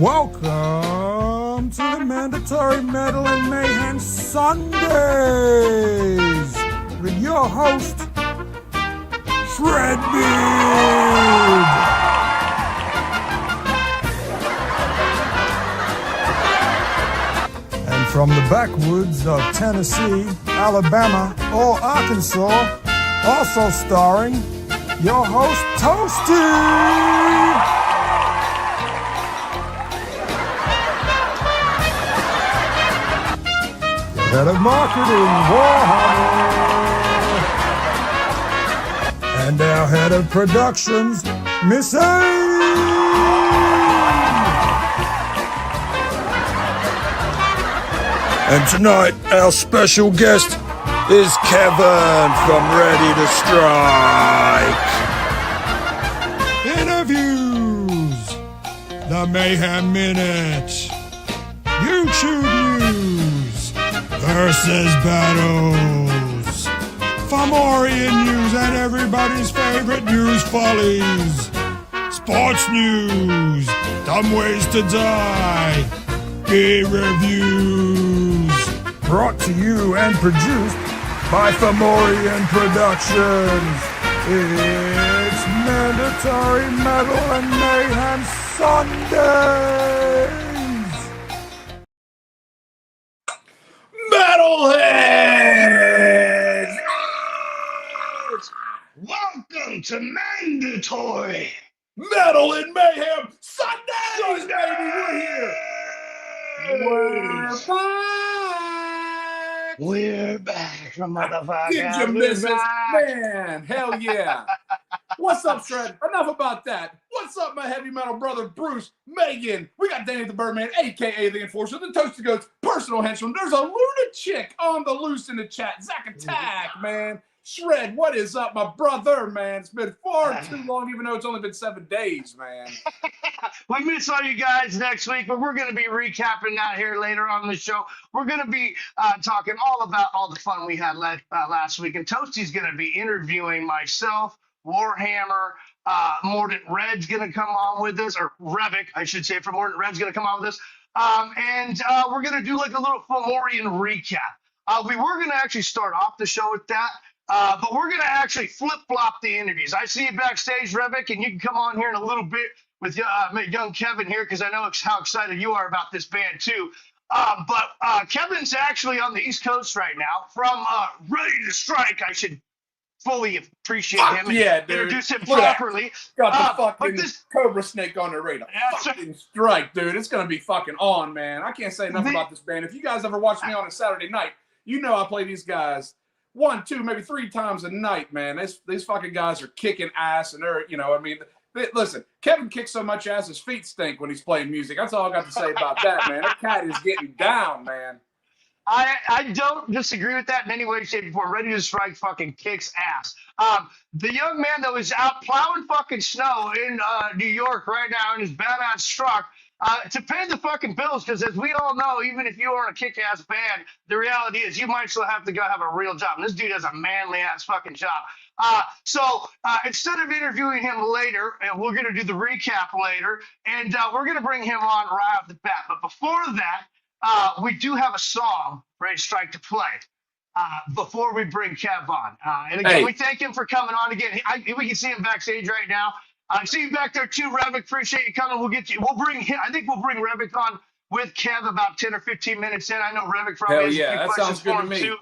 Welcome to the Mandatory Metal and Mayhem Sundays with your host, Shredbeard. And from the backwoods of Tennessee, Alabama, or Arkansas, also starring your host, Toasty. Head of Marketing, Warhammer. And our Head of Productions, Miss A. And tonight, our special guest is Kevin from Ready to Strike. Interviews, the Mayhem Minute, YouTube News, versus battles, FOMORIAN news, and everybody's favorite news, Follies, sports news, dumb ways to die, beer reviews, brought to you and produced by FOMORIAN Productions. It's Mandatory Metal and Mayhem Sundays. Metalheads! Welcome to Mandatory Metal and Mayhem Sundays, baby! We're here! We're back from motherfucker. Did you miss us? Man, hell yeah. What's up, Shred? Enough about that. What's up, my heavy metal brother, Bruce, Megan? We got Danny the Birdman, a.k.a. the Enforcer, the Toasty Goats, personal henchman. There's a lunatic on the loose in the chat. Zack Attack, man. Shred, what is up, my brother, man? It's been far too long, even though it's only been 7 days, man. We miss all you guys next week, but we're going to be recapping that here later on the show. We're going to be talking all about all the fun we had last week, and Toasty's going to be interviewing myself, Warhammer, Mordant Red's going to come on with us, or Revic, I should say, from Mordant Red's going to come on with us, and we're going to do like a little FOMORIAN recap. We were going to actually start off the show with that, but we're going to actually flip-flop the interviews. I see you backstage, Revic, and you can come on here in a little bit with young Kevin here, because I know how excited you are about this band too. But Kevin's actually on the East Coast right now from Ready to Strike. I should fully appreciate him and introduce him properly. Got the fucking Cobra Snake on the radar. Fucking strike, dude. It's going to be fucking on, man. I can't say enough about this band. If you guys ever watch me on a Saturday night, you know I play these guys 1, 2, maybe 3 times a night, man. These fucking guys are kicking ass, and they're, listen, Kevin kicks so much ass, his feet stink when he's playing music. That's all I got to say about that, man. That cat is getting down, man. I don't disagree with that in any way, shape, or form. Ready to Strike fucking kicks ass. The young man that was out plowing fucking snow in New York right now in his badass truck to pay the fucking bills, because as we all know, even if you are a kick-ass band, the reality is you might still have to go have a real job. And this dude has a manly-ass fucking job. So instead of interviewing him later, and we're going to do the recap later, and we're going to bring him on right off the bat. But before that, we do have a song, Ready to Strike, to play before we bring Kev on. And again, we thank him for coming on again. We can see him backstage right now. I see you back there too, Revic. Appreciate you coming. We'll bring him. I think we'll bring Revic on with Kev about 10 or 15 minutes in. I know Revic probably has a few questions for him too.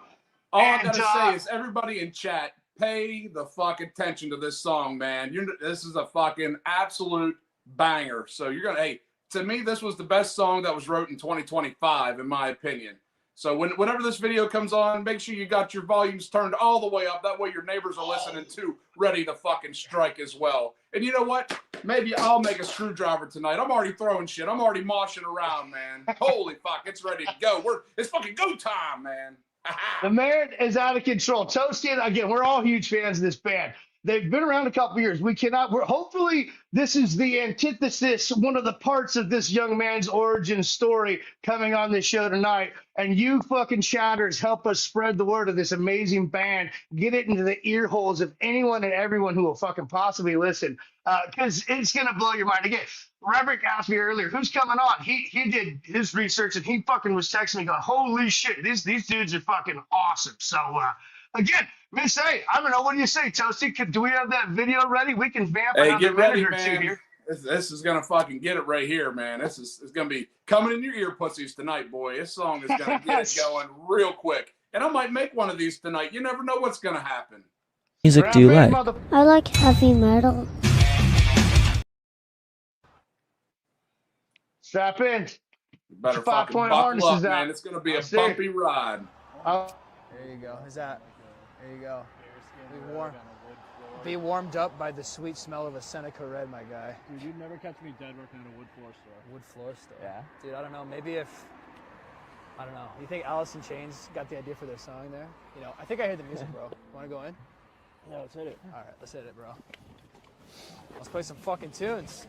All I gotta say is, everybody in chat, pay the fuck attention to this song, man. This is a fucking absolute banger. So you're gonna, to me, this was the best song that was wrote in 2025, in my opinion. So whenever this video comes on, make sure you got your volumes turned all the way up. That way your neighbors are listening to Ready to fucking Strike as well. And you know what? Maybe I'll make a screwdriver tonight. I'm already throwing shit. I'm already moshing around, man. Holy fuck, it's ready to go. It's fucking go time, man. The man is out of control. Toasty, again, we're all huge fans of this band. They've been around a couple years. Hopefully this is the antithesis, one of the parts of this young man's origin story coming on this show tonight. And you fucking chatters help us spread the word of this amazing band. Get it into the ear holes of anyone and everyone who will fucking possibly listen. Because it's going to blow your mind. Again, Roderick asked me earlier, who's coming on? He did his research and he fucking was texting me going, holy shit, these dudes are fucking awesome. So, again, Miss A, I don't know. What do you say, Toasty? Do we have that video ready? We can vamp hey, another get ready, minute or two man. here. This is gonna fucking get it right here, man. This is gonna be coming in your ear pussies tonight, boy. This song is gonna get it going real quick. And I might make one of these tonight. You never know what's gonna happen. Music do you like? I like heavy metal. Strap in. You better 5 fucking point buckle harnesses up, man. out. It's gonna be a I'll see. bumpy ride. There you go. Is that? There you go. Be warmed up by the sweet smell of a Seneca Red, my guy. Dude, you'd never catch me dead working at a wood floor store. Wood floor store. Yeah. Dude, I don't know. Maybe I don't know. You think Alice in Chains got the idea for their song there? You know, I think I heard the music, bro. Want to go in? Yeah, let's hit it. All right, let's hit it, bro. Let's play some fucking tunes.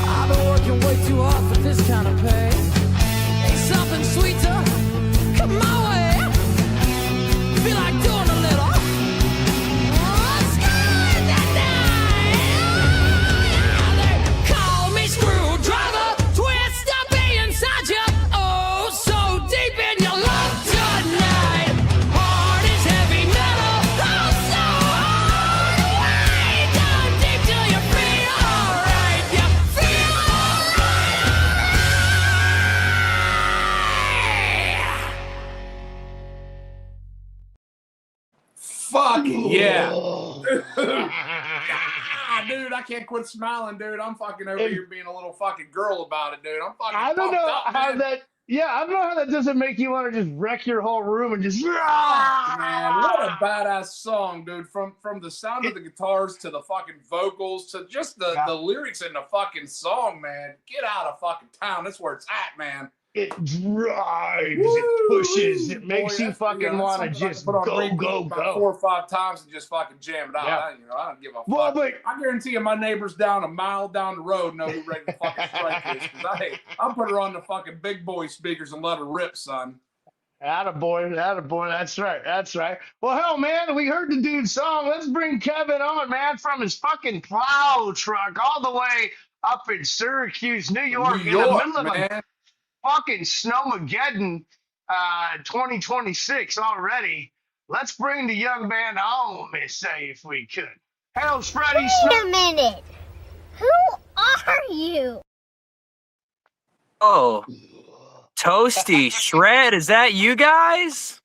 I've been working way too hard for this kind of pay. Ain't something sweeter come my way. Feel like doing a little. Sky that night. They call me screwdriver, twist up inside you. Oh, so deep in your love tonight. Heart is heavy metal. Oh, so Fucking yeah. Dude, I can't quit smiling, dude. I'm fucking over here being a little fucking girl about it, dude. I'm fucking I don't know up, how man. that. Yeah, I don't know how that doesn't make you want to just wreck your whole room and just. Man, what a badass song, dude. From the sound of the guitars to the fucking vocals to just the lyrics in the fucking song, man. Get out of fucking town. That's where it's at, man. It drives, it pushes, it makes you fucking want to just go. 4 or 5 times and just fucking jam it out. Yeah. I don't give a fuck. Well, but I guarantee you my neighbors down a mile down the road know who Ready to Fucking Strike is. Because I'll put her on the fucking big boy speakers and let her rip, son. attaboy, that's right. Well, hell, man, we heard the dude's song. Let's bring Kevin on, man, from his fucking plow truck all the way up in Syracuse, New York, in the middle of a fucking Snowmageddon 2026 already. Let's bring the young man home, say, if we could. Harold Freddie. Wait a minute. Who are you? Oh, Toasty Shred, is that you guys?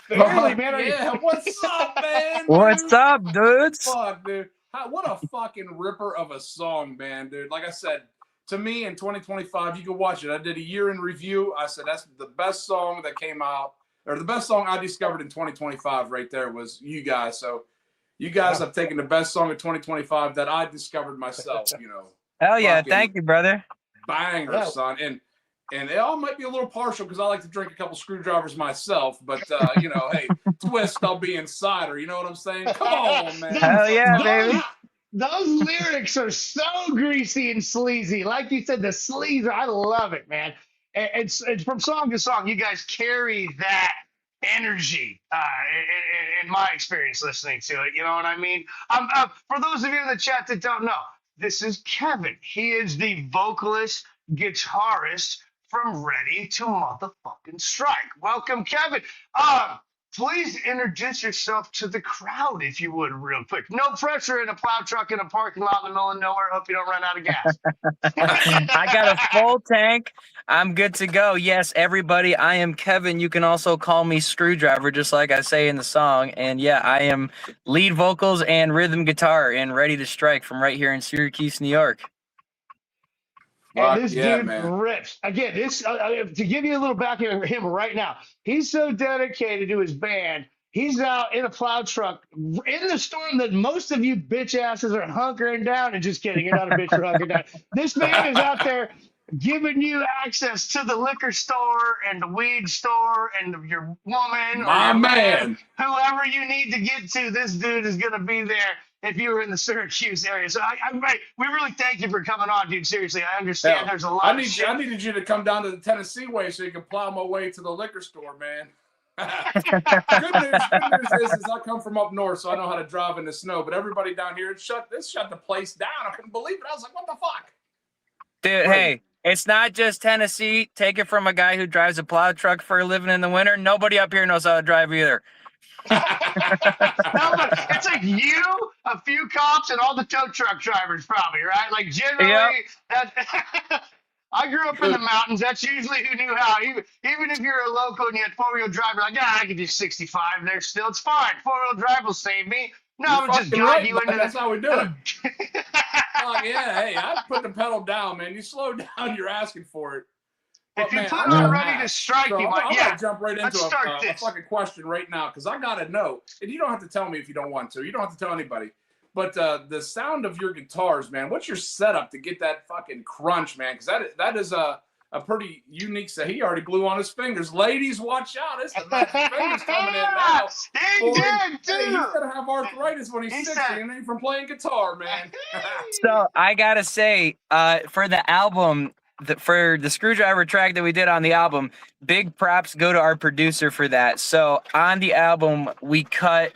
Barely, man. Yeah, what's up, man? What's up, dudes? Fuck, dude. What a fucking ripper of a song, man, dude. Like I said, to me in 2025, you can watch it. I did a year in review. I said that's the best song that came out, or the best song I discovered in 2025 right there was you guys. So you guys have taken the best song of 2025 that I discovered myself, you know. Hell yeah, thank you, brother. Banger, son. And it all might be a little partial because I like to drink a couple screwdrivers myself, but you know, hey, twist, I'll be insider. You know what I'm saying? Come on, man. Hell yeah, baby. Those lyrics are so greasy and sleazy. Like you said, the sleaze, I love it, man. It's from song to song. You guys carry that energy in my experience listening to it. You know what I mean? For those of you in the chat that don't know, this is Kevin. He is the vocalist, guitarist from Ready to Motherfucking Strike. Welcome, Kevin. Please introduce yourself to the crowd, if you would, real quick. No pressure in a plow truck in a parking lot in the middle of nowhere. Hope you don't run out of gas. I got a full tank. I'm good to go. Yes, everybody, I am Kevin. You can also call me Screwdriver, just like I say in the song. And yeah, I am lead vocals and rhythm guitar in Ready to Strike from right here in Syracuse, New York. And this dude rips. Again, this to give you a little background on him right now. He's so dedicated to his band. He's out in a plow truck in the storm that most of you bitch asses are hunkering down. And just kidding, you're not a bitch for hunkering down. This man is out there giving you access to the liquor store and the weed store and your woman or your man, whoever you need to get to. This dude is going to be there if you were in the Syracuse area. So we really thank you for coming on, dude. Seriously, I understand there's a lot I needed you to come down to the Tennessee way so you can plow my way to the liquor store, man. Good news is I come from up north, so I know how to drive in the snow. But everybody down here, it shut the place down. I couldn't believe it. I was like, what the fuck? Dude, hey, it's not just Tennessee. Take it from a guy who drives a plow truck for a living in the winter. Nobody up here knows how to drive either. No, but it's like you, a few cops, and all the tow truck drivers, probably, right? Like generally, I grew up in the mountains. That's usually who knew how. Even if you're a local and you had four-wheel drive, like, I can do 65 there still. It's fine. Four-wheel drive will save me. No, I'm just guide you into that's how we do it. Oh, yeah, hey, I put the pedal down, man. You slow down, you're asking for it. If you put on Ready to Strike, you might. I'm gonna jump right into a fucking question right now because I gotta know, and you don't have to tell me if you don't want to. You don't have to tell anybody. But the sound of your guitars, man. What's your setup to get that fucking crunch, man? Because that is a pretty unique set. He already blew on his fingers. Ladies, watch out! It's the fingers coming in now. He did too. Hey, he's gonna have arthritis when he's 60 and ain't from playing guitar, man. So I gotta say, for the album. For the Screwdriver track that we did on the album, big props go to our producer for that. So on the album, we cut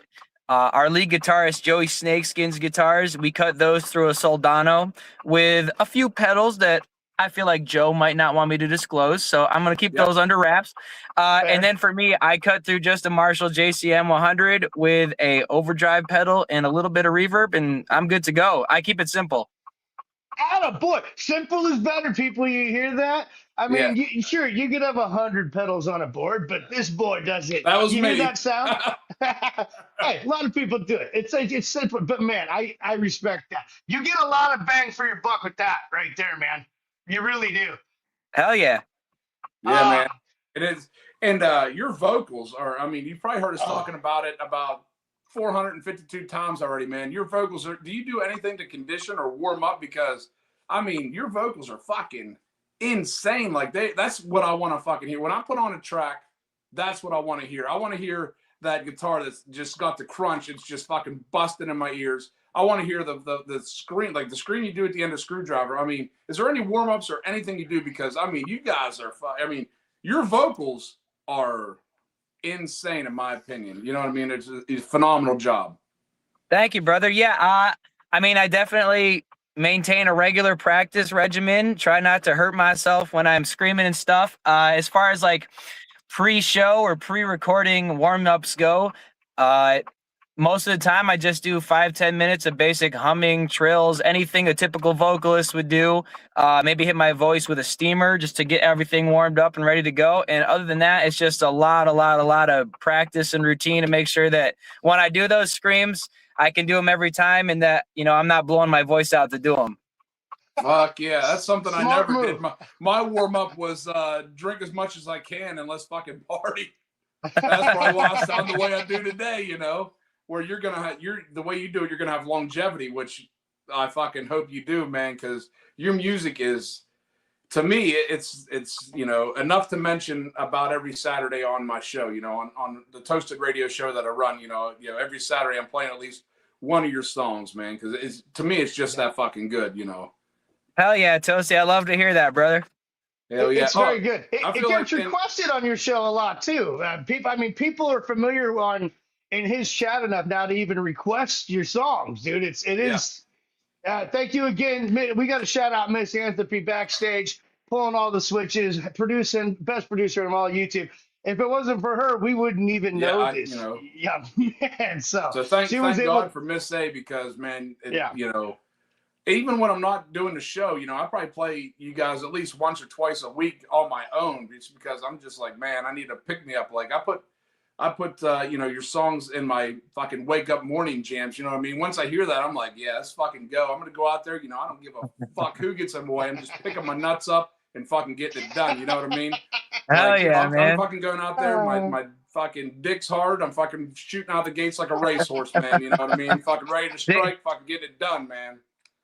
our lead guitarist, Joey Snakeskin's guitars. We cut those through a Soldano with a few pedals that I feel like Joe might not want me to disclose. So I'm going to keep those under wraps. And then for me, I cut through just a Marshall JCM 100 with a overdrive pedal and a little bit of reverb, and I'm good to go. I keep it simple. Boy, simple is better, people. You hear that? I mean, sure, you could have 100 pedals on a board, but this boy does it. That was you me. Hear that sound? Hey, a lot of people do it. It's simple, but man, I respect that. You get a lot of bang for your buck with that right there, man. You really do. Hell yeah. Yeah, man. It is. And your vocals are, I mean, you've probably heard us talking about it about 452 times already, man. Your vocals are, do you do anything to condition or warm up? Because, I mean, your vocals are fucking insane. Like, that's what I want to fucking hear. When I put on a track, that's what I want to hear. I want to hear that guitar that's just got the crunch. It's just fucking busting in my ears. I want to hear the scream, like the scream you do at the end of Screwdriver. I mean, is there any warm-ups or anything you do? Because, I mean, you guys are, I mean, your vocals are insane, in my opinion. You know what I mean? It's a phenomenal job. Thank you, brother. Yeah, I mean, I definitely maintain a regular practice regimen. Try not to hurt myself when I'm screaming and stuff. As far as like pre-show or pre-recording warm-ups go, most of the time I just do 5-10 minutes of basic humming, trills, anything a typical vocalist would do. Maybe hit my voice with a steamer just to get everything warmed up and ready to go. And other than that, it's just a lot of practice and routine to make sure that when I do those screams, I can do them every time and that, you know, I'm not blowing my voice out to do them. Fuck yeah, that's something Smart I never move. did. My warm-up was drink as much as I can and let's fucking party. That's probably why I sound the way I do today, you know? Where you're gonna have the way you do it, you're gonna have longevity, which I fucking hope you do, man, because your music is, to me, it's you know, enough to mention about every Saturday on my show, you know, on the Toasted Radio show that I run, you know, every Saturday I'm playing at least one of your songs, man, because it's, to me, it's just that fucking good, you know. Hell yeah, Toasty, I love to hear that, brother. Hell yeah. It's very good. It feel gets like requested on your show a lot too. People are familiar in his chat enough now to even request your songs, dude. It is. Thank you again. We got to shout out Miss Anthony backstage, pulling all the switches, producing, best producer on all YouTube. If it wasn't for her, we wouldn't even know this. You know. Yeah, man. So thank God for Miss A, because man, you know, even when I'm not doing the show, you know, I probably play you guys at least once or twice a week on my own, just because I'm just like, man, I need to pick me up. Like I put you know, your songs in my fucking wake up morning jams. You know what I mean? Once I hear that, I'm like, yeah, let's fucking go. I'm going to go out there. You know, I don't give a fuck who gets in the way. I'm just picking my nuts up and fucking getting it done. You know what I mean? Hell like, yeah, man. I'm fucking going out there. My fucking dick's hard. I'm fucking shooting out the gates like a racehorse, man. You know what I mean? Fucking ready to strike, fucking getting it done, man.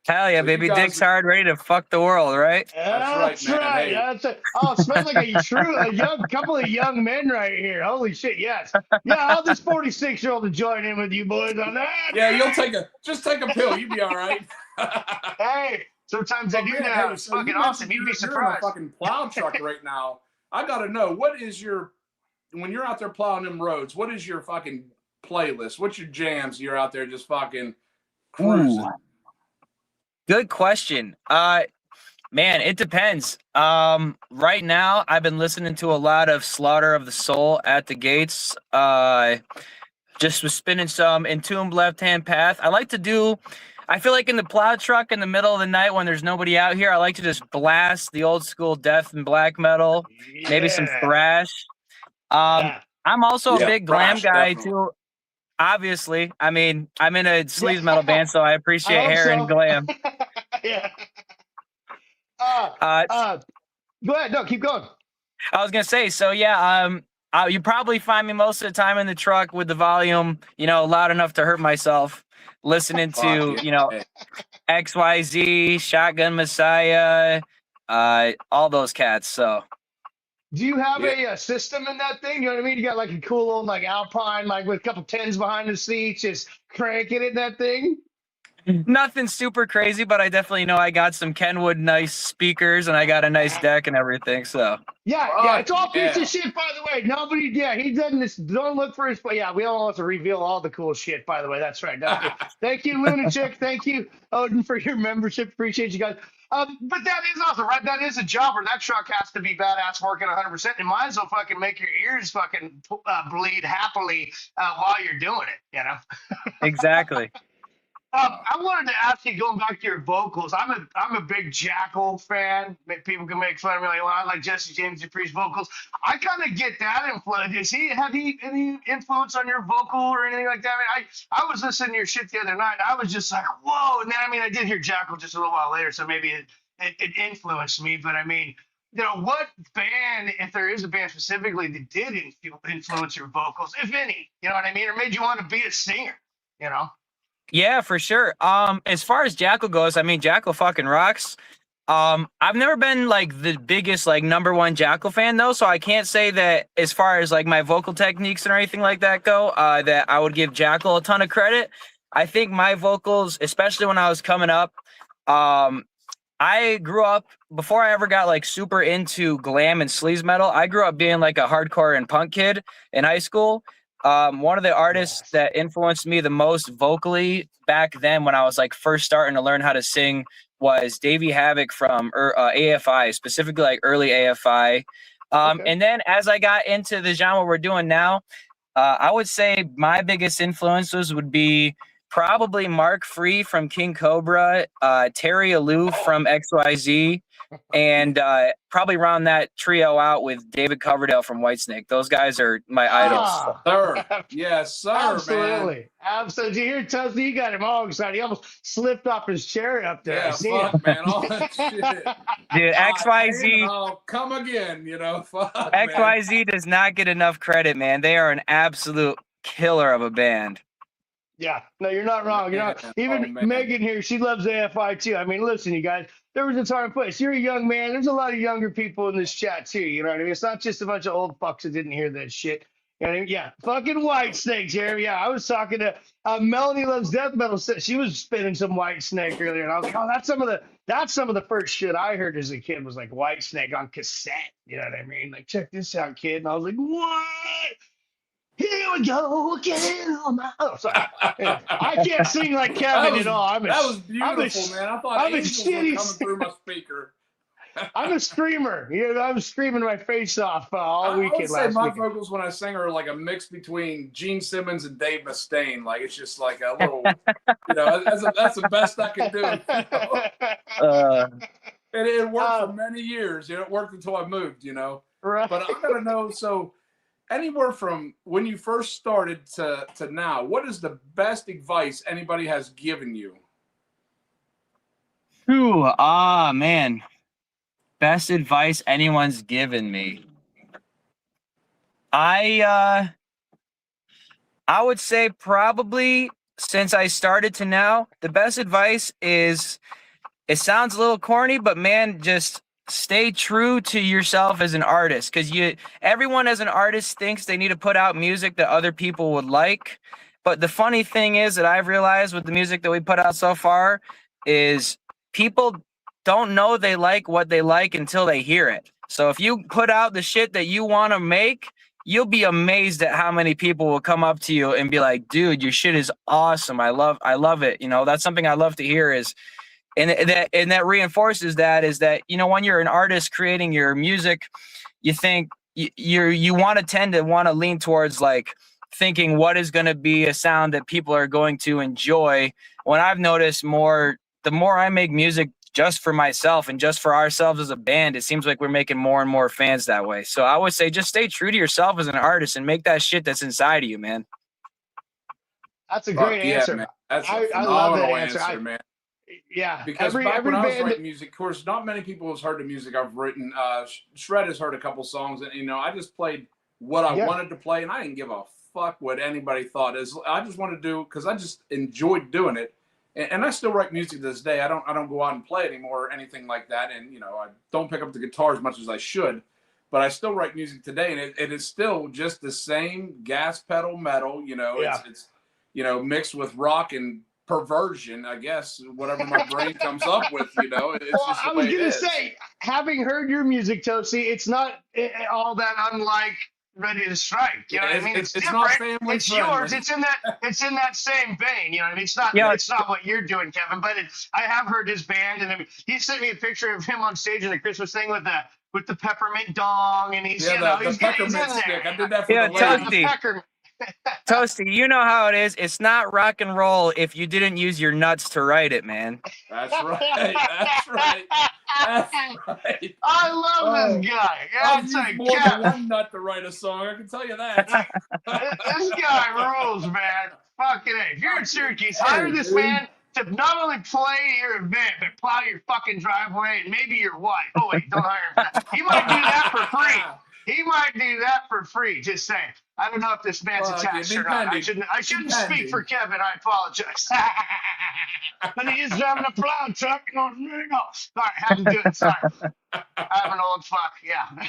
Hell yeah, So baby. Dick's hard, ready to fuck the world, right? That's right, man. Hey. That's it. Oh, it smells like a couple of young men right here. Holy shit, yes. Yeah, I'll this 46-year-old to join in with you boys on that. Yeah, just take a pill. You'll be all right. Hey, sometimes I do that. Hey, It's fucking awesome. You'd be surprised. You're in a fucking plow truck right now. I gotta know, when you're out there plowing them roads, what is your fucking playlist? What's your jams? You're out there just fucking cruising. Ooh. Good question. Man, it depends. Right now I've been listening to a lot of Slaughter of the Soul at the Gates. Just was spinning some Entombed Left Hand Path. I feel like in the plow truck in the middle of the night when there's nobody out here, I like to just blast the old school death and black metal, maybe some thrash. I'm also a big glam guy too. Obviously, I mean, I'm in a sleaze metal band, so I appreciate hair and glam. Yeah. Go ahead. No, keep going. I was gonna say, so yeah, you probably find me most of the time in the truck with the volume, you know, loud enough to hurt myself, listening to, you know, XYZ, Shotgun Messiah, all those cats. So. Do you have a system in that thing? You know what I mean? You got like a cool old like Alpine, like with a couple tens behind the seats, just cranking it in that thing? Nothing super crazy, but I definitely know I got some Kenwood nice speakers and I got a nice deck and everything. So yeah, it's all piece of shit, by the way. Nobody, he doesn't. Don't look for his. But yeah, we all have to reveal all the cool shit. By the way, that's right. Thank you, Lunatic. Thank you, Odin, for your membership. Appreciate you guys. But that is also right. That is a job where that truck has to be badass, working 100%. And might as well fucking make your ears fucking bleed happily while you're doing it. You know. Exactly. I wanted to ask you, going back to your vocals. I'm a big Jackal fan. People can make fun of me like, well, I like Jesse James Dupree's vocals. I kind of get that influence. Have he any influence on your vocal or anything like that? I was listening to your shit the other night. I was just like, whoa. And then I did hear Jackal just a little while later, so maybe it influenced me. But what band, if there is a band specifically that did influence your vocals, if any, you know what I mean, or made you want to be a singer, you know? Yeah, for sure. As far as Jackal goes, Jackal fucking rocks. I've never been like the biggest like #1 Jackal fan though, so I can't say that as far as like my vocal techniques or anything like that go, that I would give Jackal a ton of credit. I think my vocals, especially when I was coming up, I grew up before I ever got like super into glam and sleaze metal. I grew up being like a hardcore and punk kid in high school. One of the artists that influenced me the most vocally back then when I was like first starting to learn how to sing was Davey Havoc from AFI, specifically like early AFI. And then as I got into the genre we're doing now, I would say my biggest influences would be probably Mark Free from King Cobra, Terry Alou from XYZ, and probably round that trio out with David Coverdale from Whitesnake. Those guys are my idols. Sir. Yes, sir, Absolutely. man. Absolutely. Did you hear Tussy? You got him all excited. He almost slipped off his chair up there. Yeah, fuck, man. All that shit. Dude, XYZ. I'll come again, fuck, XYZ man. Does not get enough credit, man. They are an absolute killer of a band. Yeah, no, you're not wrong. You're not. Even Megan here, she loves AFI too. Listen, you guys, there was a time and place. You're a young man. There's a lot of younger people in this chat too. You know what I mean? It's not just a bunch of old fucks that didn't hear that shit. You know what I mean? Yeah, fucking Whitesnake, Jerry. Yeah, I was talking to Melanie Loves Death Metal. She was spinning some Whitesnake earlier, and I was like, oh, that's some of the first shit I heard as a kid was like Whitesnake on cassette. You know what I mean? Like, check this out, kid. And I was like, what? Here we go again. Oh, sorry. I can't sing like Kevin at all. That was beautiful, man. I thought angels were coming through my speaker. I'm a screamer. I'm screaming my face off all weekend. I would say my vocals when I sing are like a mix between Gene Simmons and Dave Mustaine. Like it's just like a little, that's the best I can do. And it worked for many years. It worked until I moved. Right. But I gotta know. So anywhere from when you first started to now, what is the best advice anybody has given you? Man. Best advice anyone's given me. I would say probably since I started to now, the best advice is, it sounds a little corny, but man, just stay true to yourself as an artist, because everyone as an artist thinks they need to put out music that other people would like. But the funny thing is that I've realized with the music that we put out so far is people don't know they like what they like until they hear it. So if you put out the shit that you want to make, you'll be amazed at how many people will come up to you and be like, dude, your shit is awesome. I love it. That's something I love to hear is, and that reinforces that is that, when you're an artist creating your music, you think you want to tend to want to lean towards like thinking what is going to be a sound that people are going to enjoy. When I've noticed the more I make music just for myself and just for ourselves as a band, it seems like we're making more and more fans that way. So I would say just stay true to yourself as an artist and make that shit that's inside of you, man. That's a great answer. Man. That's a I love that answer, man. Yeah. Because back when I was writing music, of course, not many people has heard the music I've written. Shred has heard a couple songs, and I just played what I wanted to play, and I didn't give a fuck what anybody thought. I just wanted to do, because I just enjoyed doing it. And I still write music to this day. I don't go out and play anymore or anything like that. And, I don't pick up the guitar as much as I should. But I still write music today. And it is still just the same gas pedal metal. It's mixed with rock and perversion, I guess, whatever my brain comes up with, It's well, just I was going to say, having heard your music, Tosi, it's not all that unlike Ready to Strike. You know what I mean? It's not family It's friendly. yours. It's in that same vein. You know what I mean? It's not what you're doing, Kevin. But I have heard his band, and he sent me a picture of him on stage in the Christmas thing with the peppermint dong, and he's the peppermint stick. I did that for the lady. Toasty, you know how it is. It's not rock and roll if you didn't use your nuts to write it, man. That's right. That's right. That's right. I love this guy. Yeah, I've it's used like, more Kev, than one nut to write a song. I can tell you that. this guy rules, man. Fucking A. If you're in Syracuse, hire this man to not only play your event, but plow your fucking driveway and maybe your wife. Oh, wait, don't hire him for that. He might do that for free. He might do that for free. Just saying. I don't know if this man's attached or not. I shouldn't speak for Kevin. I apologize. But he is driving a plow truck. No. Sorry, had to do it. Sorry. I'm an old fuck. Yeah.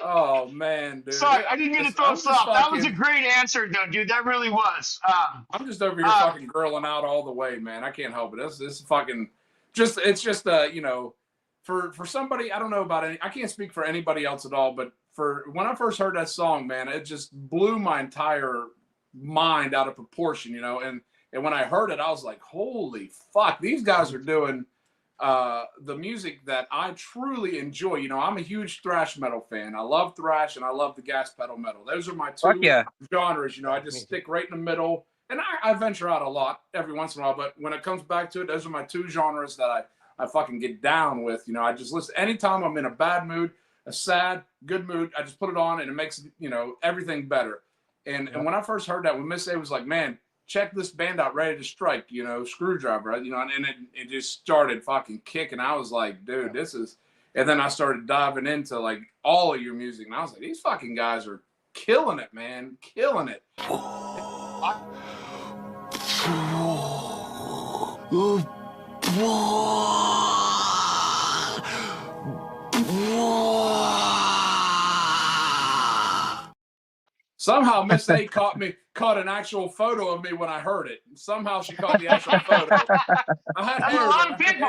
Oh, man, dude. Sorry, I didn't mean to throw us off. That was a great answer, though, dude. That really was. I'm just over here fucking grilling out all the way, man. I can't help it. This is fucking just, it's just, you know, for somebody, I don't know about I can't speak for anybody else at all, but for when I first heard that song, man, it just blew my entire mind out of proportion, you know. And when I heard it, I was like, holy fuck, these guys are doing the music that I truly enjoy. You know, I'm a huge thrash metal fan. I love thrash and I love the gas pedal metal. Those are my two genres. You know, I just stick right in the middle, and I venture out a lot every once in a while. But when it comes back to it, those are my two genres that I fucking get down with. You know, I just listen anytime I'm in a bad mood, a sad, good mood. I just put it on and it makes, you know, everything better. And when I first heard that, when Miss A was like, man, check this band out, Ready to Strike, you know, Screwdriver, you know, and it just started fucking kicking. I was like, dude, this is, and then I started diving into like all of your music, and I was like, these fucking guys are killing it, man, killing it. Somehow Miss A caught an actual photo of me when I heard it. Somehow she caught the actual photo. I had hair, a lot of people.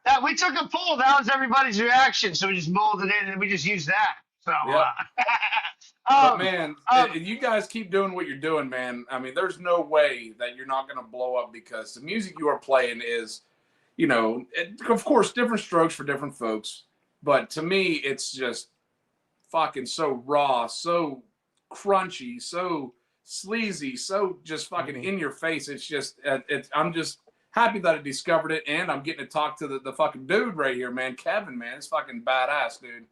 Yeah, we took a poll. That was everybody's reaction. So we just molded it and we just used that. So, but man, you guys keep doing what you're doing, man. I mean, there's no way that you're not going to blow up, because the music you are playing is, you know, of course, different strokes for different folks. But to me, it's just fucking so raw, so crunchy, so sleazy, so just fucking in your face. It's just, I'm just happy that I discovered it, and I'm getting to talk to the fucking dude right here, man. Kevin, man, it's fucking badass, dude.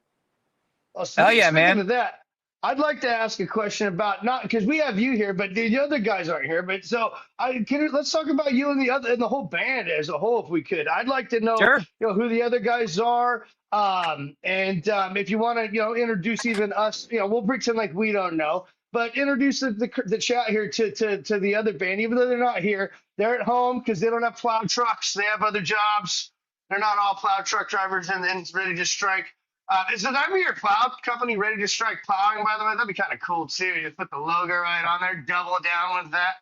Well, hell yeah, man. Of that, I'd like to ask a question about, not because we have you here, but the other guys aren't here. But so let's talk about you and the whole band as a whole, if we could. I'd like to know, you know, who the other guys are. And if you want to, you know, introduce even us, you know, we'll pretend like we don't know, but introduce the chat here to the other band, even though they're not here. They're at home because they don't have plow trucks. They have other jobs. They're not all plow truck drivers and Ready to Strike. Is that ever your plow company, Ready to Strike Plowing, by the way? That'd be kind of cool too. You put the logo right on there, double down with that.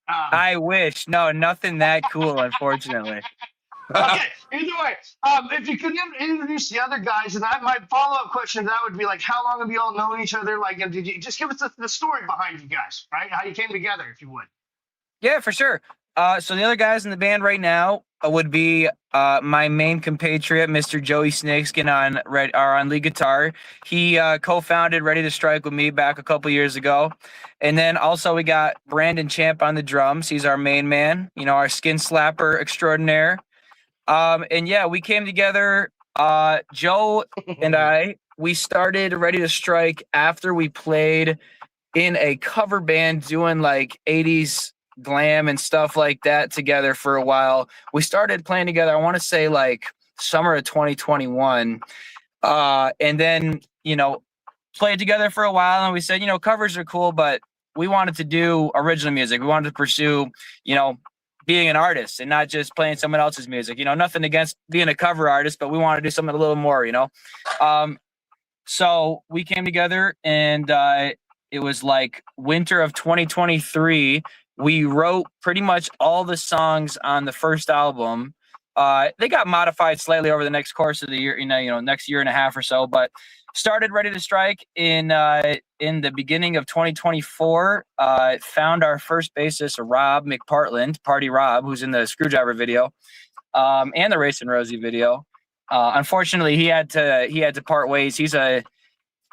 I wish. No, nothing that cool, unfortunately. Okay, either way, if you could introduce the other guys, and my follow-up question to that would be like, how long have you all known each other? Like, did you just give us the story behind you guys, right? How you came together, if you would. Yeah, for sure. So the other guys in the band right now would be my main compatriot, Mr. Joey Snakeskin on lead guitar. He co-founded Ready to Strike with me back a couple years ago. And then also we got Brandon Champ on the drums. He's our main man, you know, our skin slapper extraordinaire. And yeah, we came together, Joe and we started Ready to Strike after we played in a cover band doing like 80s glam and stuff like that together for a while. We started playing together, I want to say like summer of 2021. And then, you know, played together for a while, and we said, you know, covers are cool, but we wanted to do original music. We wanted to pursue, you know, being an artist and not just playing someone else's music. You know, nothing against being a cover artist, but we want to do something a little more, you know. So we came together, and it was like winter of 2023. We wrote pretty much all the songs on the first album. They got modified slightly over the next course of the year, you know, next year and a half or so, but started Ready to Strike in the beginning of 2024. Found our first bassist, Rob McPartland, Party Rob, who's in the Screwdriver video, and the Racing Rosie video. Unfortunately, he had to part ways. He's a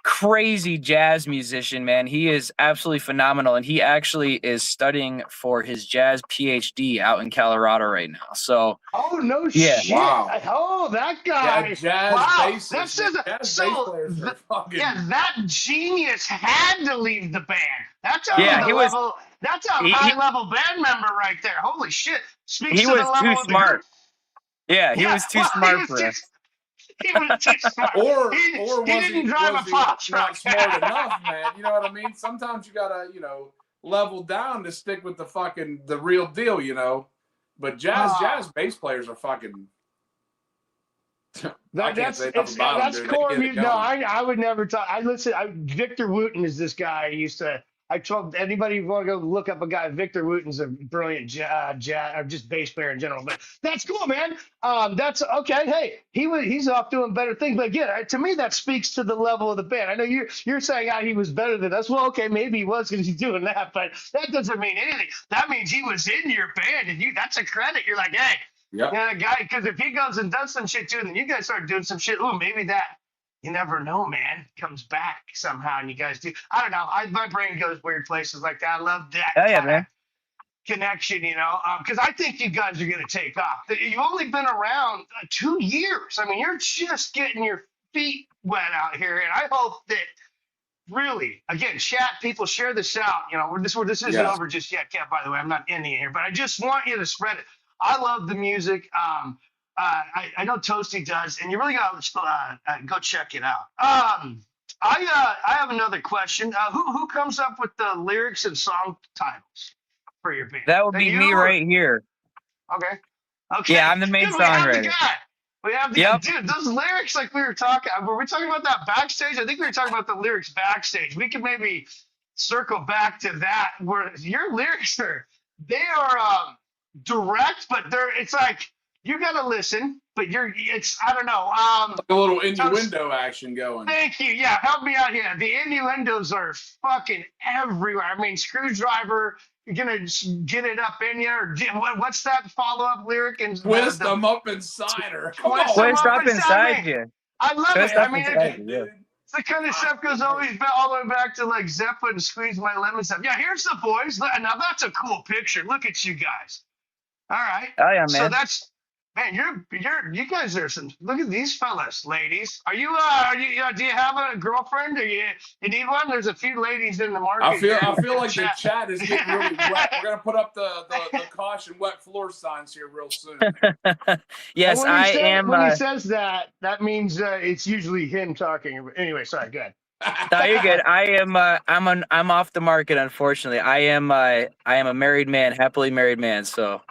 crazy jazz musician, man. He is absolutely phenomenal, and he actually is studying for his jazz PhD out in Colorado right now. So, oh no yeah. shit! Wow. Oh, that guy! Yeah, jazz wow, bassist, that says jazz bass players are fucking. yeah, that genius had to leave the band. That's a Yeah, he was- level. That's a he- high level band member right there. Holy shit! Speaks He to was the level too of the smart. group. Yeah, he was too smart for us. He was too smart. Or he was didn't drive was a he plow not truck. smart enough, man? You know what I mean? Sometimes you gotta, level down to stick with the real deal, But jazz bass players are fucking. That's them, core dude. music. No, I would never talk. Victor Wooten is this guy. I told anybody who want to go look up a guy. Victor Wooten's a brilliant jazz or just bass player in general. But that's cool, man. That's okay. Hey, he's off doing better things. But again, to me, that speaks to the level of the band. I know you're saying he was better than us. Well, okay, maybe he was because he's doing that, but that doesn't mean anything. That means he was in your band, and that's a credit. You're like, hey. Yep. Yeah, guy, because if he goes and does some shit too, then you guys start doing some shit. Ooh, maybe that, you never know, man, comes back somehow, and you guys do. I don't know. My brain goes weird places like that. I love that kind of connection, because I think you guys are going to take off. You've only been around 2 years. I mean, you're just getting your feet wet out here, and I hope that really, again, chat, people share this out. This isn't over just yet, Kev, by the way. I'm not ending it here, but I just want you to spread it. I love the music. I know Toasty does, and you really got to go check it out. I have another question. Who comes up with the lyrics and song titles for your band? That would be me right here. Okay. Yeah, I'm the main songwriter. We have the guy. Dude, those lyrics, like were we talking about that backstage? I think we were talking about the lyrics backstage. We could maybe circle back to that, where your lyrics are direct, but it's like you gotta listen, but I don't know. Like a little innuendo action going. Thank you. Yeah, help me out here. The innuendos are fucking everywhere. I mean, Screwdriver, you're gonna get it up in you, or what's that follow-up lyric? And twist them up inside her. Twist up inside you. I love it. I mean, it's the kind of stuff goes all the way back to like Zeppelin, Squeeze My Lemon stuff. Yeah, here's the boys. Now that's a cool picture. Look at you guys. All right. Oh yeah, man. So that's, man, you guys are look at these fellas, ladies. Are you do you have a girlfriend, or you need one? There's a few ladies in the market. I feel like the chat is getting really wet. We're gonna put up the caution wet floor signs here real soon. Yes, I am. When he says that means it's usually him talking. Anyway, sorry, go ahead. No, you're good. I am. I'm off the market, unfortunately. I am a married man, happily married man. So.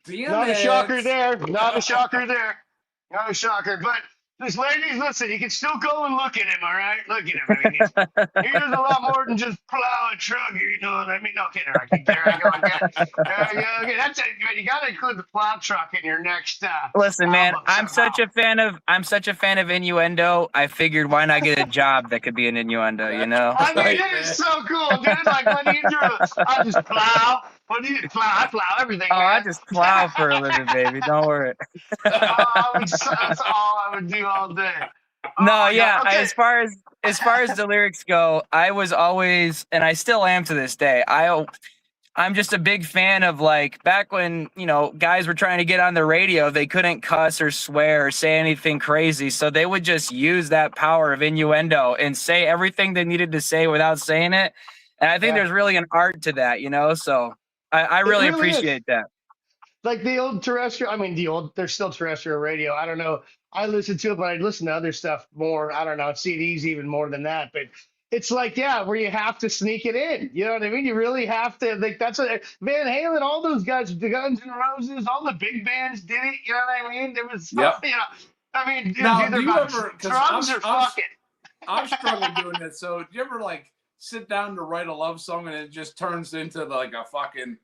Not a shocker there. Not a shocker there. Not a shocker. But these ladies, listen, you can still go and look at him, all right? Look at him. I mean, he does a lot more than just plow a truck, you know what I mean? No, kidding. There I go again. Okay, that's it. You got to include the plow truck in your next. Listen, man, I'm such a fan of innuendo. I figured, why not get a job that could be an innuendo? I mean, it is so cool, dude. Like, what do you do? I just plow. What do you plow? I plow everything. Oh, man. I just plow for a living, baby. Don't worry. That's all I would do all day. No, yeah. Okay. As far as the lyrics go, I was always, and I still am to this day. I'm just a big fan of, like, back when, guys were trying to get on the radio, they couldn't cuss or swear or say anything crazy. So they would just use that power of innuendo and say everything they needed to say without saying it. And I think there's really an art to that, so I really appreciate that. Like the old terrestrial, there's still terrestrial radio. I don't know. I listen to it, but I listen to other stuff more. I don't know, CDs even more than that. But it's like, where you have to sneak it in. You know what I mean? You really have to. Like, that's what Van Halen, all those guys, the Guns N' Roses, all the big bands did it. You know what I mean? There was, I mean, now, do you ever? Drums are fucking. I've struggled doing this. So, do you ever sit down to write a love song and it just turns into like a fucking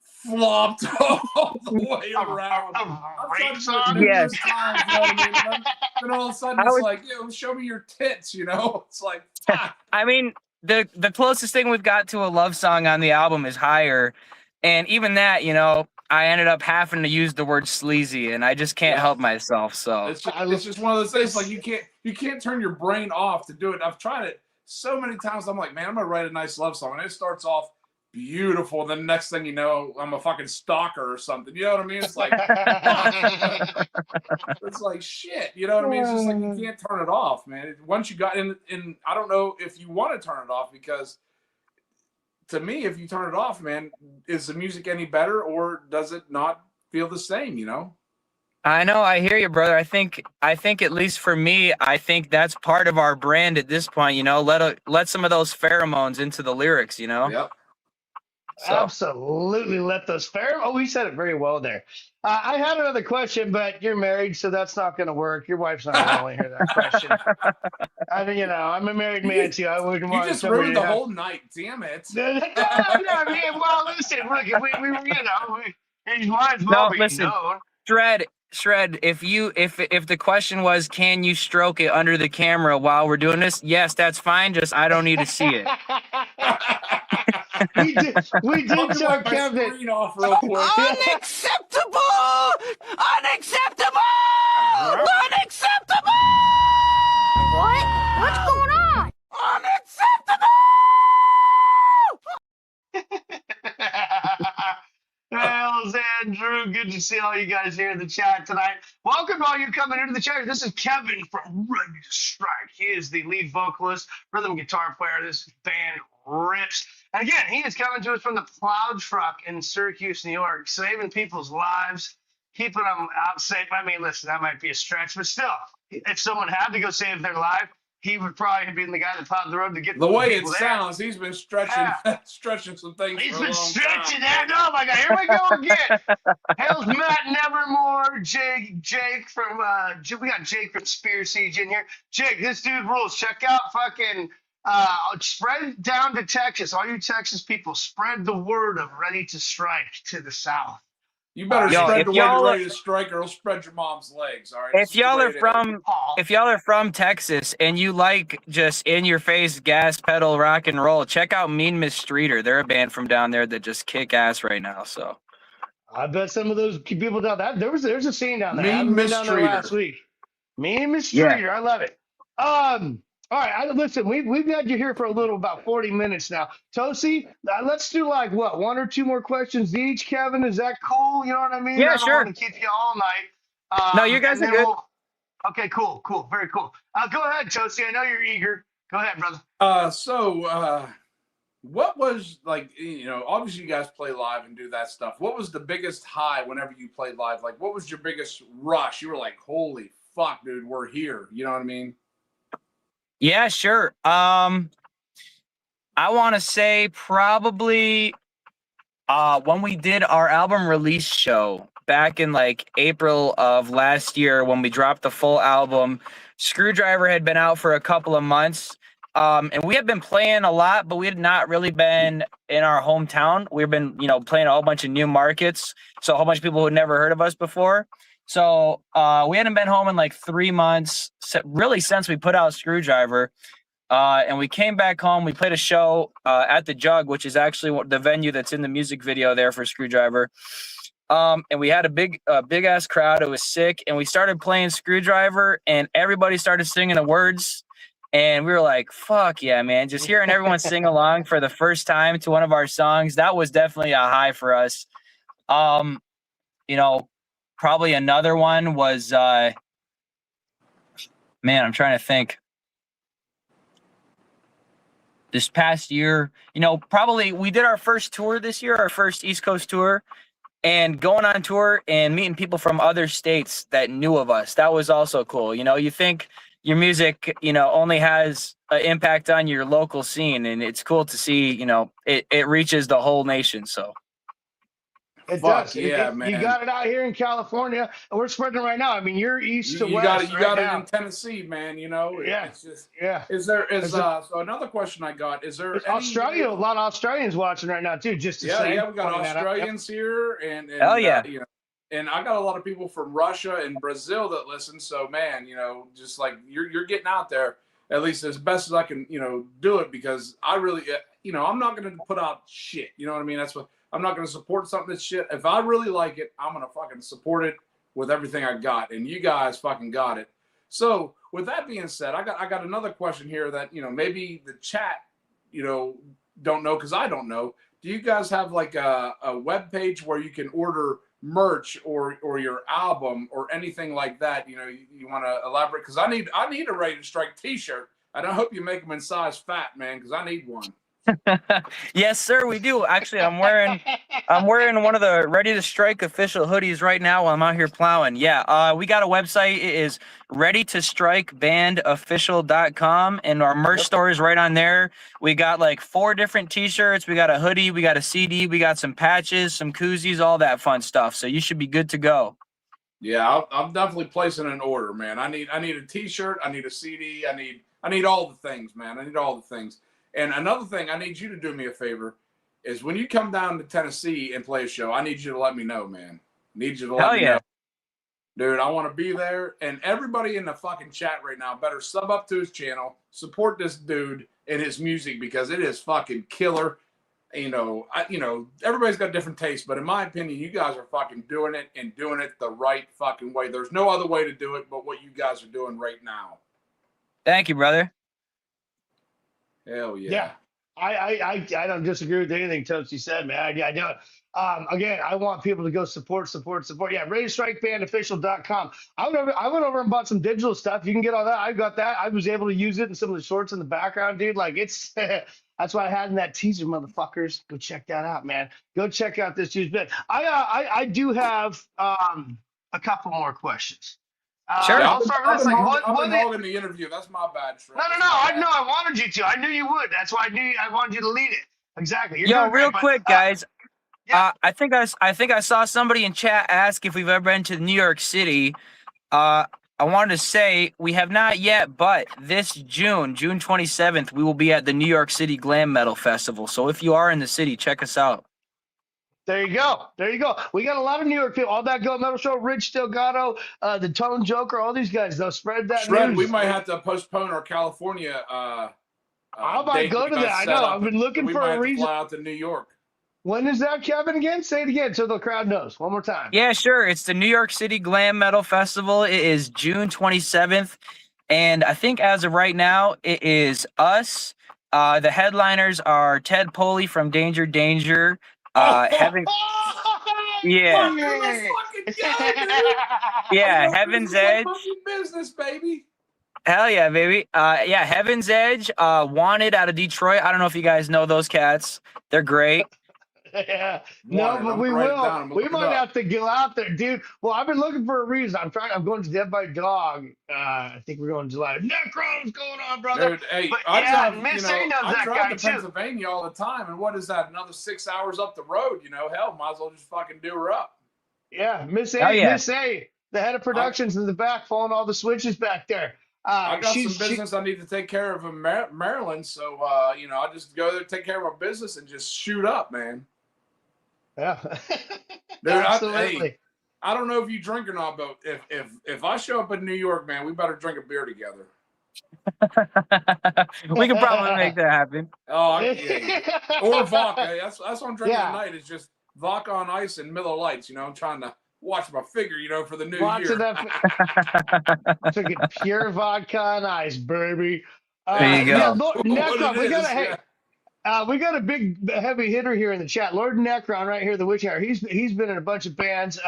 flopped all the way around? I've tried to do it numerous times, you know what I mean? And all of a sudden it's like, show me your tits, It's like, I mean, the closest thing we've got to a love song on the album is Higher. And even that, I ended up having to use the word sleazy, and I just can't help myself. So it's just one of those things, like you can't turn your brain off to do it. I've tried it so many times I'm like, man, I'm gonna write a nice love song, and it starts off beautiful. And then the next thing you know, I'm a fucking stalker or something. You know what I mean? It's like, it's like shit. You know what I mean? It's just like you can't turn it off, man. Once you got in, I don't know if you want to turn it off, because to me, if you turn it off, man, is the music any better, or does it not feel the same? You know? I know, I hear you, brother. I think at least for me, I think that's part of our brand at this point. You know, let some of those pheromones into the lyrics. You know. Yep. So. Absolutely, let those pheromones. Oh, we said it very well there. I had another question, but you're married, so that's not going to work. Your wife's not going to want to hear that question. I mean, you know, I'm a married man too. I wouldn't want. You just ruined the whole night. Damn it. No, I mean, well, listen, look, if we you know, his wives will be known. Shred, if the question was, can you stroke it under the camera while we're doing this? Yes, that's fine. Just I don't need to see it. we did show Kevin. Unacceptable! Unacceptable! Unacceptable! What? What's going on? Hells, Andrew. Good to see all you guys here in the chat tonight. Welcome all you coming into the chat. This is Kevin from Ready to Strike. He is the lead vocalist, rhythm guitar player. This band rips. And again, he is coming to us from the plow truck in Syracuse, New York, saving people's lives, keeping them out safe. I mean, listen, that might be a stretch, but still, if someone had to go save their life, he would probably be the guy that plowed the road to get the way it sounds. He's been stretching, stretching some things. He's for a been long stretching time. that. Oh my God! Here we go again. Hell's Matt Nevermore, Jake from we got Jake from Spear Siege in here. Jake, this dude rules. Check out fucking spread down to Texas. All you Texas people, spread the word of Ready to Strike to the South. You better spread the word Ready to Strike, or it'll spread your mom's legs. All right. If y'all are from Texas and you like just in your face gas pedal rock and roll, check out Mean Mistreater. They're a band from down there that just kick ass right now. So I bet some of those people down that there's a scene down there. Mean Mistreater last week. Mean Mistreater. Yeah. I love it. All right, listen, we've had you here for about 40 minutes now. Tosi, let's do like, what, one or two more questions each, Kevin? Is that cool? You know what I mean? Yeah, I sure. want to keep you all night. No, you guys are good. Okay, cool, very cool. Go ahead, Tosi. I know you're eager. Go ahead, brother. What was, like, you know, obviously you guys play live and do that stuff. What was the biggest high whenever you played live? Like, what was your biggest rush? You were like, holy fuck, dude, we're here. You know what I mean? Yeah, sure. I want to say probably when we did our album release show back in like April of last year, when we dropped the full album. Screwdriver had been out for a couple of months, and we had been playing a lot, but we had not really been in our hometown. We've been, you know, playing a whole bunch of new markets, so a whole bunch of people who had never heard of us before. So we hadn't been home in like 3 months, really, since we put out Screwdriver. And we came back home. We played a show at the Jug, which is actually the venue that's in the music video there for Screwdriver. And we had a big ass crowd. It was sick. And we started playing Screwdriver, and everybody started singing the words. And we were like, fuck yeah, man. Just hearing everyone sing along for the first time to one of our songs, that was definitely a high for us. You know, probably another one was, man, I'm trying to think. This past year, you know, probably we did our first tour this year, our first East Coast tour, and going on tour and meeting people from other states that knew of us. That was also cool. You know, you think your music, you know, only has an impact on your local scene, and it's cool to see, you know, it reaches the whole nation. So. It Fuck does. Yeah, man. You got it out here in California, and we're spreading right now. I mean, you're east to west. You got it in Tennessee, man. You know. Yeah. It's just, yeah. So another question I got, is there Australia? A lot of Australians watching right now too. Just to say. Yeah, we got Australians here, and hell yeah. You know, and I got a lot of people from Russia and Brazil that listen. So man, you know, just like you're getting out there at least as best as I can, you know, do it, because I really, you know, I'm not going to put out shit. You know what I mean? That's what. I'm not going to support something that's shit. If I really like it, I'm going to fucking support it with everything I got. And you guys fucking got it. So with that being said, I got another question here that, you know, maybe the chat, you know, don't know, because I don't know. Do you guys have like a web page where you can order merch or your album or anything like that? You know, you want to elaborate? Because I need a Ready to Strike t-shirt, and I hope you make them in size fat, man, because I need one. Yes, sir, we do. Actually, I'm wearing one of the Ready to Strike official hoodies right now while I'm out here plowing. Yeah, we got a website. It is readytostrikebandofficial.com, and our merch store is right on there. We got like 4 different t-shirts. We got a hoodie, we got a CD, we got some patches, some koozies, all that fun stuff. So you should be good to go. Yeah, I'm definitely placing an order, man. I need a t-shirt, I need a CD, I need all the things, man. I need all the things. And another thing I need you to do me a favor is when you come down to Tennessee and play a show, I need you to let me know, man. I need you to let me know. Dude, I want to be there. And everybody in the fucking chat right now better sub up to his channel, support this dude and his music, because it is fucking killer. You know, everybody's got different tastes, but in my opinion, you guys are fucking doing it and doing it the right fucking way. There's no other way to do it but what you guys are doing right now. Thank you, brother. Hell yeah. Yeah. I don't disagree with anything Toasty said, man. I don't. Again, I want people to go support. Yeah, ReadyToStrikeBandOfficial.com. I went over and bought some digital stuff. You can get all that. I got that. I was able to use it in some of the shorts in the background, dude. Like, it's that's what I had in that teaser, motherfuckers. Go check that out, man. Go check out this dude's bit. I do have a couple more questions. Sure. I've been hogging the interview. That's my bad. No. I wanted you to. I knew you would. That's why I wanted you to lead it. Exactly. Yo, real quick, guys. Yeah. I think I saw somebody in chat ask if we've ever been to New York City. I wanted to say we have not yet, but this June 27th, we will be at the New York City Glam Metal Festival. So if you are in the city, check us out. There you go. We got a lot of New York people. All That Goat Metal Show, Rich Delgado, the Tone Joker, all these guys. They'll spread that news. We might have to postpone our California. I might go to that. I know. I've been looking for a reason. Fly out to New York. When is that, Kevin? Again, say it again so the crowd knows. One more time. Yeah, sure. It's the New York City Glam Metal Festival. It is June 27th, and I think as of right now, it is us. The headliners are Ted Poley from Danger Danger. Heaven's Edge. Business, baby. Hell yeah, baby. Heaven's Edge, Wanted out of Detroit. I don't know if you guys know those cats. They're great. Yeah. No, but we will. We might have to go out there, dude. Well, I've been looking for a reason. I'm going to Dead by Dog. I think we're going in July. Necron's going on, brother. Dude, hey, but I drive to Pennsylvania all the time, and what is that? Another 6 hours up the road? You know, hell, might as well just fucking do her up. Yeah, Miss A, the head of productions in the back, following all the switches back there. I got some business I need to take care of in Maryland, so I just go there, take care of my business, and just shoot up, man. Yeah, dude, absolutely. I don't know if you drink or not, but if I show up in New York, man, we better drink a beer together. We can probably make that happen. Oh, yeah. Or vodka. That's what I'm drinking tonight. Is just vodka on ice and Miller Lights. I'm trying to watch my figure, for the new year. Drinking pure vodka on ice, baby. There you go. We got a big heavy hitter here in the chat. Lord Necron right here, the Witch Hour. He's been in a bunch of bands.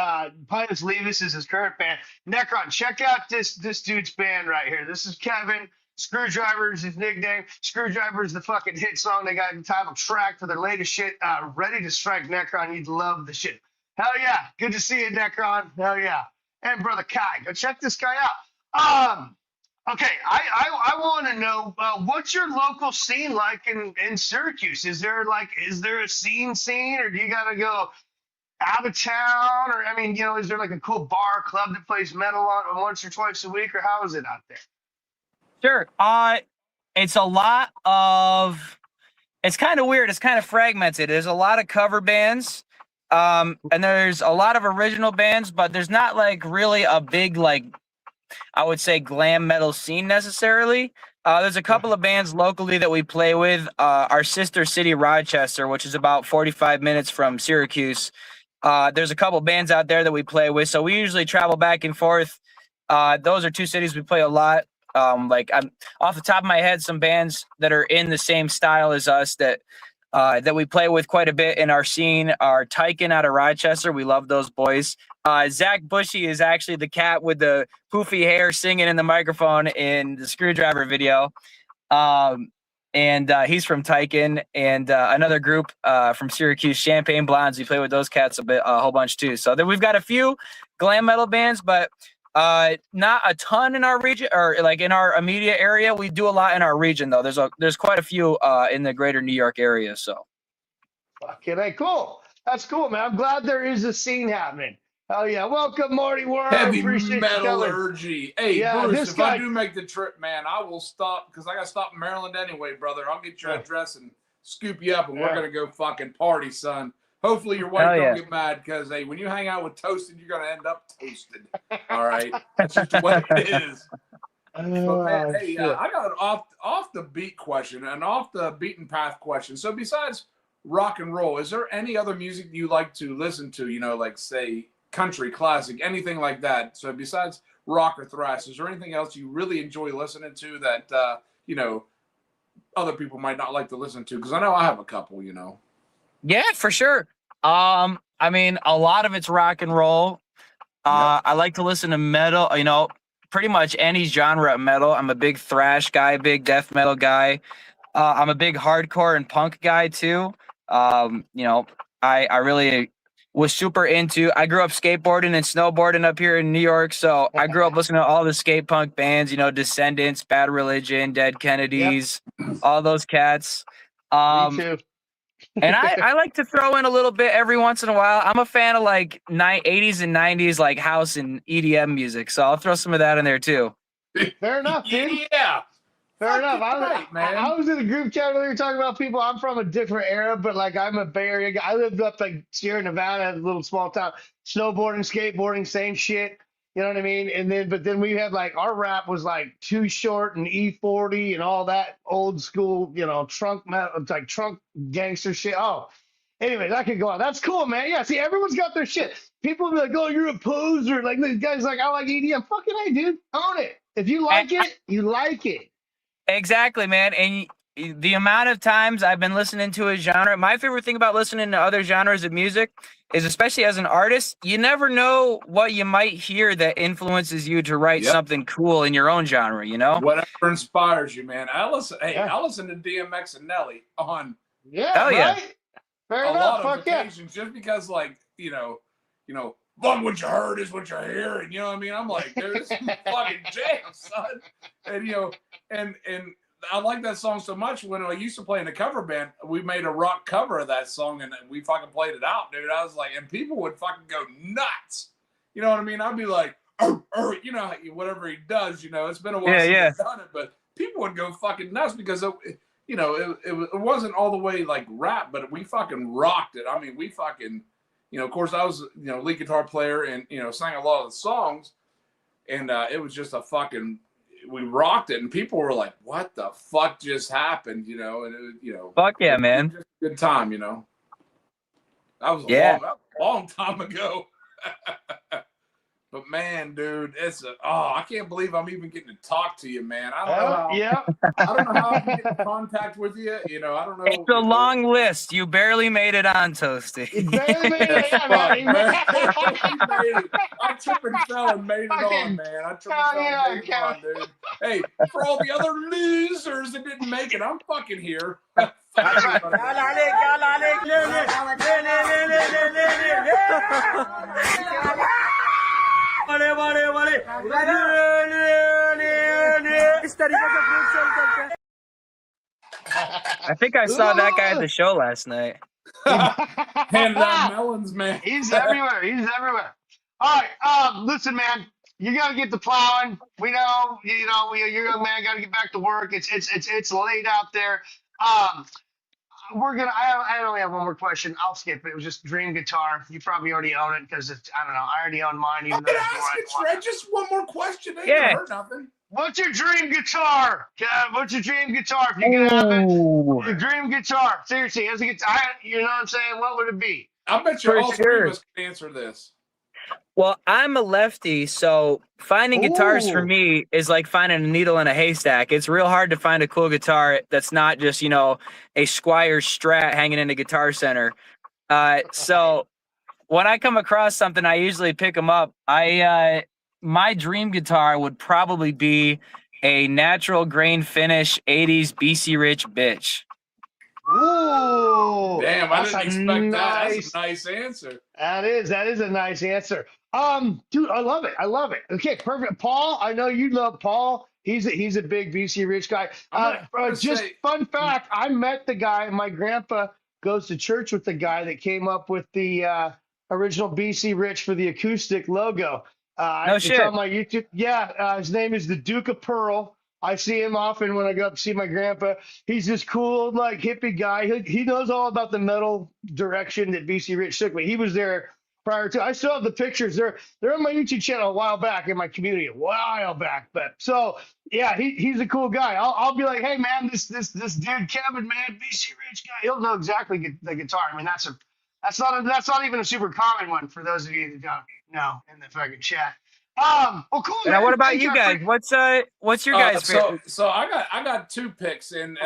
Pius Levis is his current band. Necron, check out this dude's band right here. This is Kevin. Screwdriver is his nickname. Screwdriver is the fucking hit song. They got the title track for their latest shit. Ready to Strike Necron. You'd love the shit. Hell yeah. Good to see you, Necron. Hell yeah. And Brother Kai. Go check this guy out. Okay, I want to know what's your local scene like in Syracuse? Is there a scene, or do you gotta go out of town, or is there like a cool bar club that plays metal on once or twice a week, or how is it out there? Sure. It's a lot of. It's kind of weird. It's kind of fragmented. There's a lot of cover bands, and there's a lot of original bands, but there's not like really a big I would say glam metal scene necessarily. There's a couple of bands locally that we play with. Our sister city, Rochester, which is about 45 minutes from Syracuse. There's a couple bands out there that we play with. So we usually travel back and forth Those are two cities we play a lot. Like I'm off the top of my head, some bands that are in the same style as us that we play with quite a bit in our scene are Tyken out of Rochester. We love those boys. Zach Bushy is actually the cat with the poofy hair singing in the microphone in the Screwdriver video. And he's from Tyken, and another group from Syracuse, Champagne Blondes. We play with those cats a whole bunch too. So then we've got a few glam metal bands, but not a ton in our region or like in our immediate area. We do a lot in our region though. There's quite a few in the greater New York area. So okay, cool. That's cool, man. I'm glad there is a scene happening. Oh yeah, welcome Marty Worm. Heavy Appreciate metallurgy. Hey, yeah, Bruce, if I do make the trip, man, I will stop because I got to stop in Maryland anyway, brother. I'll get your address and scoop you up, and we're gonna go fucking party, son. Hopefully your wife don't get mad because hey, when you hang out with Toasted, you're gonna end up toasted. All right, that's just the way it is. But man, hey, I got an off the beat question, an off the beaten path question. So besides rock and roll, is there any other music you like to listen to? You know, like say country, classic, anything like that. So besides rock or thrash, is there anything else you really enjoy listening to that you know other people might not like to listen to? Because I know I have a couple. You know. Yeah, for sure. I mean, a lot of it's rock and roll. I like to listen to metal. You know, pretty much any genre of metal. I'm a big thrash guy, big death metal guy. I'm a big hardcore and punk guy too. You know, I really was super into. I grew up skateboarding and snowboarding up here in New York, so I grew up listening to all the skate punk bands. You know, Descendants, Bad Religion, Dead Kennedys, all those cats. Me too. And I like to throw in a little bit every once in a while. I'm a fan of like 80s and 90s like house and EDM music, so I'll throw some of that in there too. Fair enough, dude. Yeah. Fair enough. I was in a group chat earlier talking about people. I'm from a different era, but like I'm a Bay Area guy. I lived up like Sierra Nevada, a little small town. Snowboarding, skateboarding, same shit. You know what I mean? And then, but then we had like our rap was like Too Short and E40 and all that old school, you know, trunk metal, like trunk gangster shit. Oh, anyway, that could go on. That's cool, man. Yeah, see, everyone's got their shit. People be like, "Oh, you're a poser." Like this guy's like, "I like EDM." Fucking hey, dude, own it. If you like it, you like it. Exactly, man. And the amount of times I've been listening to a genre, my favorite thing about listening to other genres of music is, especially as an artist, you never know what you might hear that influences you to write something cool in your own genre, you know? Whatever inspires you, man. I listen to DMX and Nelly on right? Fair a enough. lot of occasions just because, like, you know, fun what you heard is what you're hearing. You know what I mean? I'm like, dude, this is fucking jam, son. And you know, and I like that song so much. When I used to play in a cover band, we made a rock cover of that song, and we fucking played it out, dude. I was like, and people would fucking go nuts. You know what I mean? I'd be like, you know, whatever he does. You know, it's been a while since I've done it, but people would go fucking nuts because you know, it wasn't all the way like rap, but we fucking rocked it. I mean, we fucking. You know, of course, I was, you know, lead guitar player and, you know, sang a lot of the songs. And it was just we rocked it. And people were like, what the fuck just happened? You know, and, you know. Fuck yeah, man. Just a good time, you know. That was a long time ago. But man, dude, I can't believe I'm even getting to talk to you, man. I don't know how I can get in contact with you. You know, I don't know. It's a long list. You barely made it on, Toasty. You barely made it on, man. I tripped and fell and made it on, man. I tripped and fell and made it on, dude. Hey, for all the other losers that didn't make it, I'm fucking here. I think I saw that guy at the show last night. Handing out melons, man. He's everywhere. All right, listen, man. You gotta get the plowing. We know, your young man gotta get back to work. It's late out there. I only have one more question. I'll skip it. It was just Dream Guitar. You probably already own it because I don't know. I already own mine. Even though just one more question. Ain't gonna hurt nothing. What's your dream guitar? What's your dream guitar? If you can have it, your dream guitar. Seriously, as a guitar, you know what I'm saying? What would it be? I bet you all three of us can answer this. Well, I'm a lefty, so finding guitars for Ooh. me is like finding a needle in a haystack. It's real hard to find a cool guitar that's not just, a Squire Strat hanging in a Guitar Center. So when I come across something, I usually pick them up. My dream guitar would probably be a natural grain finish 80s BC Rich bitch. Ooh. Damn, I That's didn't a expect that. nice- That's a nice answer. That is a nice answer. Dude, I love it. I love it. Okay, perfect. Paul, I know you love Paul. He's a big BC Rich guy. Just fun fact, I met the guy. My grandpa goes to church with the guy that came up with the original BC Rich for the acoustic logo. No shit. It's on my YouTube. Yeah, his name is the Duke of Pearl. I see him often when I go up to see my grandpa. He's this cool, like, hippie guy. He knows all about the metal direction that BC Rich took me. He was there prior to. I still have the pictures. They're on my YouTube channel a while back in my community, a while back. But so yeah, he's a cool guy. I'll be like, hey man, this dude Kevin, man, BC Rich guy. He'll know exactly the guitar. I mean, that's not even a super common one for those of you that don't know in the fucking chat. Well, cool. Now, Man. what about Thank you guys? What's your guys' favorite? So I got two picks in.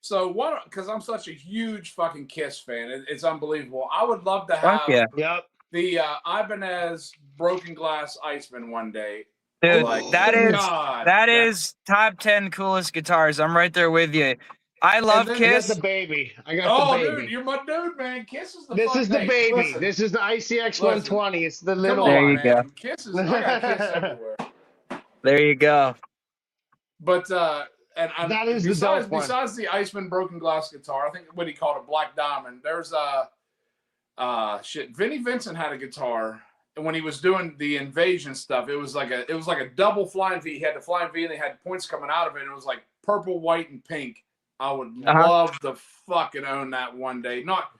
So one, because I'm such a huge fucking Kiss fan, it's unbelievable. I would love to have the Ibanez Broken Glass Iceman one day. Dude, Like, that is top 10 coolest guitars. I'm right there with you. I love Kiss. I got the baby. I got the baby. Dude, you're my dude, man. Kiss is the This is the baby. Listen, this is the ICX 120. It's the little. There you go. Kiss is, I got Kiss everywhere. There you go. But and that is the dope one. Besides the Iceman Broken Glass guitar, I think what he called a Black Diamond. There's Vinnie Vincent had a guitar, and when he was doing the Invasion stuff, it was like a double flying V. He had the flying V, and they had points coming out of it, and it was like purple, white, and pink. I would love to fucking own that one day. Not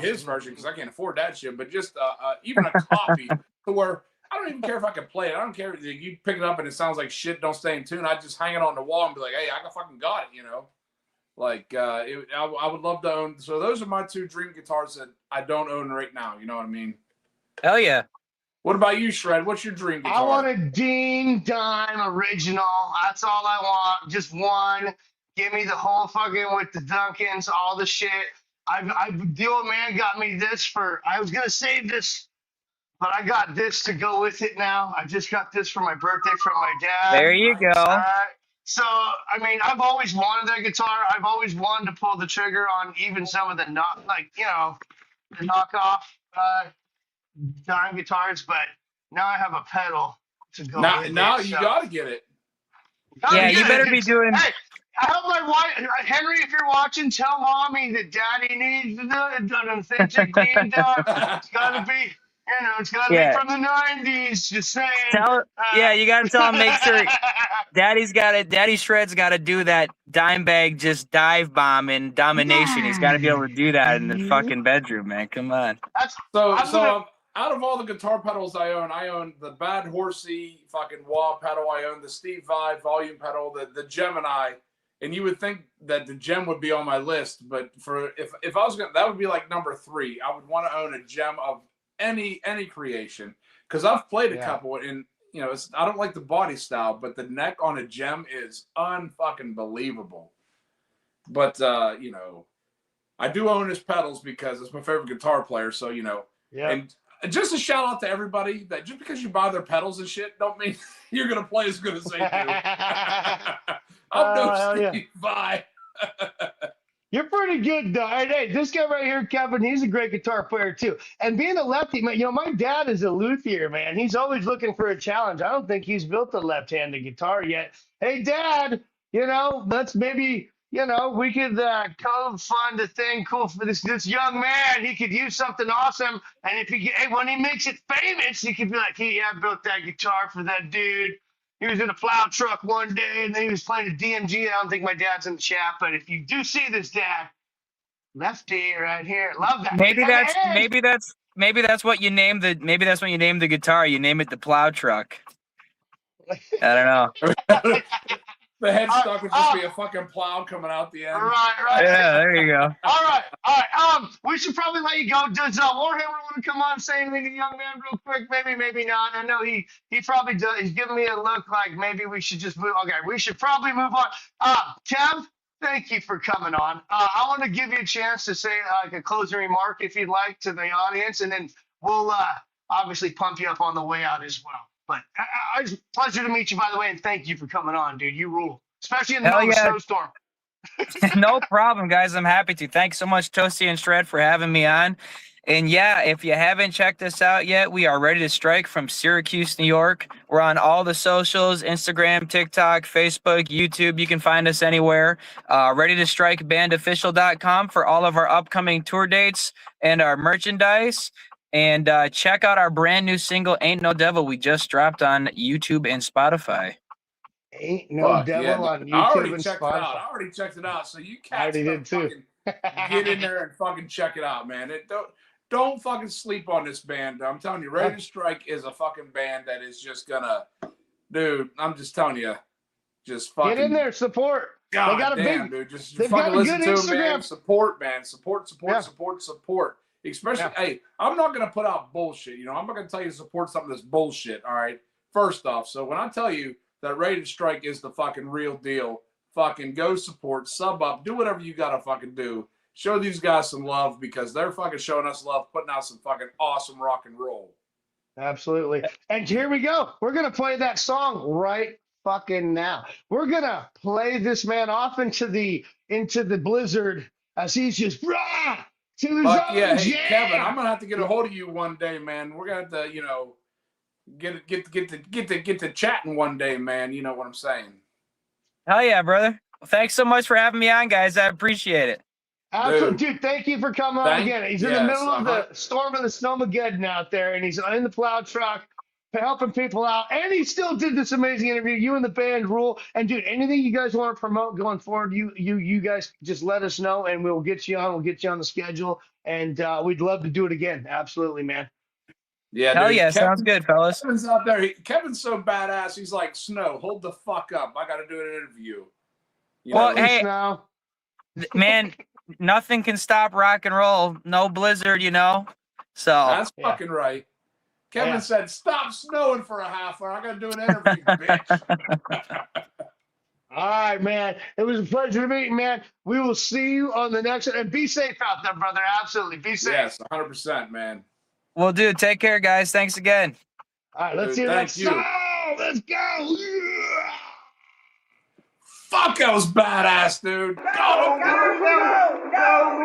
his version because I can't afford that shit, but just even a copy to where I don't even care if I can play it. I don't care if you pick it up and it sounds like shit, don't stay in tune. I just hang it on the wall and be like, hey, I fucking got it, Like I would love to own. So those are my two dream guitars that I don't own right now. You know what I mean? Hell yeah. What about you, Shred? What's your dream guitar? I want a Dean Dime original. That's all I want. Just one. Give me the whole fucking with the Duncans, all the shit. The old man got me this I was going to save this, but I got this to go with it now. I just got this for my birthday from my dad. There you go. So, I mean, I've always wanted that guitar. I've always wanted to pull the trigger on even some of the the knockoff dime guitars, but now I have a pedal to go with it. Now you got to get it. Yeah, you better be doing... Hey, I hope my wife, Henry, if you're watching, tell mommy that daddy needs an authentic Dean Dime. It's got to be, it's got to be from the 90s, just saying. You got to tell him, make sure Daddy Shred's got to do that dime bag, just dive bomb in domination. He's got to be able to do that in the fucking bedroom, man. Come on. So out of all the guitar pedals I own the Bad Horsey fucking wah pedal. I own the Steve Vai volume pedal, the Gemini. And you would think that the Gem would be on my list, but if I was gonna, that would be like number 3. I would want to own a Gem of any creation because I've played a couple, and I don't like the body style, but the neck on a Gem is unfucking believable. But I do own his pedals because it's my favorite guitar player. So and just a shout out to everybody that just because you buy their pedals and shit don't mean you're gonna play as good as they do. I'm no Steve Vai. You're pretty good, though. Hey, this guy right here, Kevin, he's a great guitar player, too. And being a lefty, man, my dad is a luthier, man. He's always looking for a challenge. I don't think he's built a left-handed guitar yet. Hey, Dad, let's maybe, we could fund a thing cool for this young man. He could use something awesome. And when he makes it famous, he could be like, hey, I built that guitar for that dude. He was in a plow truck one day, and then he was playing a DMG. I don't think my dad's in the chat, but if you do see this, Dad, lefty right here, love that. Maybe that's what you name the guitar. You name it the plow truck. I don't know. The headstock would just be a fucking plow coming out the end. Right. Yeah, there you go. All right. We should probably let you go. Does Warhammer want to come on and say anything to the young man real quick? Maybe, maybe not. I know he probably does. He's giving me a look like maybe we should just move. Okay, we should probably move on. Kev, thank you for coming on. I want to give you a chance to say like a closing remark if you'd like to the audience, and then we'll obviously pump you up on the way out as well. But it's a pleasure to meet you, by the way, and thank you for coming on, dude. You rule, especially in the middle of a snowstorm. No problem, guys. I'm happy to. Thanks so much, Toasty and Shred, for having me on. And yeah, if you haven't checked us out yet, we are Ready to Strike from Syracuse, New York. We're on all the socials, Instagram, TikTok, Facebook, YouTube. You can find us anywhere. ReadyToStrikeBandOfficial.com for all of our upcoming tour dates and our merchandise. And check out our brand new single, Ain't No Devil. We just dropped on YouTube and Spotify. Ain't No Devil on YouTube and Spotify. I already checked it out. So you cats fucking get in there and fucking check it out, man. Don't fucking sleep on this band. I'm telling you, Ready to Strike is a fucking band that is just gonna, dude. I'm just telling you, just fucking get in there, support. God they got damn, a big, dude. Just they've fucking got a listen good to Instagram. them, man. Support, man. Support. Especially, hey, I'm not gonna put out bullshit. You know, I'm not gonna tell you to support something that's bullshit. All right. First off, so when I tell you that Ready to Strike is the fucking real deal, fucking go support, sub up, do whatever you gotta fucking do. Show these guys some love because they're fucking showing us love, putting out some fucking awesome rock and roll. Absolutely. And here we go. We're going to play that song right fucking now. We're going to play this man off into the blizzard as he's just rah, to his own yeah, hey, jam. Kevin, I'm going to have to get a hold of you one day, man. We're going to have to, you know, get to chatting one day, man. You know what I'm saying? Hell yeah, brother. Well, thanks so much for having me on, guys. I appreciate it. Absolutely. Dude, thank you for coming on again. He's in the middle of the storm of the snowmageddon out there, and he's in the plow truck helping people out. And he still did this amazing interview. You and the band rule. And, dude, anything you guys want to promote going forward, you guys just let us know, and we'll get you on. We'll get you on the schedule, and we'd love to do it again. Absolutely, man. Yeah, hell dude. yeah, sounds good, fellas. Kevin's out there. Kevin's so badass. He's like, Snow, hold the fuck up. I got to do an interview. You well, know? hey, Snow. Man, nothing can stop rock and roll. No blizzard, you know. So that's fucking right. Kevin said, "Stop snowing for a half hour. I got to do an interview, bitch." All right, man. It was a pleasure to meet you, man. We will see you on the next one. And be safe out there, brother. Absolutely. Be safe. Yes, 100%, man. Well, dude, take care, guys. Thanks again. All right, let's see the next song. Let's go. Yeah. Fuck, that was badass, dude. Go, go, go,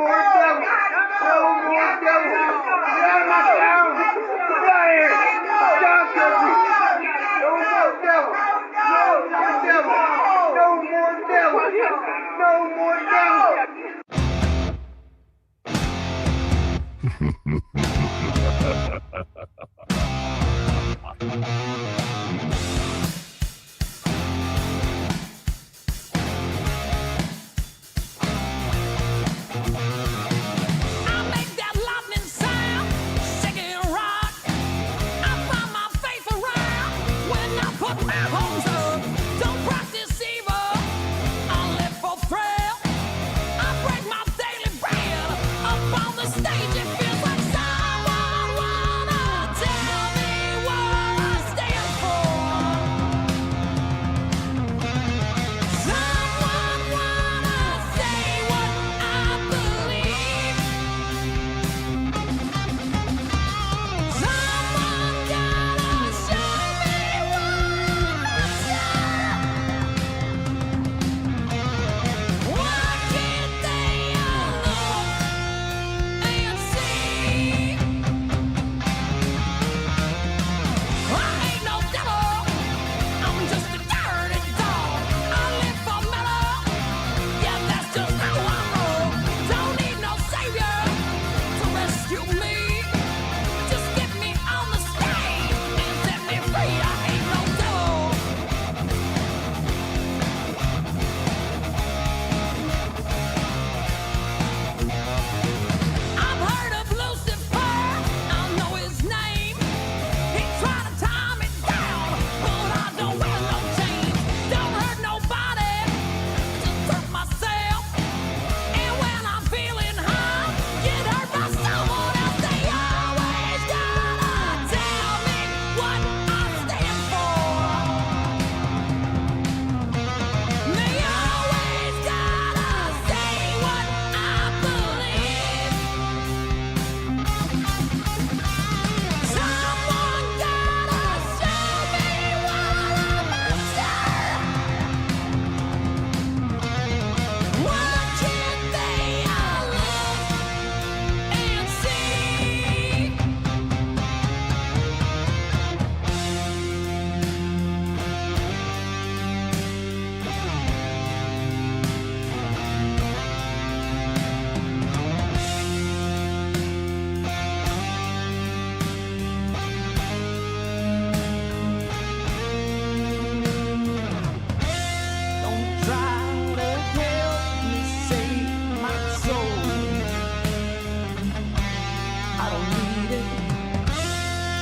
I don't need it.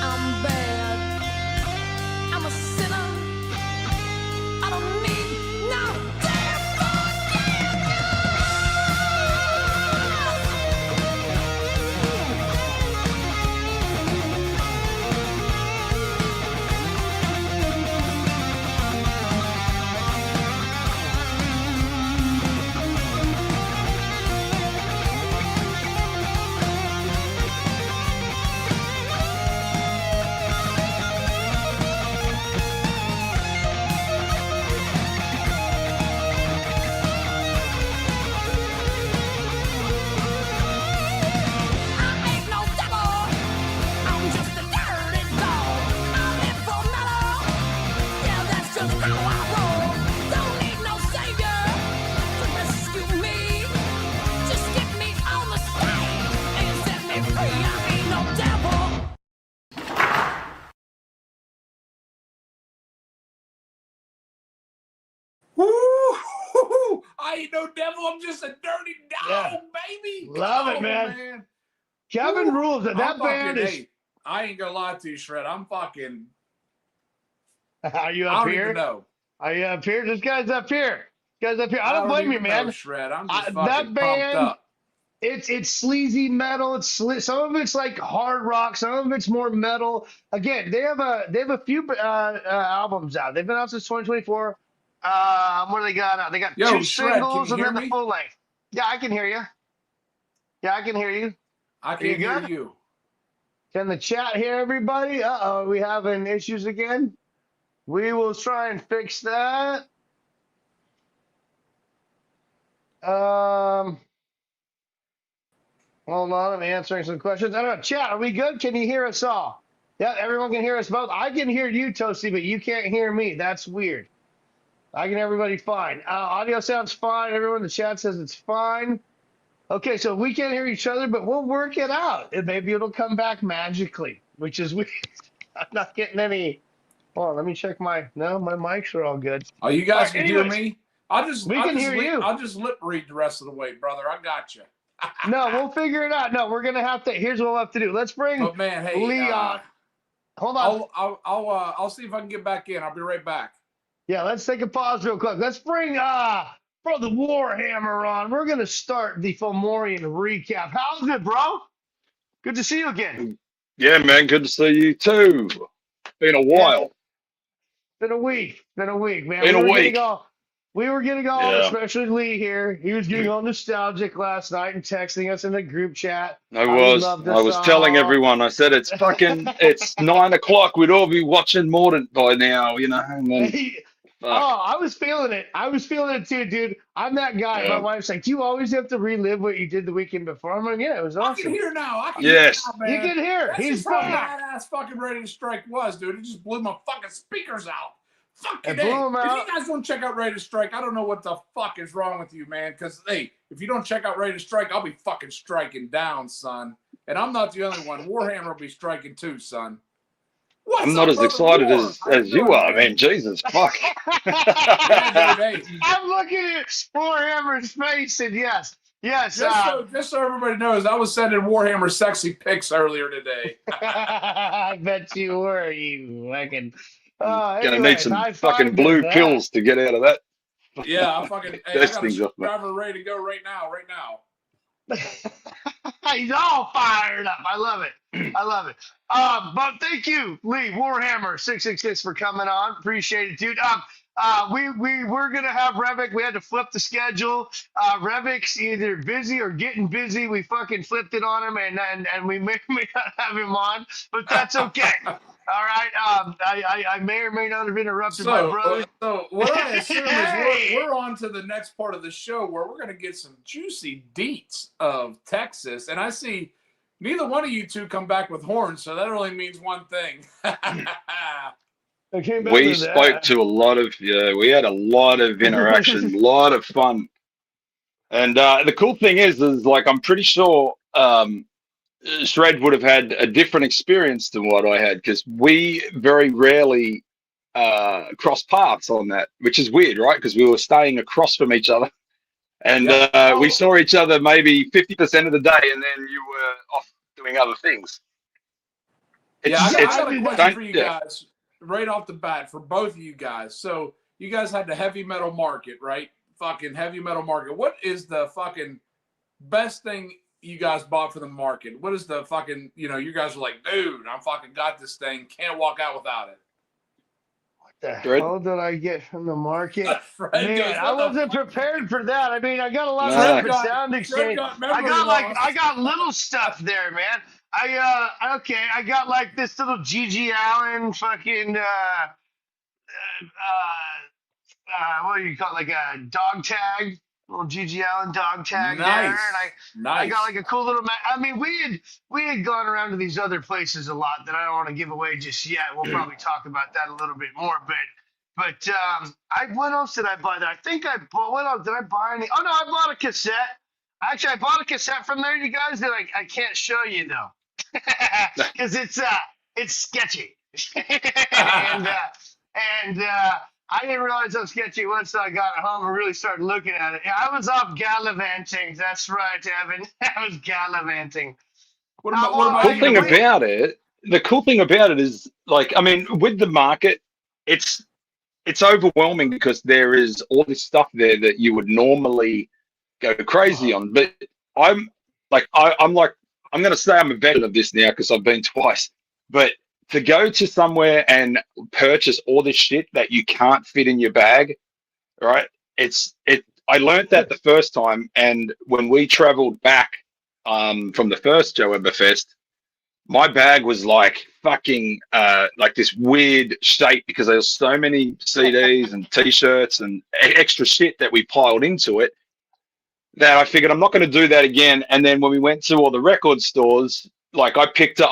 I'm bad. I'm a sinner. I don't need no damn Woo! I ain't no devil. I'm just a dirty dog, baby. Love it, Come on, man. Kevin rules. That band is. Hey, I ain't gonna lie to you, Shred. I'm fucking. Are you I up don't here? even know. Are you up here? This guy's up here. This guy's up here. I don't blame you, even man. know, Shred. I'm just that fucking band, pumped up. It's sleazy metal. Some of it's like hard rock. Some of it's more metal. Again, they have a few albums out. They've been out since 2024. What do they got out? They got Yo, 2 Shred, singles can you and then hear the me? full length. Yeah, I can hear you. Yeah, I can hear you. I can't you hear good? you. Can the chat hear everybody? Uh-oh, we having issues again? We will try and fix that. Hold on, I'm answering some questions. I don't know, chat, are we good? Can you hear us all? Yeah, everyone can hear us both. I can hear you, Toasty, but you can't hear me. That's weird. I can hear everybody fine. Audio sounds fine. Everyone in the chat says it's fine. Okay, so we can't hear each other, but we'll work it out. And maybe it'll come back magically, which is weird. I'm not getting any. Hold on, let me check my. No, my mics are all good. Oh, you guys All right, can hear anyways, me? we can hear you. I'll just lip read the rest of the way, brother. I got you. No, we'll figure it out. No, we're gonna have to. Here's what we'll have to do. Let's bring But man, hey, Leon. Hold on. I'll see if I can get back in. I'll be right back. Yeah, let's take a pause real quick. Let's bring Brother Warhammer on. We're gonna start the Fomorian recap. How's it, bro? Good to see you again. Yeah, man, good to see you too. Been a while. Been a week, man. We were getting all, Yeah. especially Lee here. He was getting all nostalgic last night and texting us in the group chat. I was telling everyone, I said, it's 9 o'clock. We'd all be watching Mordant by now, you know. And then, I was feeling it. I was feeling it too, dude. I'm that guy. Yeah. My wife's like, do you always have to relive what you did the weekend before? I'm like, yeah, it was awesome. I can hear now. I can Yes. hear now, man. You can hear. That's He's just how back. badass fucking Ready to Strike was, dude. It just blew my fucking speakers out. Fucking It blew hey. 'em If out. you guys don't check out Ready to Strike, I don't know what the fuck is wrong with you, man. Because, hey, if you don't check out Ready to Strike, I'll be fucking striking down, son. And I'm not the only one. Warhammer will be striking too, son. I'm not as excited as you are, man. Jesus, fuck. Yeah, dude, hey. I'm looking at Warhammer's face, and yes. Just so everybody knows, I was sending Warhammer sexy pics earlier today. I bet you were, you fucking. Gonna need some fucking blue pills to get out of that. Yeah, I'm fucking. Hey, I got a screwdriver ready to go right now. He's all fired up. I love it. But thank you, Lee Warhammer 666 for coming on. Appreciate it, dude. We were gonna have Revik. We had to flip the schedule. Revik's either busy or getting busy. We fucking flipped it on him, and we may not have him on, but that's okay. All right. I may or may not have interrupted my brother. So what I assume is we're on to the next part of the show where we're gonna get some juicy deets of Texas, and I see neither one of you two come back with horns, so that only means one thing. We spoke to a lot of, we had a lot of interaction, a lot of fun. And the cool thing is like, I'm pretty sure Shred would have had a different experience than what I had, because we very rarely cross paths on that, which is weird, right? Because we were staying across from each other. And we saw each other maybe 50% of the day, and then you were off doing other things. Yeah, I It's- got a question for you yeah. guys right off the bat for both of you guys. So you guys had the heavy metal market, right? Fucking heavy metal market. What is the fucking best thing you guys bought for the market? What is the fucking, you know, you guys are like, dude, I'm fucking got this thing. Can't walk out without it. The Fred? hell did I get from the market? Fred Man, goes, I what the wasn't prepared for that. I mean, I got a lot No. of Fred different got- sound Fred exchange. got I memory got loss. I got little stuff there, man. I got like this little G.G. Allen fucking what do you call it? Like a dog tag, little G.G. Allen dog tag there, Nice. and I got like a cool little. I mean, we had gone around to these other places a lot that I don't want to give away just yet. We'll probably talk about that a little bit more, but what else did I buy there? I think I bought. What else did I buy? Any? Oh no, I bought a cassette. Actually, I bought a cassette from there, you guys, that I can't show you though, because it's sketchy, and I didn't realize how sketchy it was until I got home and really started looking at it. I was off gallivanting. That's right, Evan. I was gallivanting. What Now, about, what about Cool you, thing Lee? about it, the cool thing about it is, like, I mean, with the market, it's overwhelming because there is all this stuff there that you would normally go crazy on. But I'm like, I'm going to say I'm a veteran of this now because I've been twice. But to go to somewhere and purchase all this shit that you can't fit in your bag, right? I learned that the first time, and when we traveled back from the first JOABA Fest, my bag was like fucking like this weird shape because there was so many CDs and T-shirts and extra shit that we piled into it that I figured I'm not going to do that again. And then when we went to all the record stores, like I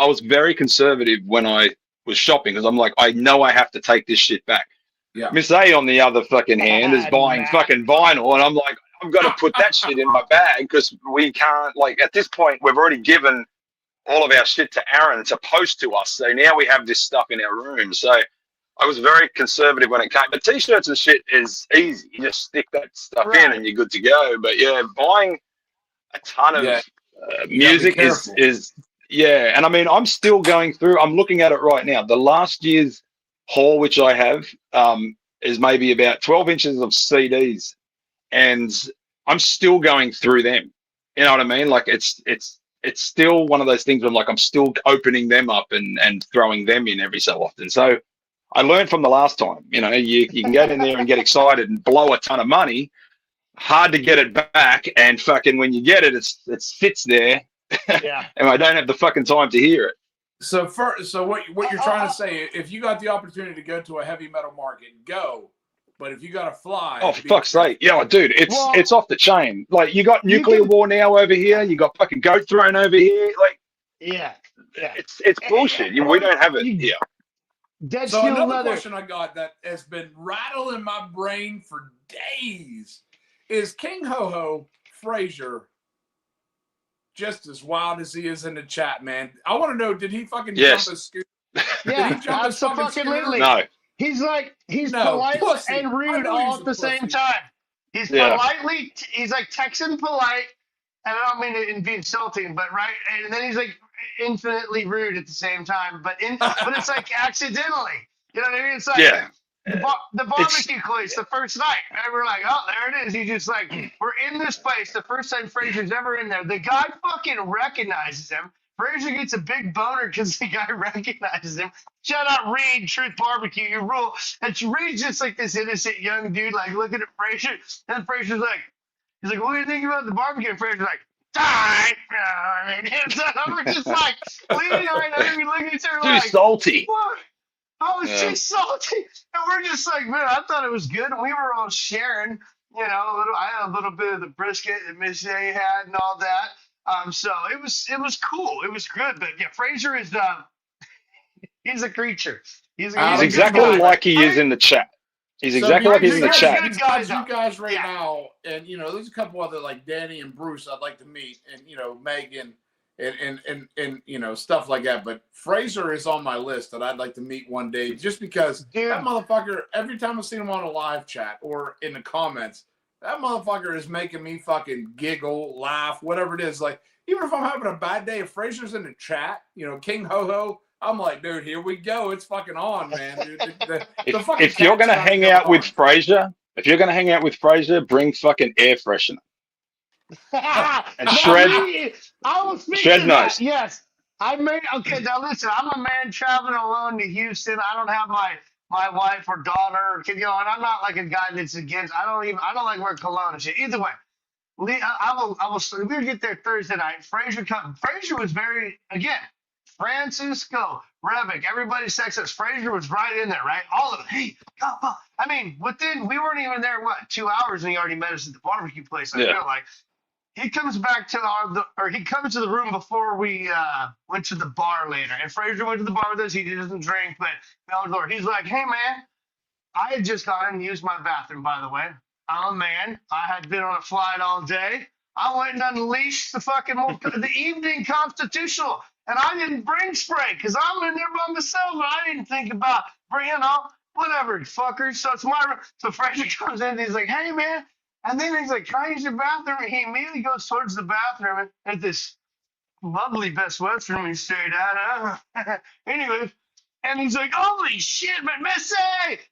was very conservative when I was shopping because I'm like, I know I have to take this shit back. Yeah. Miss A, on the other fucking hand, is buying fucking vinyl, and I'm like, I've got to put that shit in my bag because we can't, like, at this point, we've already given all of our shit to Aaron to post to us. So now we have this stuff in our room. So I was very conservative when it came. But T-shirts and shit is easy. You just stick that stuff in and you're good to go. But yeah, buying a ton of music is yeah. And I mean, I'm still going through, I'm looking at it right now. The last year's haul, which I have, is maybe about 12 inches of CDs. And I'm still going through them. You know what I mean? Like it's still one of those things where I'm like, I'm still opening them up and throwing them in every so often. So I learned from the last time, you know, you can get in there and get excited and blow a ton of money, hard to get it back. And fucking when you get it, it sits there. Yeah. And I don't have the fucking time to hear it. So what you're trying to say, if you got the opportunity to go to a heavy metal market, go. But if you got to fly, oh, for fuck's sake. Yeah, dude, it's off the chain. Like, you got nuclear war now over here. You got fucking goat throne over here. Like, yeah. It's bullshit. We don't have it here. Dead so steel another leather. question I got that has been rattling my brain for days is King Ho-Ho Frazier just as wild as he is in the chat, man? I want to know, did he fucking jump his scooter? Yeah, absolutely. No. He's No, polite pussy. and I rude know all he's at a the same pussy. time. He's he's like Texan polite, and I don't mean it in be insulting, but right, and then he's like infinitely rude at the same time, but it's like accidentally. You know what I mean? It's like the barbecue place the first night, and we're like, oh, there it is. He's just like, we're in this place. The first time Frazier's ever in there, the guy fucking recognizes him. Frazier gets a big boner because the guy recognizes him. Shout out Reed, Truth Barbecue, you rule. And Reed's just like this innocent young dude, like looking at Frazier. And Frazier's like, he's like, what do you think about the barbecue? And Frazier's like, die. And so we're just like, leaning on and we look at each other like, salty. What? Oh, it's too salty. And we're just like, man, I thought it was good. And we were all sharing, you know, I had a little bit of the brisket that Miss A had and all that. So it was cool. It was good. But yeah, Frazier is he's a creature. He's exactly like he is in the chat. He's exactly like he's in the chat. You guys right now, and you know, there's a couple other like Danny and Bruce I'd like to meet, and you know, Megan and you know, stuff like that. But Frazier is on my list that I'd like to meet one day, just because that motherfucker, every time I see him on a live chat or in the comments, that motherfucker is making me fucking giggle, laugh, whatever it is. Like, even if I'm having a bad day, if Fraser's in the chat, you know, King Ho Ho, I'm like, dude, here we go. It's fucking on, man. Dude, if you're gonna hang out with Fraser, bring fucking air freshener. And shred I will speak shred to nose. that. Yes. Okay, now listen, I'm a man traveling alone to Houston. I don't have my wife or daughter or kid, you know, and I'm not like a guy that's against, I don't like wearing cologne and shit. Either way, Lee, we'll get there Thursday night. Fraser was very, again, Francisco, Revic, everybody sexist. Fraser was right in there, right? All of it. Hey, come on. I mean, we weren't even there, 2 hours, and he already met us at the barbecue place. I feel like. He comes back to he comes to the room before we went to the bar later. And Fraser went to the bar with us. He doesn't drink, but he's like, hey, man, I had just gone and used my bathroom, by the way. I'm a man. I had been on a flight all day. I went and unleashed the evening constitutional. And I didn't bring spray because I'm in there by myself. And I didn't think about bringing whatever, fuckers. So it's my room. So Fraser comes in and he's like, hey, man. And then he's like, can I use your bathroom? And he immediately goes towards the bathroom at this lovely Best Western we stayed at. Anyway, and he's like, holy shit, man, Missy!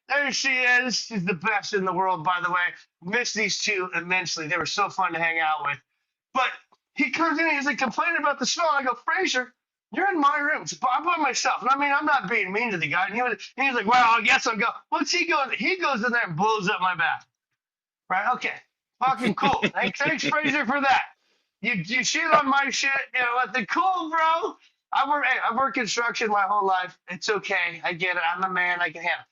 There she is. She's the best in the world, by the way. Miss these two immensely. They were so fun to hang out with. But he comes in and he's like complaining about the smell. I go, Fraser, you're in my room. I'm by myself. And I mean, I'm not being mean to the guy. And he's like, well, I guess I'll go. What's he going? He goes in there and blows up my bath. Right? Okay. Fucking cool. Thanks, Fraser, for that. You shit on my shit. You know what? Cool, bro. I've worked construction my whole life. It's okay. I get it. I'm a man. I can handle it.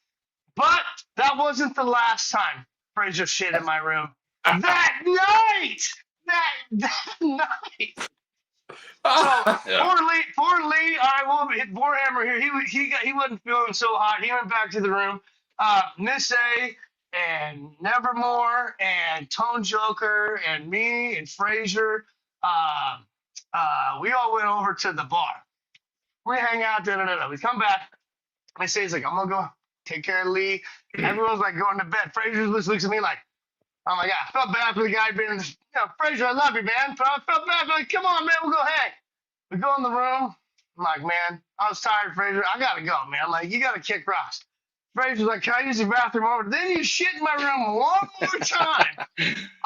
But that wasn't the last time Fraser shit in my room. That night! That night! So, poor Lee. All right, we'll hit Warhammer here. He wasn't feeling so hot. He went back to the room. Miss A and Nevermore and Tone Joker and me and Fraser, we all went over to the bar. We hang out, we come back. I say, he's like, I'm gonna go take care of Lee. Everyone's like going to bed. Fraser looks at me like, oh my God, I felt bad for the guy being, Fraser, I love you, man. But I felt bad. Like, come on, man, we'll go hang. We go in the room. I'm like, man, I was tired, Fraser. I gotta go, man. I'm like, you gotta kick rocks. Fraser's like, can I use your bathroom over? Then you shit in my room one more time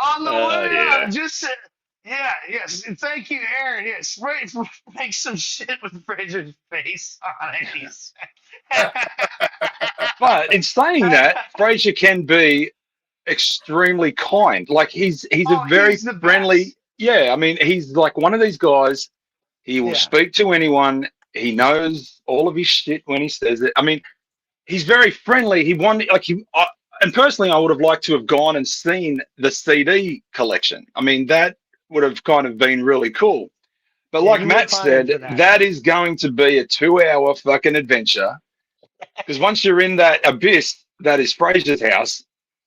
on the way out. Just said, yes. Thank you, Aaron. Yes, make some shit with Fraser's face on it. But in saying that, Fraser can be extremely kind. Like he's a very friendly. Best. Yeah, I mean, he's like one of these guys. He will speak to anyone. He knows all of his shit when he says it. I mean, he's very friendly. And personally, I would have liked to have gone and seen the CD collection. I mean, that would have kind of been really cool. But like Matt said, that is going to be a 2-hour fucking adventure. Because once you're in that abyss that is Fraser's house,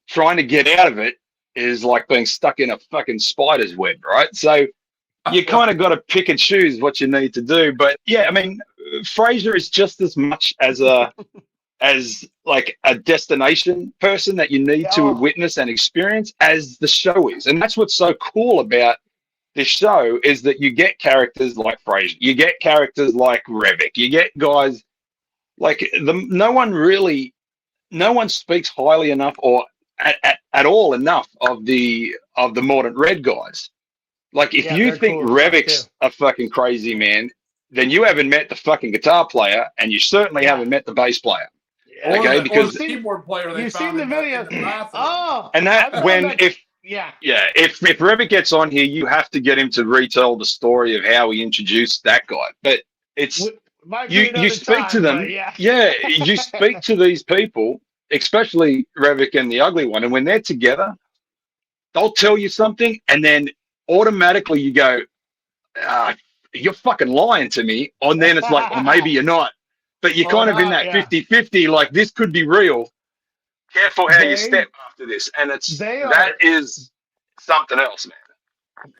trying to get out of it is like being stuck in a fucking spider's web, right? So you kind of got to pick and choose what you need to do. But yeah, I mean, Fraser is just as much as like a destination person that you need to witness and experience as the show is. And that's what's so cool about this show is that you get characters like Fraser, you get characters like Revic, you get guys like no one speaks highly enough or at all enough of the Mordant Red guys. Like if you think cool Revic's a fucking crazy man, then you haven't met the fucking guitar player and you certainly haven't met the bass player. Yeah. Okay, because the keyboard player you've seen the video. And if Revic gets on here, you have to get him to retell the story of how he introduced that guy. But it's you speak to them, you speak to these people, especially Revic and the Ugly One, and when they're together, they'll tell you something, and then automatically you go, "You're fucking lying to me," and then it's like, "Well, maybe you're not." But you're kind of in that 50-50, like this could be real. Careful how you step after this. And that is something else, man.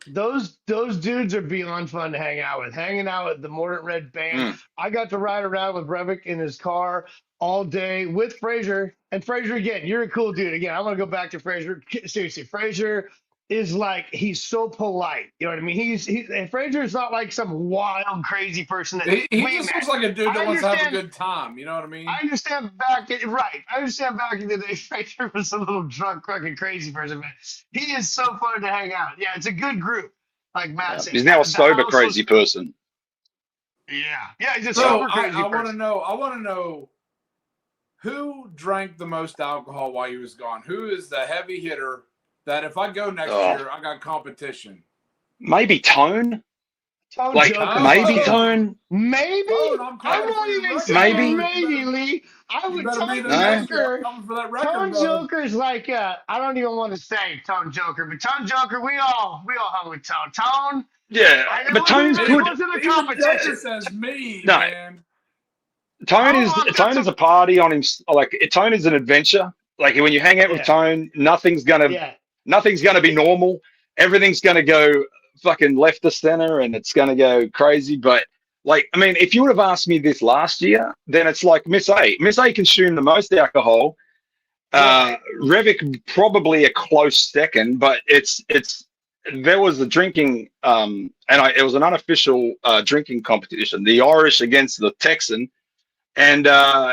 Those dudes are beyond fun to hang out with. Hanging out with the Mordant Red band. I got to ride around with Revic in his car all day with Fraser. And Fraser, again, you're a cool dude. Again, I want to go back to Fraser. Seriously, Fraser, is like he's so polite. You know what I mean? And Fraser's not like some wild, crazy person that He we just met. looks like a dude I that wants to have a understand- good time. You know what I mean? I understand back in the day, Fraser was a little drunk, fucking crazy person, but he is so fun to hang out. Yeah, it's a good group. Like Matt said. He's now a The sober house crazy was- person. Yeah, he's a So sober crazy I want to person. know who drank the most alcohol while he was gone. Who is the heavy hitter that if I go next year, I got competition? Maybe Tone. Tone Like Joker. maybe Tone. Maybe. Tone, I'm not even Maybe. saying maybe, Lee. I You would better be Tone the next year. Joker. I'm coming for that record, Tone brother. Joker's like I don't even want to say Tone Joker, but Tone Joker, we all hung with Tone. Tone. Yeah, but Tone's It good. wasn't a Even competition. Joker says me, No. man. Tone Oh, is a party on him. Like Tone is an adventure. Like when you hang out with Tone, nothing's gonna be normal. Everything's gonna go fucking left to center, and it's gonna go crazy. But like, I mean, if you would have asked me this last year, then it's like Miss A. Miss A consumed the most alcohol. Revic probably a close second, but there was a drinking it was an unofficial drinking competition, the Irish against the Texan, and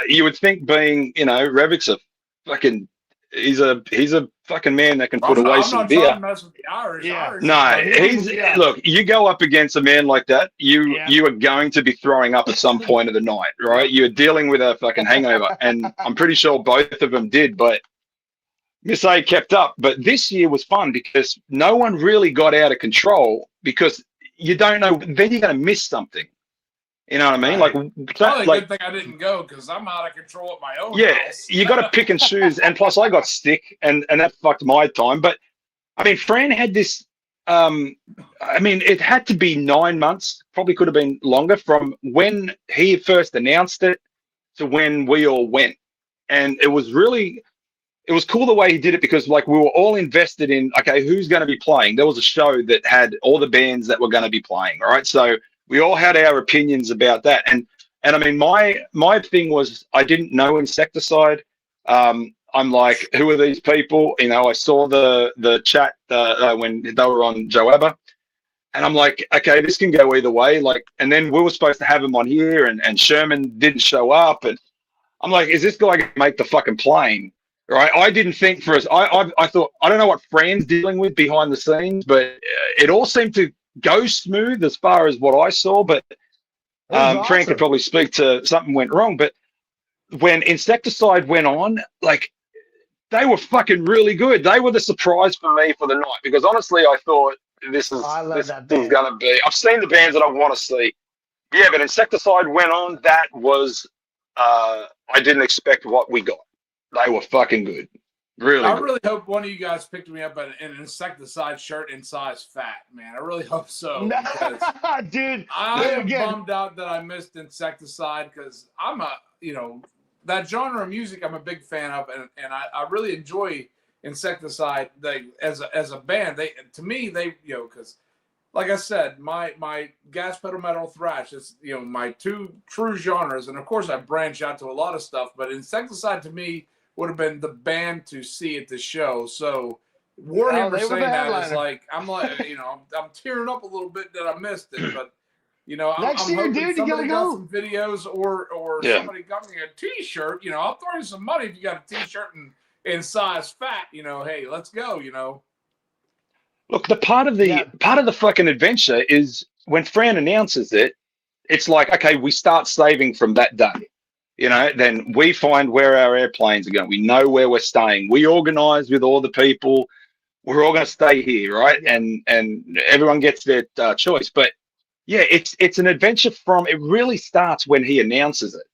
you would think being Revic's a fucking he's a fucking man that can put away some beer. I'm not trying to mess with the Irish. No, look, you go up against a man like that, you are going to be throwing up at some point of the night, right? You're dealing with a fucking hangover, and I'm pretty sure both of them did, but Miss A kept up. But this year was fun because no one really got out of control because you don't know, then you're going to miss something. You know what I mean? Probably a good thing I didn't go because I'm out of control at my own house. You got to pick and choose. And plus I got sick and that fucked my time. But I mean, Fran had this, it had to be 9 months, probably could have been longer from when he first announced it to when we all went. And it was cool the way he did it because like we were all invested in, okay, who's going to be playing? There was a show that had all the bands that were going to be playing. All right. So we all had our opinions about that. And I mean, my thing was, I didn't know Insecticide. I'm like, who are these people? I saw the chat when they were on JOABA, and I'm like, okay, this can go either way. Like, and then we were supposed to have him on here, and Sherman didn't show up, and I'm like, is this guy gonna make the fucking plane? Right? I didn't think for us. I thought, I don't know what Fran's dealing with behind the scenes, but it all seemed to go smooth as far as what I saw. But Fran could probably speak to something went wrong. But when Insecticide went on, like, they were fucking really good. They were the surprise for me for the night because honestly, I thought this is going to be. I've seen the bands that I want to see. Yeah, but Insecticide went on. That was I didn't expect what we got. They were fucking good. Really. I really hope one of you guys picked me up in an Insecticide shirt in size fat, man. I really hope so. Dude, I am bummed out that I missed Insecticide because I'm that genre of music I'm a big fan of, and I really enjoy Insecticide. They as a band, because like I said, my gas pedal metal thrash is my two true genres, and of course I branch out to a lot of stuff, but Insecticide to me would have been the band to see at the show. So Warhammer saying that is like I'm tearing up a little bit that I missed it, but next I'm year, hoping dude, you somebody gotta got go. some videos or somebody got me a T-shirt. I'll throw you some money if you got a T-shirt in size fat. Hey, let's go. Look, the part of the fucking adventure is when Fran announces it. It's like, okay, we start saving from that day. Then we find where our airplanes are going. We know where we're staying. We organize with all the people. We're all going to stay here, right? And everyone gets their choice. But yeah, it's an adventure it really starts when he announces it.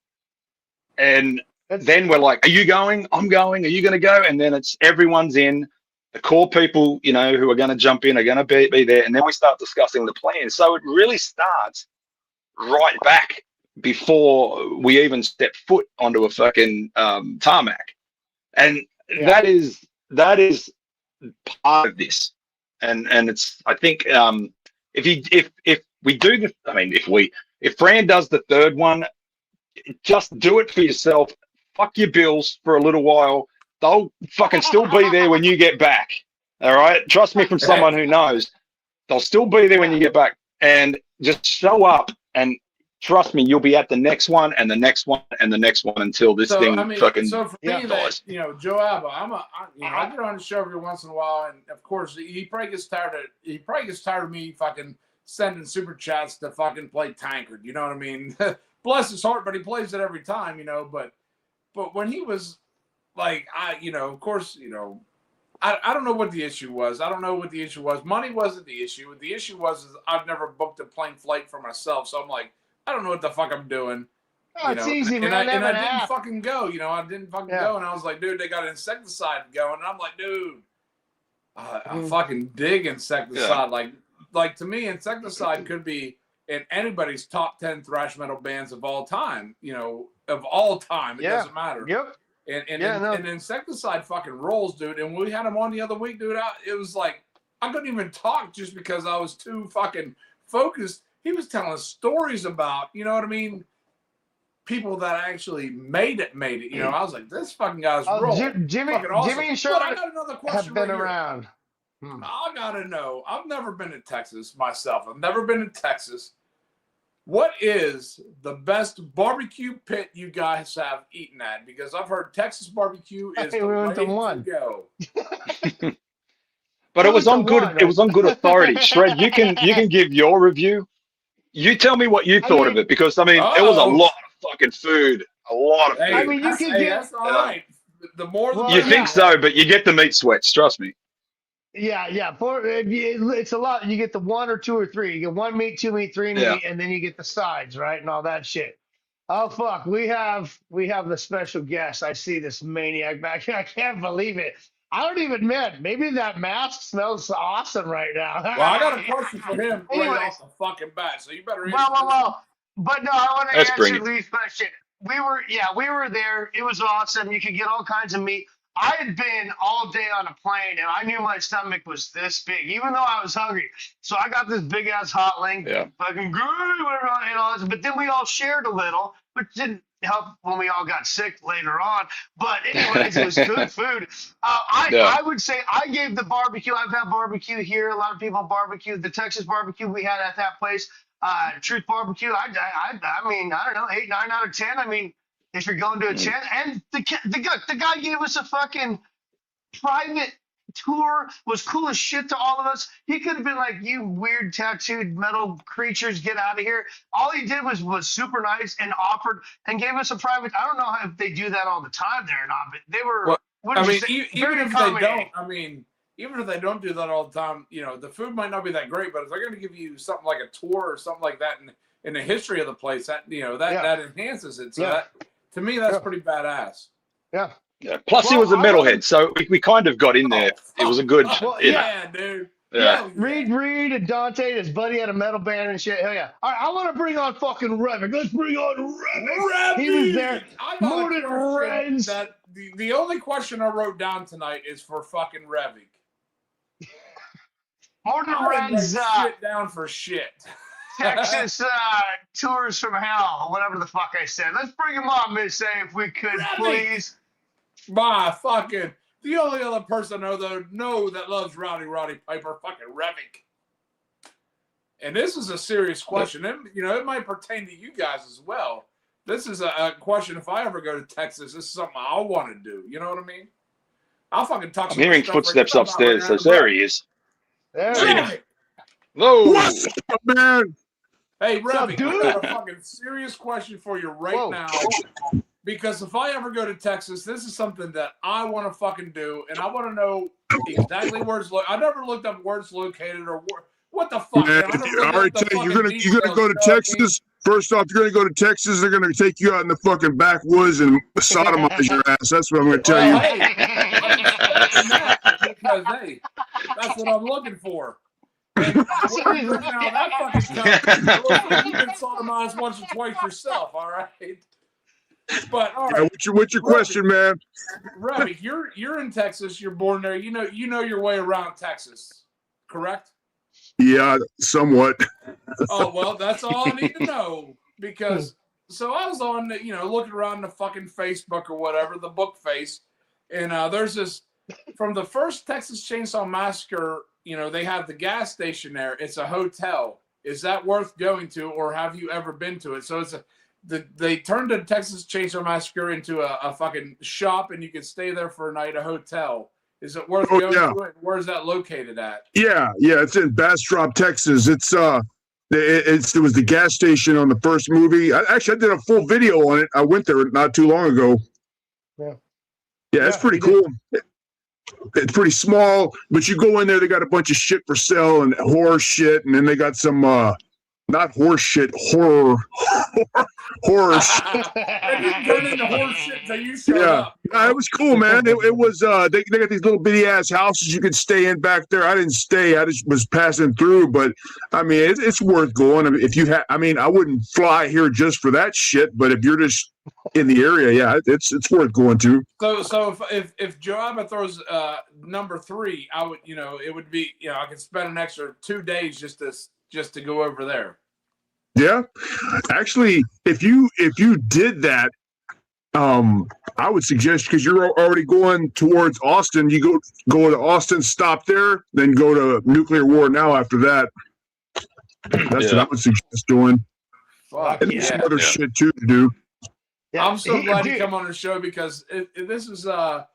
And then we're like, are you going? I'm going. Are you going to go? And then everyone's in. The core people, who are going to jump in are going to be there. And then we start discussing the plan. So it really starts right back before we even step foot onto a fucking tarmac. And that is part of this. And it's, I think, if we do the, if Fran does the third one, just do it for yourself. Fuck your bills for a little while. They'll fucking still be there when you get back. All right, trust me from someone who knows. They'll still be there when you get back, and just show up and trust me, you'll be at the next one and the next one and the next one until this thing fucking so for me, dies. that, you know, JOABA, I get on the show every once in a while, and of course he probably gets tired of me fucking sending super chats to fucking play Tankard. You know what I mean? Bless his heart, but he plays it every time, you know. But when he was like, of course, you know. I don't know what the issue was. I don't know what the issue was. Money wasn't the issue. The issue was I've never booked a plane flight for myself. So I'm like, I don't know what the fuck I'm doing. Oh, it's easy, man. And I didn't fucking go. You know, I didn't fucking go. And I was like, dude, they got insecticide going. And I'm like, dude, I fucking dig insecticide. Yeah. Like to me, insecticide could be in anybody's top 10 thrash metal bands of all time. You know, of all time. It doesn't matter. Yep. And insecticide fucking rolls, dude. And when we had him on the other week, dude, it was like I couldn't even talk just because I was too fucking focused. He was telling us stories about, you know what I mean, people that actually made it. You know, I was like, this fucking guy's rolling. Jimmy and Sean, I got another question. Have been around. I gotta know. I've never been to Texas myself. I've never been to Texas. What is the best barbecue pit you guys have eaten at? Because I've heard Texas barbecue is the way to go. But it was on good. It was on good authority. Shred, you can give your review. You tell me what you thought of it, because I mean, it was a lot of fucking food. A lot of food. I mean, you can get. That's all right. The more you think so, but you get the meat sweats. Trust me. Yeah. It's a lot. You get the 1 or 2 or 3. You get 1 meat, 2 meat, 3 meat, and then you get the sides, right, and all that shit. Oh fuck, we have the special guest. I see this maniac back here. I can't believe it. I don't even admit. Maybe that mask smells awesome right now. Well, I got a question for him right off the fucking bat, so you better answer. Well. But no, I want to answer Lee's question. We were there. It was awesome. You could get all kinds of meat. I had been all day on a plane, and I knew my stomach was this big, even though I was hungry. So I got this big ass hot link, fucking good, and all this. But then we all shared a little, which didn't help when we all got sick later on. But anyways, it was good food. I would say I gave the barbecue. I've had barbecue here. A lot of people barbecue. The Texas barbecue we had at that place, Truth Barbecue. I mean, I don't know, 8, 9 out of 10. I mean, if you're going to a chance, and the guy gave us a fucking private tour, was cool as shit to all of us. He could have been like, you weird tattooed metal creatures, get out of here. All he did was super nice and offered and gave us a private. I don't know if they do that all the time there or not, but they were. Well, I mean, even if they don't, even if they don't do that all the time, you know, the food might not be that great, but if they're going to give you something like a tour or something like that in the history of the place, that, you know, that enhances it. So that, to me, that's pretty badass. Yeah. Plus, he was a metalhead, so we kind of got in there. It was a good. Dude. Yeah. Reed and Dante, his buddy had a metal band and shit. Hell yeah. All right, I want to bring on fucking Revic. Let's bring on Revic. He was there. Morning Reds. The only question I wrote down tonight is for fucking Revic. Morning Reds. Shit down for shit. Texas tours from hell, whatever the fuck I said. Let's bring him on, Miss A, if we could, please. My fucking, the only other person I know that loves Roddy Piper, fucking Revic. And this is a serious question. It might pertain to you guys as well. This is a question. If I ever go to Texas, this is something I want to do. You know what I mean? I'll fucking talk. I'm hearing footsteps upstairs, so there he is. There he is. Hello. What's up, man? Hey, Revic, I got a fucking serious question for you right now. Because if I ever go to Texas, this is something that I want to fucking do, and I want to know exactly where it's located. I never looked up where it's located or what the fuck. Man, I already tell you, you're gonna go to Texas. First off, you're gonna go to Texas. They're gonna take you out in the fucking backwoods and sodomize your ass. That's what I'm gonna tell you. Because hey, that's what I'm looking for. Now that fucking time, you've been sodomized once or twice yourself, all right? But all right, what's your question, man? Revic, you're in Texas. You're born there. You know your way around Texas, correct? Yeah, somewhat. Oh well, that's all I need to know because so I was on looking around the fucking Facebook or whatever, the book face, and there's this from the first Texas Chainsaw Massacre, you know, they have the gas station there. It's a hotel. Is that worth going to, or have you ever been to it? So they turned the Texas Chainsaw Massacre into a fucking shop, and you can stay there for a night, a hotel. Is it worth going to it? Where's that located at? Yeah, it's in Bastrop, Texas. It was the gas station on the first movie. I did a full video on it. I went there not too long ago. Yeah, it's pretty cool. It's pretty small, but you go in there, they got a bunch of shit for sale and horror shit, and then they got some not horse shit, horror shit. They turn into horse shit until you showed up. Yeah, it was cool, man. It was they got these little bitty ass houses you could stay in back there. I didn't stay. I just was passing through, but I mean, it's worth going. I mean, if you have, I mean, I wouldn't fly here just for that shit, but if you're just in the area, yeah, it's worth going to. So if JOABA throws number 3, I would, you know, it would be, you know, I could spend an extra 2 days just to go over there. Yeah, actually, if you did that, I would suggest, because you're already going towards Austin, you go to Austin, stop there, then go to Nuclear War Now after that. That's what I would suggest doing. Fuck and some other shit too to do. Yeah, I'm so glad you come on the show, because this is I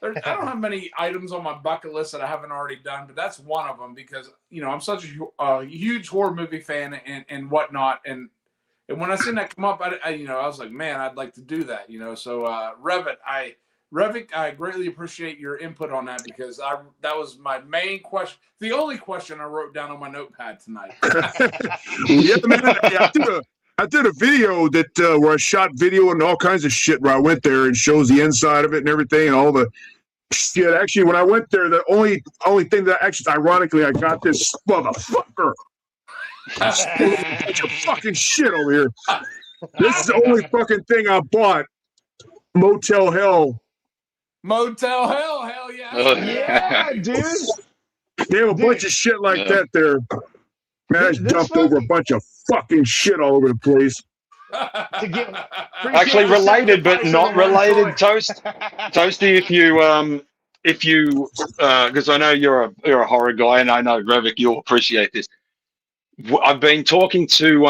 don't have many items on my bucket list that I haven't already done, but that's one of them, because, you know, I'm such a huge horror movie fan and whatnot, and when I seen that come up, I you know, I was like, man, I'd like to do that, you know. So Revit, I greatly appreciate your input on that, because that was my main question, the only question I wrote down on my notepad tonight. Yeah, man, I did a video that where I shot video and all kinds of shit where I went there and shows the inside of it and everything and all the shit. Actually, when I went there, the only thing that actually, ironically, I got this motherfucker. Bunch of fucking shit over here. This is the only fucking thing I bought. Motel Hell. Motel Hell, hell yeah. Yeah, dude. They have a bunch of shit like that there. Man, I just dumped over a bunch of fucking shit all over the place. Actually related, but not related, Toast. Toasty, if you because I know you're a horror guy, and I know Revik, you'll appreciate this. I've been talking to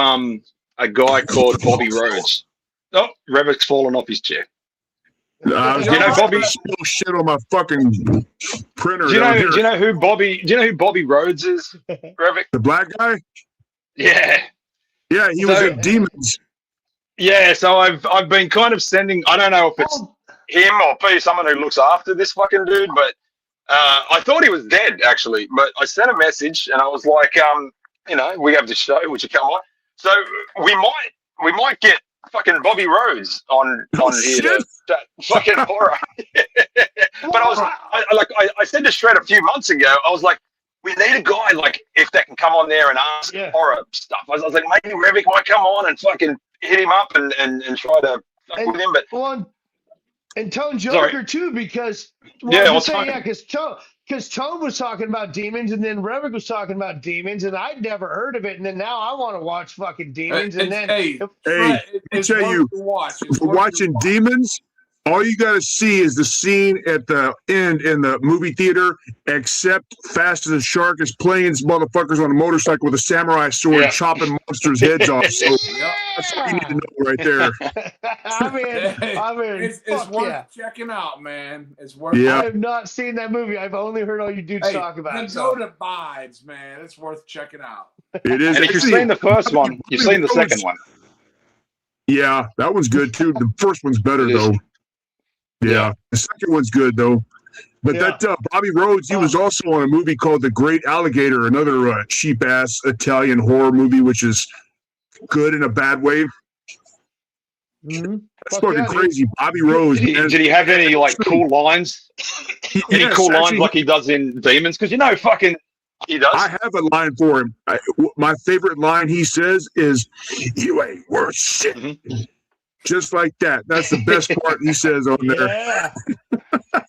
a guy called Bobby Rhodes. Oh, Revik's fallen off his chair. You know, Bobby spill shit on my fucking printer. Do you know who Bobby Rhodes is, Revik? The black guy? Yeah. Yeah, he was in Demons. Yeah, so I've been kind of sending, I don't know if it's him or someone who looks after this fucking dude, but I thought he was dead, actually. But I sent a message and I was like, you know, we have this show, would you come on? So we might get fucking Bobby Rhodes on here to fucking horror. But I said to Shred a few months ago, I was like, we need a guy, like, if they can come on there and ask horror stuff. I was like, maybe Revik might come on and fucking hit him up and try to fuck with him. But and Tone Joker too, because because Tone was talking about Demons, and then Revik was talking about Demons, and I'd never heard of it, and then now I want to watch fucking Demons. And then I tell you, for watching Demons, all you got to see is the scene at the end in the movie theater, except Fast as a Shark is playing these motherfuckers on a motorcycle with a samurai sword chopping monsters' heads off. So that's what you need to know right there. I mean, it's worth checking out, man. It's worth. I have not seen that movie. I've only heard all you dudes talk about it. Go to Bides, man. It's worth checking out. It is. And if you've seen the first one, you've seen the second one. Yeah, that one's good too. The first one's better though. Yeah, the second one's good though. But that Bobby Rhodes, he was also on a movie called The Great Alligator, another cheap ass Italian horror movie, which is good in a bad way. Mm-hmm. That's fucking crazy. Bobby Rhodes. Did he have any like cool lines? Any cool lines like he does in Demons? Because you know, fucking he does. I have a line for him. My favorite line he says is, "You ain't worth shit." Mm-hmm. Just like that. That's the best part he says on there. Yeah.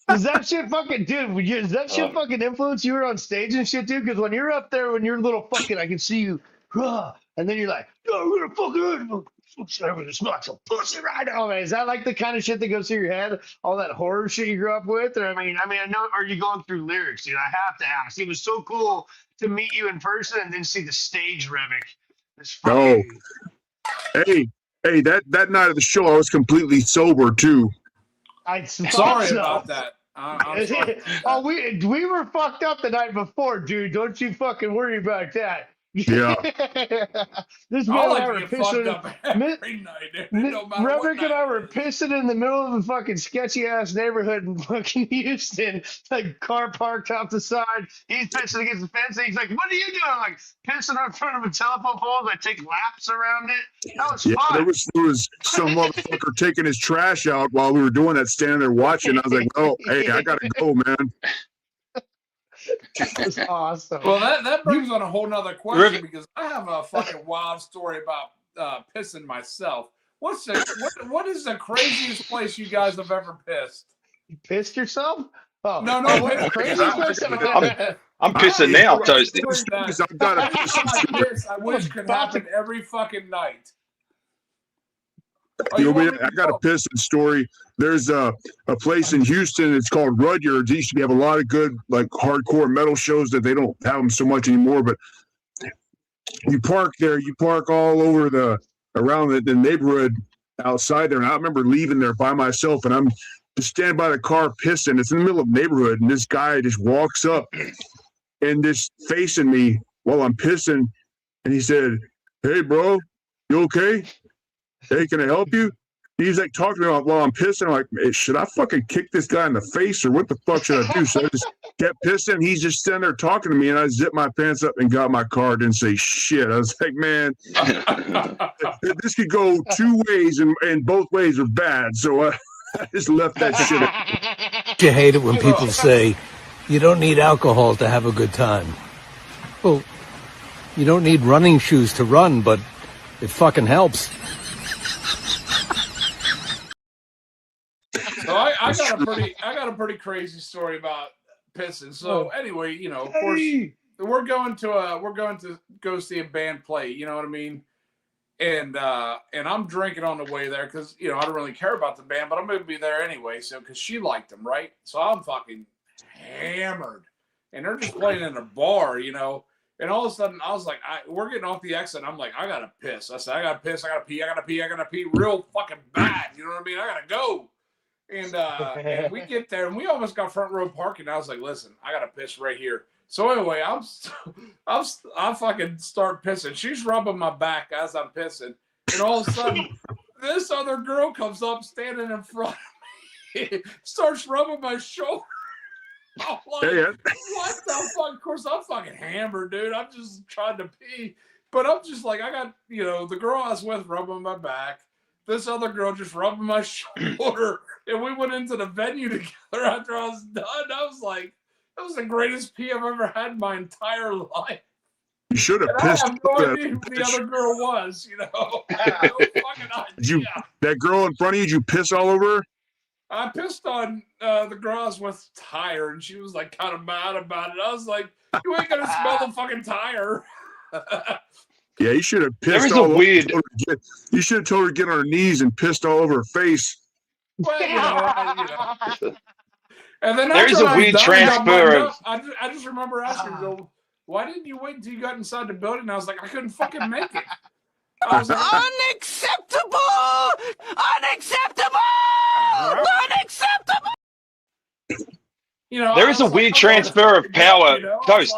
Does that shit fucking, dude, does that shit fucking influence you on stage and shit, dude? Because when you're up there, when you're little fucking, I can see you, and then you're like, "Oh, we're gonna fucking smell like some pussy right now." Man. Is that like the kind of shit that goes through your head? All that horror shit you grew up with? Or I know. Are you going through lyrics, dude? I have to ask. It was so cool to meet you in person and then see the stage Remick. Oh, hey, that night of the show, I was completely sober too. Sorry about that. I'm sorry. Oh, we were fucked up the night before, dude. Don't you fucking worry about that. Yeah. This I man like and I to were get fucked pissing. up every night. It don't matter what Remick and I night were it is. pissing in the middle of a fucking sketchy ass neighborhood in fucking Houston. Like car parked off the side. He's pissing against the fence. And he's like, "What are you doing?" I'm like, pissing in front of a telephone pole. I take laps around it. That was fun. There was some motherfucker taking his trash out while we were doing that, standing there watching. I was like, "Oh, hey, I gotta go, man." That was awesome. Well, that brings on a whole nother question because I have a fucking wild story about pissing myself. What is the craziest place you guys have ever pissed? You pissed yourself? Oh No, what the craziest place? I'm pissing now, Toasty. I've got a I wish could happen every fucking night. I got a pissing story. There's a place in Houston. It's called Rudyard's. It used to have a lot of good, like, hardcore metal shows that they don't have them so much anymore. But you park there. You park all over around the neighborhood outside there. And I remember leaving there by myself, and I'm just standing by the car pissing. It's in the middle of the neighborhood, and this guy just walks up and just facing me while I'm pissing. And he said, "Hey, bro, you okay? Hey, can I help you?" He's like talking to me while I'm pissing. I'm like, "Hey, should I fucking kick this guy in the face or what the fuck should I do?" So I just kept pissing. He's just standing there talking to me, and I zipped my pants up and got my car. Didn't say shit. I was like, man, this could go two ways, and both ways are bad. So I just left that shit out. You hate it when people say you don't need alcohol to have a good time. Well, you don't need running shoes to run, but it fucking helps. So I got a pretty crazy story about pissing. So anyway, you know, of course, we're going to go see a band play. You know what I mean? And I'm drinking on the way there because, you know, I don't really care about the band, but I'm gonna be there anyway. So because she liked them, right? So I'm fucking hammered, and they're just playing in a bar, you know. And all of a sudden, I was like, we're getting off the exit, and I'm like, I gotta piss. I said, I gotta piss. I gotta pee, real fucking bad. You know what I mean? I gotta go. And we get there, and we almost got front row parking. I was like, listen, I gotta piss right here. So anyway, I fucking start pissing. She's rubbing my back as I'm pissing, and all of a sudden, this other girl comes up, standing in front of me, starts rubbing my shoulder. I'm like, what the fuck? Of course, I'm fucking hammered, dude. I'm just trying to pee, but I'm just like, I got, you know, the girl I was with rubbing my back. This other girl just rubbing my shoulder, and we went into the venue together after I was done. I was like, that was the greatest pee I've ever had in my entire life. You should have pissed. I have no idea who the other girl was, you know. No fucking idea. That girl in front of you, did you piss all over her? I pissed on the girl I was with tire, and she was like kind of mad about it. I was like, you ain't gonna smell the fucking tire. Yeah, you should have pissed all over. You should have told her to get on her knees and pissed all over her face. Well, you know. And then there's a weird transfer. I just remember asking her, why didn't you wait until you got inside the building? And I was like, I couldn't fucking make it. I was like, Unacceptable! Unacceptable! Unacceptable! You know, there is a weird transfer of power. You know, Toast.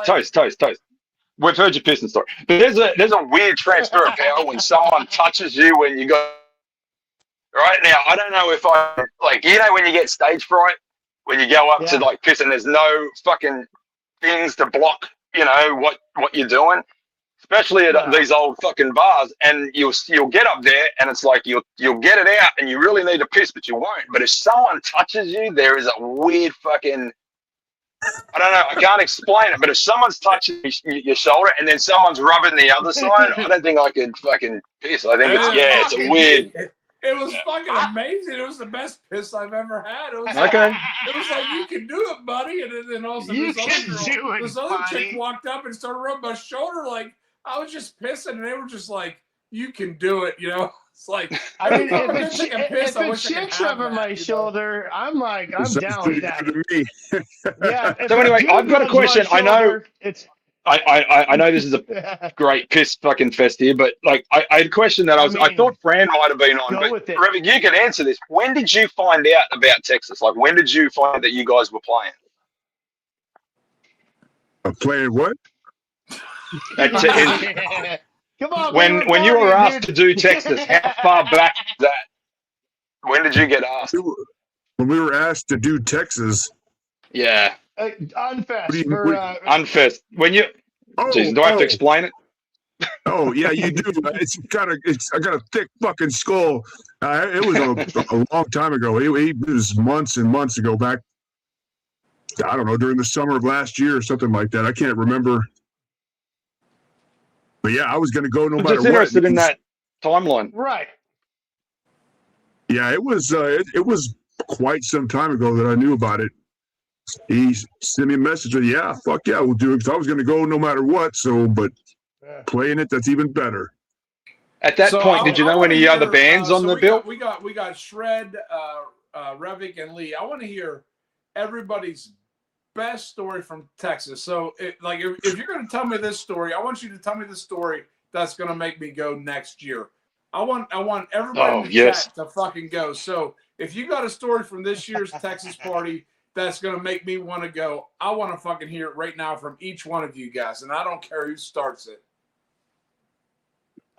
We've heard your pissing story, but there's a weird transfer of power when someone touches you when you go. Right now, I don't know if I like, you know, when you get stage fright, when you go up to like piss and there's no fucking things to block, you know, what you're doing, especially at these old fucking bars, and you'll get up there and it's like you'll get it out and you really need to piss, but you won't. But if someone touches you, there is a weird fucking, I don't know, I can't explain it, but if someone's touching your shoulder and then someone's rubbing the other side, I don't think I could fucking piss. I think it's a weird. It was fucking amazing. It was the best piss I've ever had. It was okay. It was like, you can do it, buddy. And then all of a sudden, this other chick walked up and started rubbing my shoulder like I was just pissing, and they were just like, "You can do it," you know. It's like, I mean, I'm if a chick's over my shoulder, I'm like, I'm down with that. Yeah. So anyway, I've got a question. I know. I know this is a great piss fucking fest here, but like I had a question that I thought Fran might have been on, but Revik, you can answer this. When did you find out about Texas? Like, when did you find that you guys were playing? Playing what? Come on, when you were asked to do Texas, how far back was that? When did you get asked? When we were asked to do Texas. Yeah. Unfest. Unfest. When you, geez, do I have to explain it? Oh yeah, you do. I got a thick fucking skull. It was a long time ago. It was months and months ago. Back, I don't know, during the summer of last year or something like that. I can't remember. But yeah, I was going to go no matter what. I'm just interested in that timeline. Right. Yeah, it was quite some time ago that I knew about it. He sent me a message and yeah, fuck yeah, we'll do it. Because I was going to go no matter what. So, but playing it, that's even better. At that point, did you know any other bands on the bill? We got Shred, Revik, and Lee. I want to hear everybody's best story from Texas. So, if you're going to tell me this story, I want you to tell me the story that's going to make me go next year. I want everybody in the chat to fucking go. So, if you got a story from this year's Texas party that's going to make me want to go, I want to fucking hear it right now from each one of you guys, and I don't care who starts it.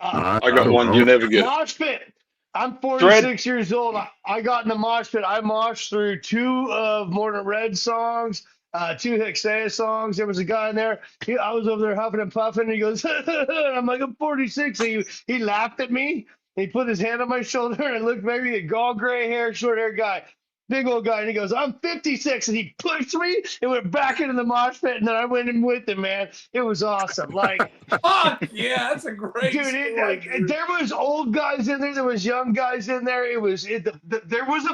I got one. You never get mosh pit. I'm 46 years old. I got in the mosh pit. I moshed through 2 of Morning Red songs, 2 Hexea songs. There was a guy in there. I was over there huffing and puffing, and he goes, I'm like, I'm 46. And he laughed at me. He put his hand on my shoulder and looked back at me, a all gray hair, short hair guy. Big old guy, and he goes, I'm 56, and he pushed me and went back into the mosh pit, and then I went in with him, man. It was awesome. Like, fuck yeah, that's a great story, dude. There was old guys in there, there was young guys in there. There was a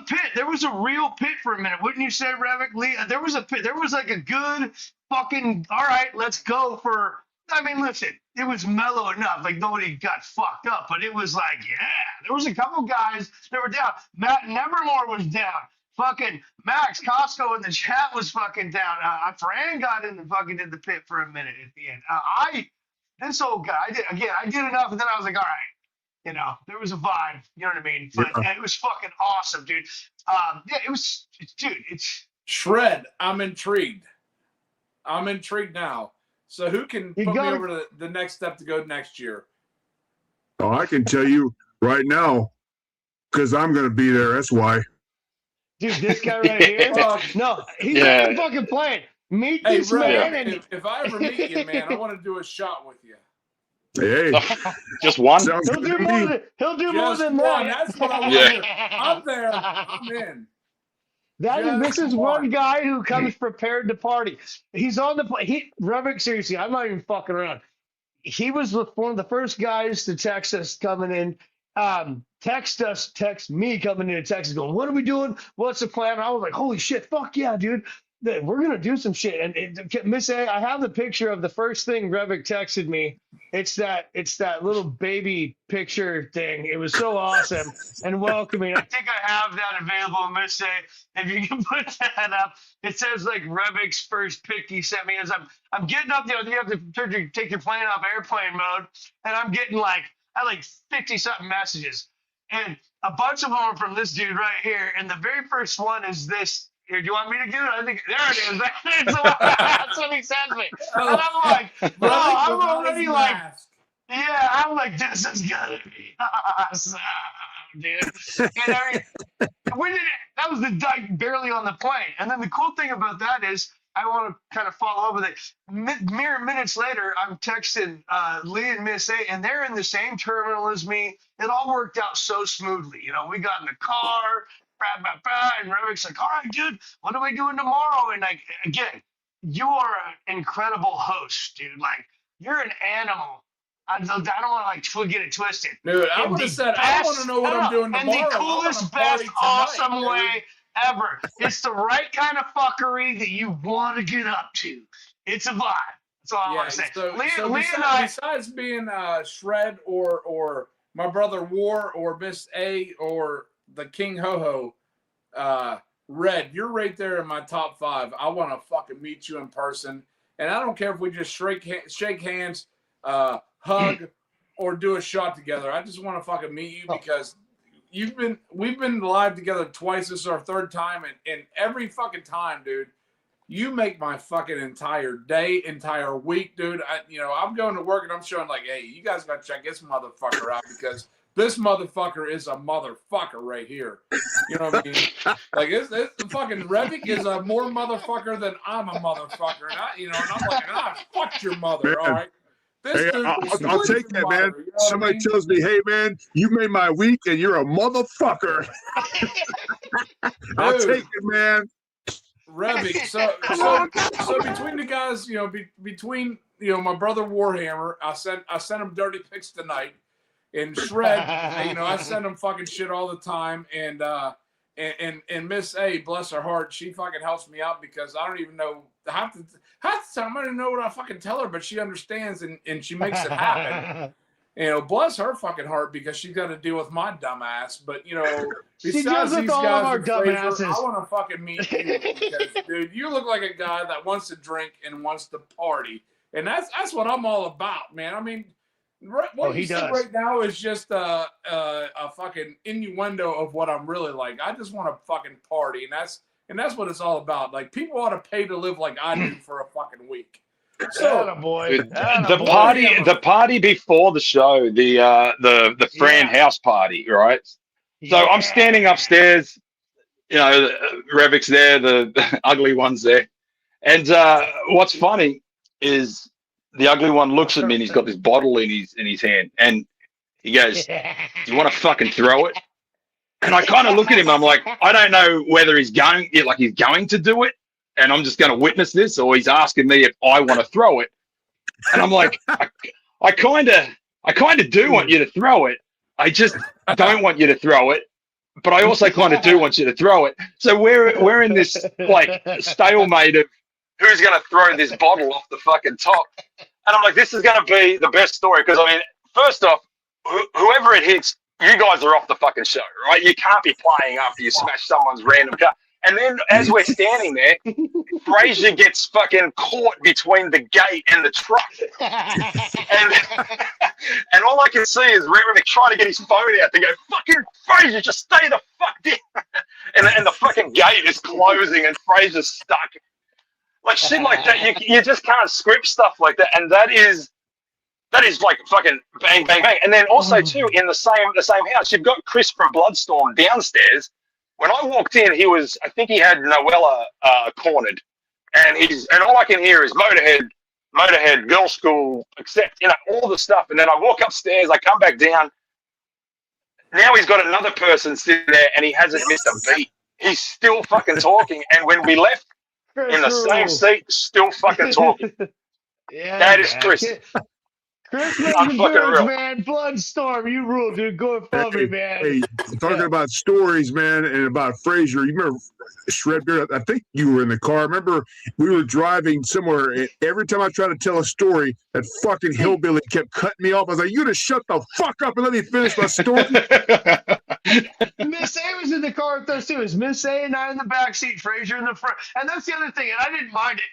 pit. There was a real pit for a minute, wouldn't you say, Revik, Lee? There was a pit. There was like a good fucking, all right, let's go for. I mean, listen, it was mellow enough. Like, nobody got fucked up, but it was like, yeah, there was a couple guys that were down. Matt Nevermore was down. Fucking Max Costco in the chat was fucking down. Fran got in and fucking did the pit for a minute at the end. This old guy, I did enough, and then I was like, all right, there was a vibe, you know what I mean? But it was fucking awesome, dude. It's Shred. I'm intrigued now. So who can put me over to the next step to go next year? Oh, I can tell you right now, because I'm going to be there. That's why. Dude, this guy right here? No, he's not fucking playing. Meet this man. And if I ever meet you, man, I want to do a shot with you. Hey, just one. He'll do more than that. That's what I want to hear. I'm there. I'm in. This is one guy who comes prepared to party. He's on the play. Revik, seriously, I'm not even fucking around. He was one of the first guys to text us coming in. Text me coming into Texas going, what are we doing? What's the plan? I was like, holy shit, fuck yeah, dude. We're going to do some shit. And Miss A, I have the picture of the first thing Revik texted me. It's that little baby picture thing. It was so awesome and welcoming. I think I have that available, Miss A. If you can put that up. It says like Revik's first pic he sent me as I'm getting up there. You have to take your plane off airplane mode. And I'm getting I had 50-something messages. And a bunch of them are from this dude right here. And the very first one is this. Here, do you want me to give it? I think there it is. That's what he sent me. And I'm like, I'm already like, yeah, I'm like, this is gonna be awesome, dude. And that was barely on the plane. And then the cool thing about that is, I want to kind of follow up with it. Mere minutes later, I'm texting Lee and Miss A, and they're in the same terminal as me. It all worked out so smoothly. We got in the car, and Revik's like, all right, dude, what are we doing tomorrow? And again, you are an incredible host, dude. You're an animal. I don't want to get it twisted. Dude, I would have said, I want to know what I'm doing tomorrow. In the coolest, best, awesome way ever. It's the right kind of fuckery that you want to get up to. It's a vibe. That's all I want to say. So, Lee and I, besides being Shred or my brother War or Miss A or the King Ho Ho, Red, you're right there in my top 5. I want to fucking meet you in person, and I don't care if we just shake hands, hug, or do a shot together. I just want to fucking meet you because we've been live together twice. This is our 3rd time, and every fucking time, dude, you make my fucking entire day, entire week, dude. I'm going to work and I'm showing like, hey, you guys got to check this motherfucker out because this motherfucker is a motherfucker right here. You know what I mean? Like, this fucking Revik is a more motherfucker than I'm a motherfucker. And I'm like, fuck your mother, Man. all right? Hey, I'll take that, man. Somebody tells me, hey, man, you made my week and you're a motherfucker. I'll take it, man. Revik. So between the guys, between my brother Warhammer, I sent him dirty pics tonight, and Shred, I send him fucking shit all the time, and Miss A, bless her heart, she fucking helps me out because I don't even know half the time I don't know what I fucking tell her, but she understands and she makes it happen. Bless her fucking heart because she's got to deal with my dumb ass. But besides these guys, I want to fucking meet you because, dude, you look like a guy that wants to drink and wants to party, and that's what I'm all about, man. I mean, what you said right now is just a fucking innuendo of what I'm really like. I just want to fucking party, and that's what it's all about. Like, people ought to pay to live like I do for a fucking week. So, the party before the show, the Fran house party, right? So I'm standing upstairs, Revik's there, the ugly one's there, and what's funny is the ugly one looks at me and he's got this bottle in his hand, and he goes, "Do you want to fucking throw it?" And I kind of look at him. I'm like, I don't know whether he's going to do it, and I'm just going to witness this, or he's asking me if I want to throw it. And I'm like, I kind of do want you to throw it. I just don't want you to throw it, but I also kind of do want you to throw it. So we're in this like stalemate of who's going to throw this bottle off the fucking top. And I'm like, this is going to be the best story because, I mean, first off, whoever it hits, you guys are off the fucking show, right? You can't be playing after you smash someone's random car. And then as we're standing there, Fraser gets fucking caught between the gate and the truck. And all I can see is Revik trying to get his phone out to go, fucking Fraser, just stay the fuck down. And the fucking gate is closing and Fraser's stuck. Like shit like that, you just can't script stuff like that. And that is like fucking bang, bang, bang. And then also too, in the same house, you've got Chris from Bloodstorm downstairs. When I walked in, I think he had Noella cornered, and all I can hear is Motorhead, Girl School, except all the stuff. And then I walk upstairs, I come back down. Now he's got another person sitting there, and he hasn't missed a beat. He's still fucking talking. And when we left in the same seat, still fucking talking. Yeah, that is Chris. Chris making goods, man. Bloodstorm, you rule, dude. Go and follow me, man. Hey, talking about stories, man, and about Fraser. You remember Shred Bear? I think you were in the car. Remember, we were driving somewhere, and every time I tried to tell a story, that fucking hillbilly kept cutting me off. I was like, you just shut the fuck up and let me finish my story. Miss A was in the car with us, too. It was Miss A and I in the back seat, Fraser in the front. And that's the other thing, and I didn't mind it.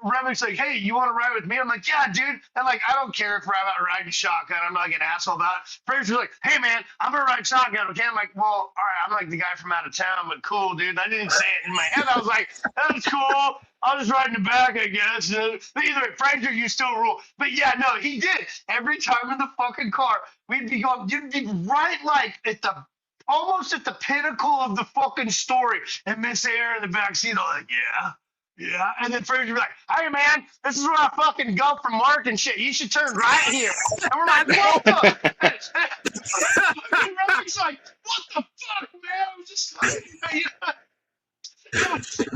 Revik's like, hey, you want to ride with me? I'm like, yeah, dude. And like, I don't care if we're out riding shotgun. I'm not like an asshole about it. Fraser's like, hey, man, I'm going to ride shotgun. Okay. I'm like, well, all right. I'm like the guy from out of town, but cool, dude. I didn't say it in my head. I was like, that's cool. I'll just ride in the back, I guess. But either way, Fraser, you still rule. But yeah, no, he did. Every time in the fucking car, you'd be right like almost at the pinnacle of the fucking story. And Miss Air in the back seat, I'm like, yeah. Yeah, and then Fraser be like, hey, man, this is where I fucking go from work and shit. You should turn right here. And we're like, what the? And Revik's like, what the fuck, man? I'm just like,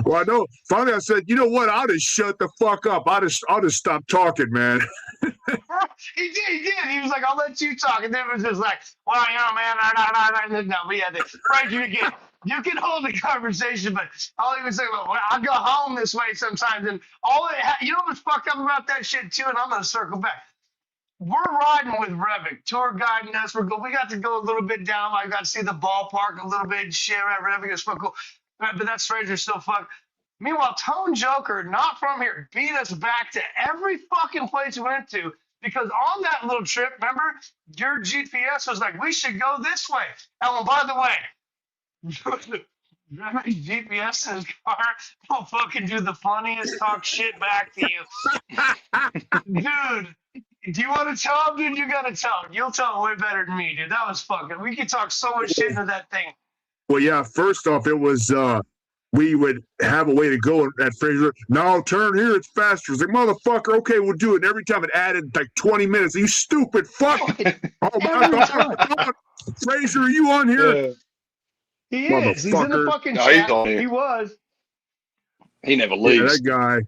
Well, I know. Finally, I said, you know what? I'll just shut the fuck up. I'll just stop talking, man. He did. He was like, I'll let you talk. And then it was just like, well, you know, man, and then, no, but yeah, Frazier, you can hold the conversation, but I'll even say, well, I go home this way sometimes. And you know what's fucked up about that shit, too? And I'm going to circle back. We're riding with Revic, tour guiding us. We got to go a little bit down. I got to see the ballpark a little bit and shit. Revic is fucking cool. But that Stranger's still fun. Meanwhile, Tone Joker, not from here, beat us back to every fucking place we went to because on that little trip, remember, your GPS was like, we should go this way. Oh, and by the way, Revic's GPS in his car will fucking do the funniest talk shit back to you. Dude. Do you want to tell him, dude? You got to tell him. You'll tell him way better than me, dude. That was fucking. We could talk so much shit into that thing. Well, yeah, first off, it was, we would have a way to go at Fraser. No, turn here, it's faster. It's like, motherfucker, okay, we'll do it. And every time it added like 20 minutes. You stupid fuck. Oh, my God. Fraser, are you on here? Yeah. He is. He's in the fucking chat. He was. He never leaves. Yeah, that guy.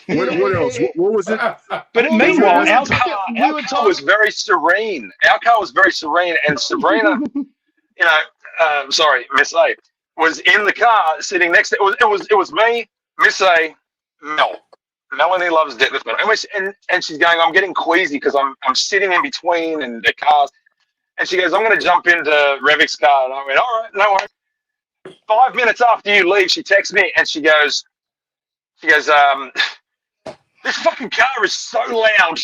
What else? What was it? But meanwhile, our car was very serene. Our car was very serene, and Sabrina, sorry, Miss A, was in the car sitting next to it was me, Miss A, Mel. Melanie loves Deadlift Metal. And she's going, I'm getting queasy because I'm sitting in between and the cars. And she goes, I'm going to jump into Revic's car. And I went, all right, no worries. 5 minutes after you leave, she texts me and she goes, this fucking car is so loud.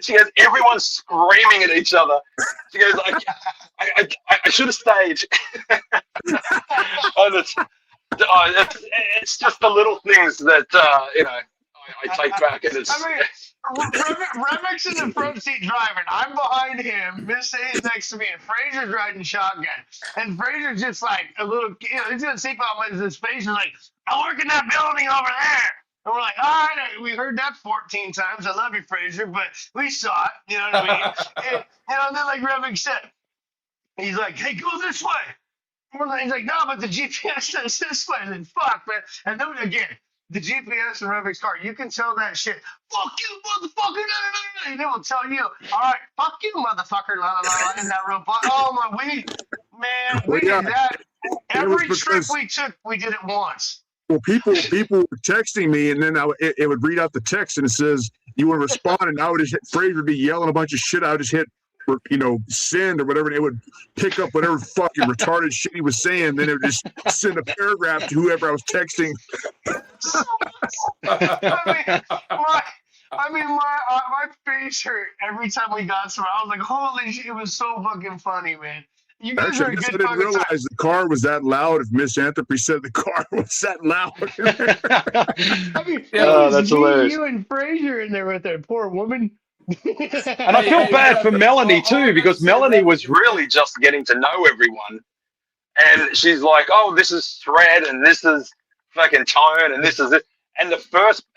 She goes, everyone's screaming at each other. She goes, I should have stayed. It's just the little things that, I take back. And it's. I mean, Revic's in the front seat driving. I'm behind him. Miss A's next to me, and Fraser's riding shotgun. And Fraser's just like a little, he's in a seatbelt with his face. He's like, I work in that building over there. And we're like, all right, we heard that 14 times. I love you, Fraser, but we saw it. You know what I mean? And then like Revic said, he's like, hey, go this way. And we're like, he's like, no, but the GPS says this way. And then fuck, man. And then again, the GPS in Revic's car, you can tell that shit. Fuck you, motherfucker. And it will tell you, all right, fuck you, motherfucker. La, la, la, in that robot. Oh, my, we did that. Every trip we took, we did it once. Well, people were texting me, and then it would read out the text, and it says, you want to respond, and I would just hit, Fraser would be yelling a bunch of shit. I would just hit, send or whatever, and it would pick up whatever fucking retarded shit he was saying. Then it would just send a paragraph to whoever I was texting. My face hurt every time we got somewhere. I was like, holy shit, it was so fucking funny, man. You guys Actually, I didn't realize the car was that loud. If Miss Anthony said the car was that loud. I mean, that's hilarious. You and Fraser in there with that poor woman. And I feel bad for Melanie too, because Melanie was really just getting to know everyone. And she's like, oh, this is Shred, and this is fucking Tone, and this is it. And it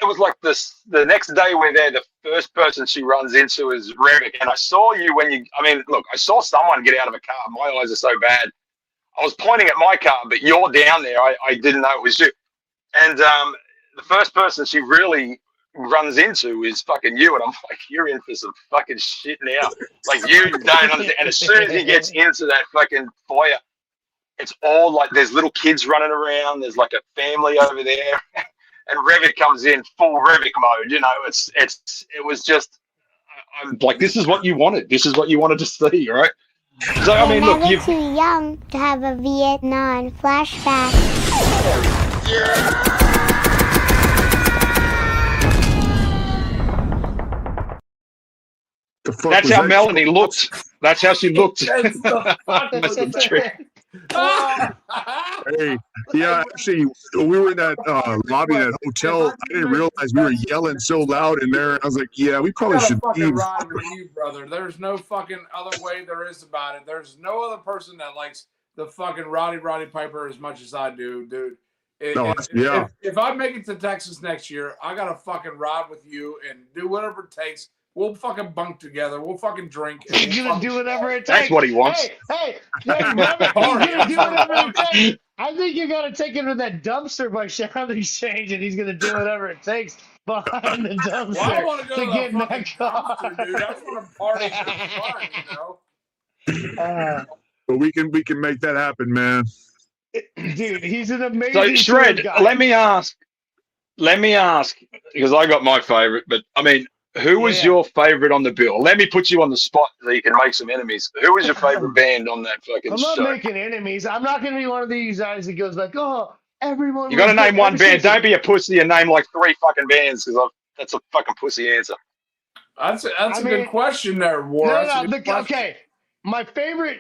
was like the next day we're there, the first person she runs into is Revic. And I saw you I saw someone get out of a car. My eyes are so bad. I was pointing at my car, but you're down there. I didn't know it was you. And the first person she really runs into is fucking you. And I'm like, you're in for some fucking shit now. Like, you don't understand. And as soon as he gets into that fucking foyer, it's all like there's little kids running around. There's like a family over there. And Revic comes in full Revic mode, it was just, I'm like, this is what you wanted. This is what you wanted to see, right? So, I mean, look, you're too young to have a Vietnam flashback. That's how Melanie looked. That's how she looked. Hey, yeah, actually, we were in that lobby of that hotel. I didn't realize we were yelling so loud in there. I was like, yeah, we probably should leave. Ride with you, brother. There's no fucking other way there is about it. There's no other person that likes the fucking Roddy Piper as much as I do, dude. If I make it to Texas next year, I gotta fucking ride with you and do whatever it takes. We'll fucking bunk together. We'll fucking drink. You're gonna do whatever it takes. That's what he wants. Hey, he's gonna do whatever it takes. I think you got to take him to that dumpster by Sound Exchange, and he's going to do whatever it takes behind the dumpster Well, I want to go to get the in fucking that car. dumpster, dude. I just want to party for fun, you know? But we can make that happen, man. Dude, he's an amazing So Shred, guy. let me ask, because I got my favorite, but I mean, who was your favorite on the bill? Let me put you on the spot so you can make some enemies. Who was your favorite band on that fucking I'm not show? making enemies. I'm not going to be one of these guys that goes like, oh, everyone. You got to was good. name one Ever band. since- Don't be a pussy and name like 3 fucking bands, because that's a fucking pussy answer. That's a good question there, War. Okay, my favorite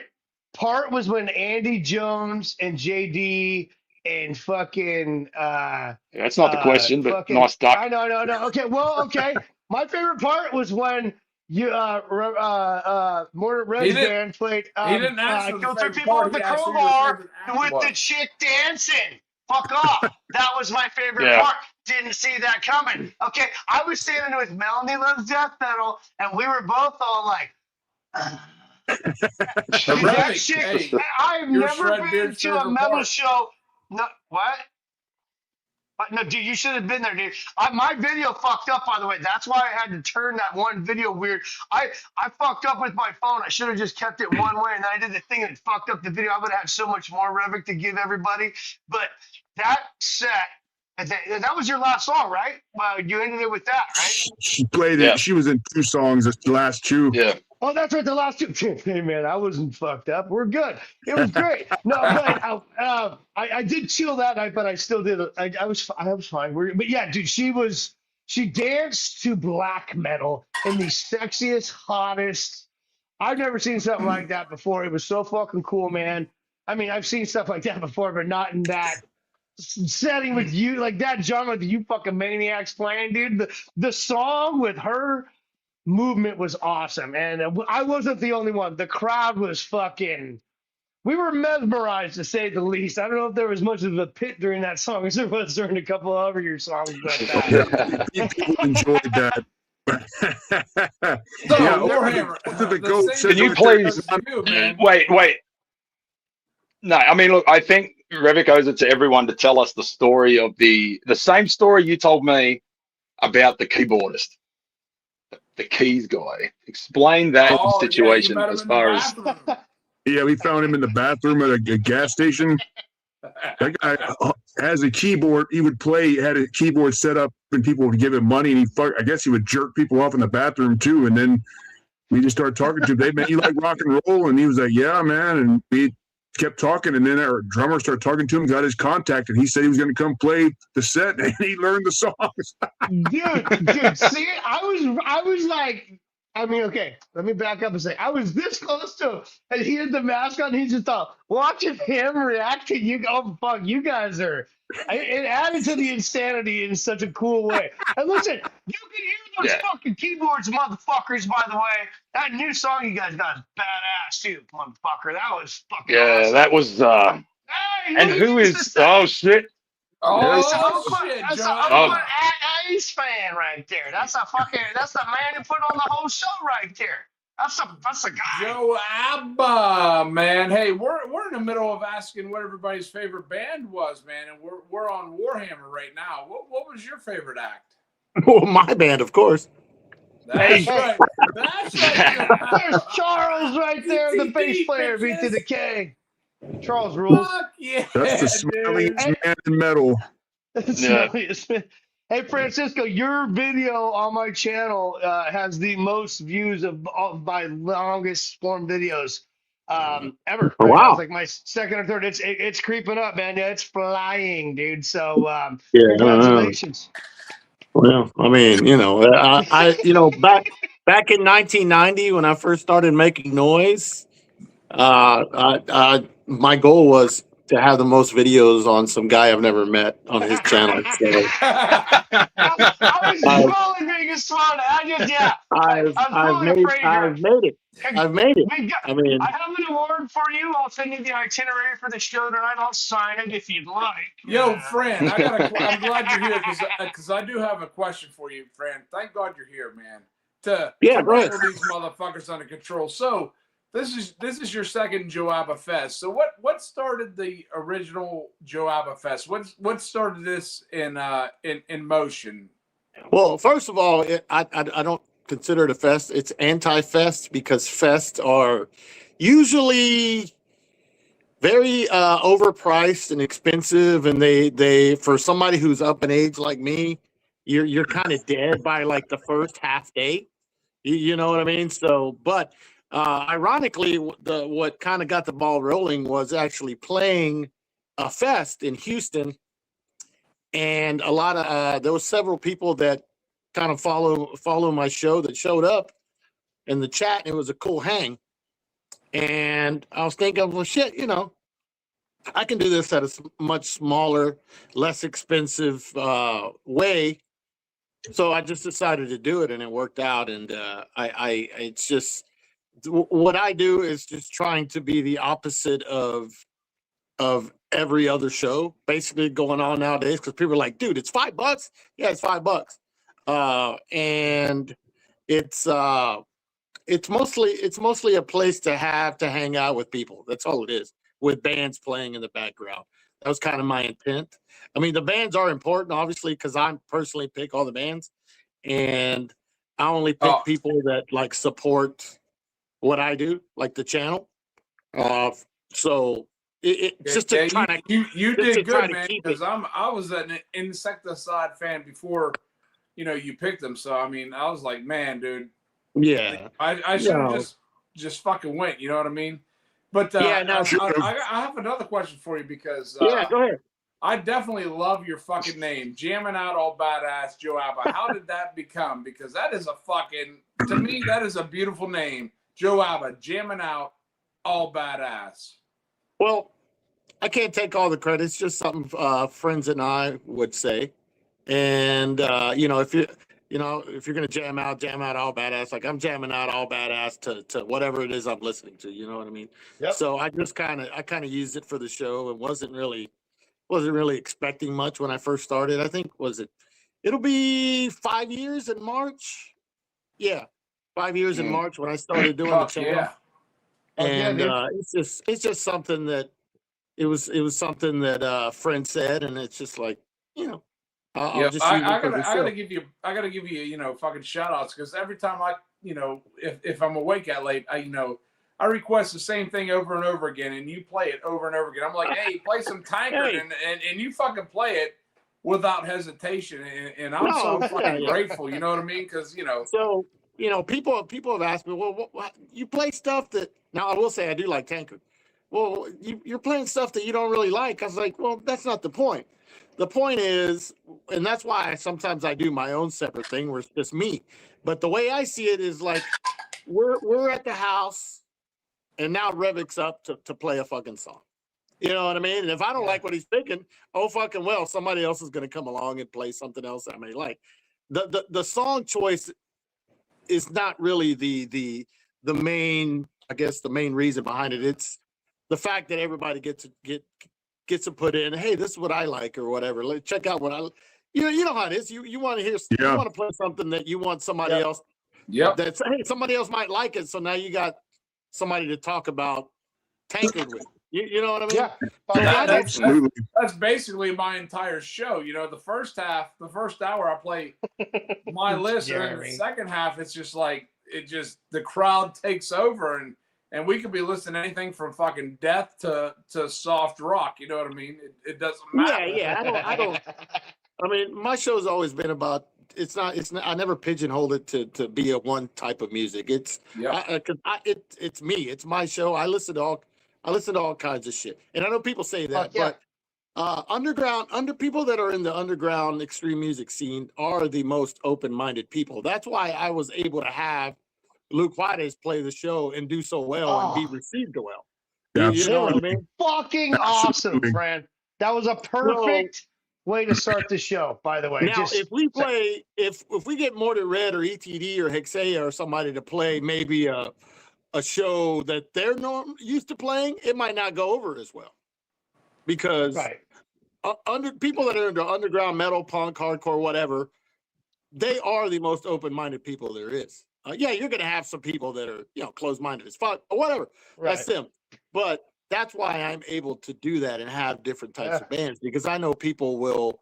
part was when Andy Jones and JD and fucking That's not the question, but nice duck. I know. Okay, okay. My favorite part was when you Mortar Red's band played he didn't ask Kill 3 People with the Crowbar with the chick dancing. Fuck off. That was my favorite part. Didn't see that coming. Okay, I was standing with Melanie Loves Death Metal, and we were both all like, that shit. Hey, I've never been to a metal part. show. No, what? But no, dude, you should have been there, dude. My video fucked up, by the way. That's why I had to turn that one video weird. I fucked up with my phone. I should have just kept it one way, and then I did the thing and it fucked up the video. I would have had so much more Revic to give everybody. But that set, that was your last song, right? You ended it with that, right? She played it. She was in 2 songs, the last 2. Yeah. Oh, that's right. The last 2. Hey, man, I wasn't fucked up. We're good. It was great. No, but I did chill that night, but I still did. I was fine. But yeah, dude, she danced to black metal in the sexiest, hottest. I've never seen something like that before. It was so fucking cool, man. I mean, I've seen stuff like that before, but not in that setting with you, like that genre with you fucking maniacs playing, dude. The song with her movement was awesome, and I wasn't the only one. The crowd was fucking. We were mesmerized, to say the least. I don't know if there was much of a pit during that song as there was during a couple of your songs, but people enjoyed that. So, Yeah, Warhammer, the goat Can you please wait? No, I mean, look, I think Revic owes it to everyone to tell us the story of the same story you told me about the keyboardist, the keys guy. Explain that situation as far as. Yeah, we found him in the bathroom at a gas station. That guy has a keyboard. He would play, had a keyboard set up, and people would give him money, and I guess he would jerk people off in the bathroom too. And then we just started talking to him. Hey, man, you like rock and roll? And he was like, yeah, man. And we kept talking, and then our drummer started talking to him, got his contact, and he said he was going to come play the set, and he learned the songs. dude, see, I was like, I mean, okay, let me back up and say, I was this close to him, and he had the mask on, and he just thought, watching him react to you, oh, fuck, you guys are, it added to the insanity in such a cool way. And listen, you can hear those fucking keyboards, motherfuckers, by the way. That new song you guys got is badass, too, motherfucker. That was fucking awesome. That was, Hey, and who is, oh, shit. That's Joe. an Ace fan right there. That's the man who put on the whole show right there. That's the guy. JOABA, man. Hey, we're in the middle of asking what everybody's favorite band was, man, and we're on Warhammer right now. What was your favorite act? Well, my band, of course. That's right. That's right. There's Charles right there, the bass player, beat to the K. Charles rules. Fuck yeah, That's the smelliest man in metal. Hey, Francisco, your video on my channel has the most views of my longest form videos ever. Oh, wow. It's like my second or third. It's creeping up, man. Yeah, it's flying, dude. So congratulations. Well, I mean, I back in 1990 when I first started making noise, my goal was to have the most videos on some guy I've never met on his channel. So. I was rolling being a smart. I've made it. I mean, I have an award for you. I'll send you the itinerary for the show tonight. I'll sign it if you'd like. Yo, Fran, I'm glad you're here because I do have a question for you, Fran. Thank God you're here, man. To wrangle these motherfuckers under control. So, this is your second JOABA Fest. So what started the original JOABA Fest? What started this in motion? Well, first of all, I don't consider it a fest. It's anti-fest because fests are usually very overpriced and expensive, and they for somebody who's up in age like me, you're kind of dead by like the first half day. You know what I mean? So, but ironically, what kind of got the ball rolling was actually playing a fest in Houston, and a lot of there was several people that kind of follow my show that showed up in the chat, and it was a cool hang. And I was thinking, well, shit, you know, I can do this at a much smaller, less expensive way. So I just decided to do it, and it worked out. And it's just what I do is just trying to be the opposite of every other show basically going on nowadays, because people are like, dude, it's $5. Yeah, it's $5. And it's mostly a place to hang out with people. That's all it is, with bands playing in the background. That was kind of my intent. I mean, the bands are important, obviously, because I personally pick all the bands, and I only pick people that like support what I do, like the channel. So just to try to you did good, man. Because I was an Insecticide fan before, you know, you picked them. So I mean, I was like, man, dude. Yeah, I should have just fucking went. You know what I mean? But yeah, no, I have another question for you, because yeah, go ahead. I definitely love your fucking name, Jamming Out All Badass JOABA. How did that become? Because that is a fucking, to me, that is a beautiful name, JOABA, Jamming Out All Badass. Well, I can't take all the credit. It's just something friends and I would say. And you know, if you're gonna jam out all badass, like I'm jamming out all badass to whatever it is I'm listening to. You know what I mean? Yep. So I kind of used it for the show, and wasn't really expecting much when I first started. I think it'll be 5 years in March. Yeah, 5 years in March when I started doing the channel. Yeah. And it's just something that it was something that a friend said, and it's just like, you know, I gotta give you you know, fucking shout outs, because every time I, you know, if I'm awake at late, I request the same thing over and over again, and you play it over and over again. I'm like, hey, play some Tankard, and you fucking play it without hesitation, and I'm so fucking grateful. You know what I mean? Because, you know. So, you know, people have asked me, well, what, you play stuff that, now I will say I do like Tankard. Well, you're playing stuff that you don't really like. I was like, well, that's not the point. The point is, and that's why sometimes I do my own separate thing where it's just me. But the way I see it is like, we're at the house, and now Revik's up to play a fucking song. You know what I mean? And if I don't like what he's picking, oh fucking well, somebody else is going to come along and play something else I may like. The song choice is not really the main, I guess, the main reason behind it. It's the fact that everybody gets to put in, hey, this is what I like or whatever. Let's check out what you know how it is. You want to hear, you want to play something that you want somebody else. Yep. That's, hey, somebody else might like it, so now you got somebody to talk about Tankard with. You know what I mean? Yeah. That's basically my entire show. You know, the first hour I play my list, and then the second half it's just like the crowd takes over, and we could be listening to anything from fucking death to soft rock. You know what I mean? It doesn't matter. Yeah. I don't. I mean, my show's always been about. It's not. I never pigeonholed it to be a one type of music. It's it's me. It's my show. I listen to all kinds of shit. And I know people say that, but people that are in the underground extreme music scene are the most open-minded people. That's why I was able to have Luke Juarez play the show and do so well and be received well. Yeah, you know what I mean? Fucking awesome, Fran. That was a perfect way to start the show, by the way. Now, if we play, if we get Mortar Red or ETD or Hexea or somebody to play maybe a show that they're used to playing, it might not go over as well. Because people that are into underground metal, punk, hardcore, whatever, they are the most open-minded people there is. Yeah, you're going to have some people that are, closed-minded as fuck or whatever. Right. That's them. But that's why I'm able to do that and have different types of bands, because I know people will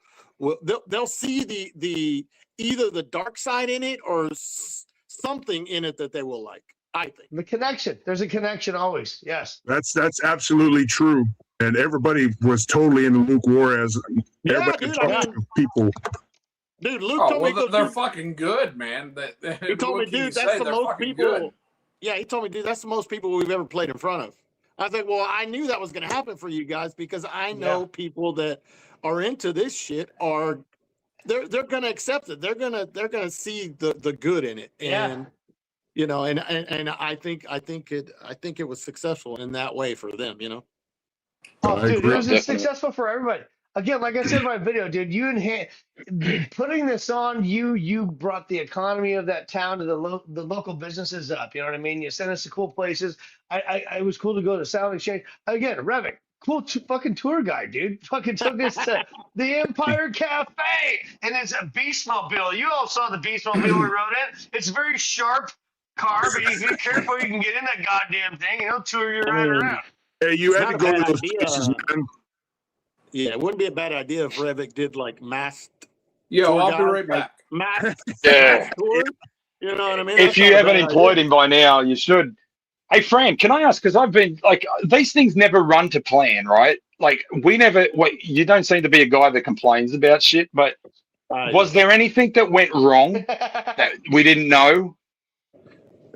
they'll see the either the dark side in it or something in it that they will like. I think the connection. There's a connection always. Yes. That's absolutely true. And everybody was totally into Luke Juarez. Everybody to people. Dude, Luke told me they're fucking good, man. He told me, dude, that's the most people. Good. Yeah, he told me, dude, that's the most people we've ever played in front of. I was like, well, I knew that was going to happen for you guys because I know people that are into this shit are they're going to accept it. They're going to see the good in it. And and I think it was successful in that way for them, Oh, dude, it was successful for everybody. Again, like I said in my video, dude, putting this on, you brought the economy of that town to the local businesses up. You know what I mean? You sent us to cool places. It was cool to go to Sound Exchange. Again, Revik, cool fucking tour guide, dude. Fucking took us to the Empire Cafe, and it's a Beastmobile. You all saw the Beastmobile we rode in. It's a very sharp car, but if you're careful, you can get in that goddamn thing and it'll tour you right around. Hey, you had to go to those places, man. Yeah, it wouldn't be a bad idea if Revik did like masked. Yo, I'll be right back. Masked. Yeah. Tour, you know what I mean? If you haven't employed him by now, you should. Hey, Fran, can I ask? Because I've been like, these things never run to plan, right? Like, you don't seem to be a guy that complains about shit, but was there anything that went wrong that we didn't know?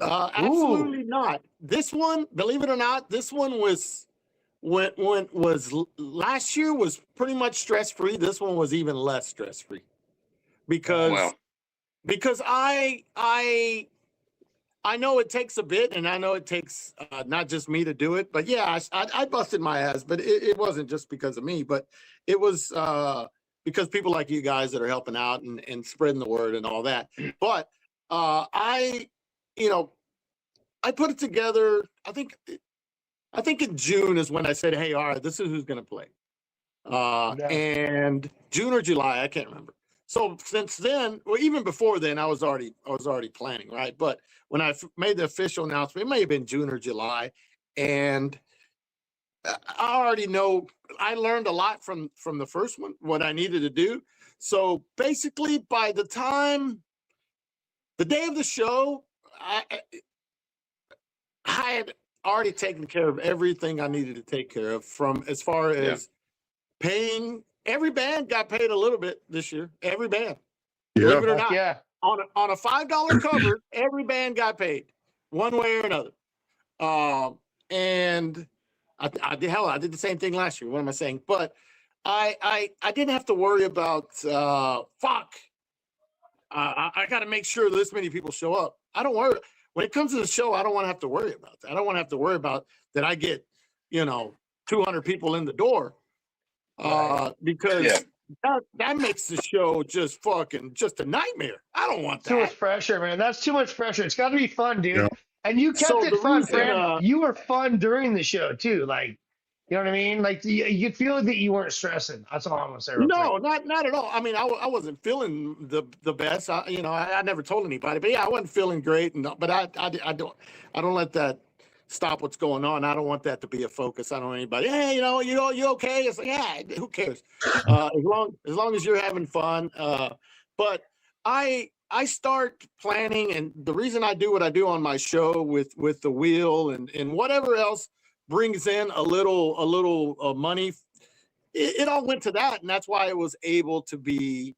Absolutely not. This one, believe it or not, this one was last year was pretty much stress-free. This one was even less stress-free because I know it takes a bit, and I know it takes not just me to do it, but yeah, I busted my ass, but it wasn't just because of me, but it was because people like you guys that are helping out and spreading the word and all that. But I put it together. I think in June is when I said, hey, all right, this is who's going to play. And June or July, I can't remember. So since then, well, even before then, I was already planning, right? But when I made the official announcement, it may have been June or July, and I already know I learned a lot from the first one, what I needed to do. So basically, by the day of the show, I had already taken care of everything I needed to take care of, from as far as paying. Every band got paid a little bit this year. Every band, believe it or not, on a $5 cover, every band got paid one way or another. And I did the same thing last year. What am I saying? But I didn't have to worry about I got to make sure this many people show up. I don't worry. When it comes to the show, I don't want to have to worry about that. I don't want to have to worry about that I get, 200 people in the door. Because that makes the show just a nightmare. I don't want that. Too much pressure, man. That's too much pressure. It's got to be fun, dude. Yeah. And you kept it fun, Fran. You were fun during the show too. Like, you know what I mean? Like you feel that you weren't stressing. That's all I'm gonna say. No, not at all. I mean, I wasn't feeling the best. I never told anybody, but yeah, I wasn't feeling great. But I don't let that stop what's going on. I don't want that to be a focus. I don't want anybody. Hey, you okay? It's like, yeah, who cares? As long as you're having fun. But I start planning, and the reason I do what I do on my show with the wheel and whatever else brings in a little money, it all went to that, and that's why it was able to be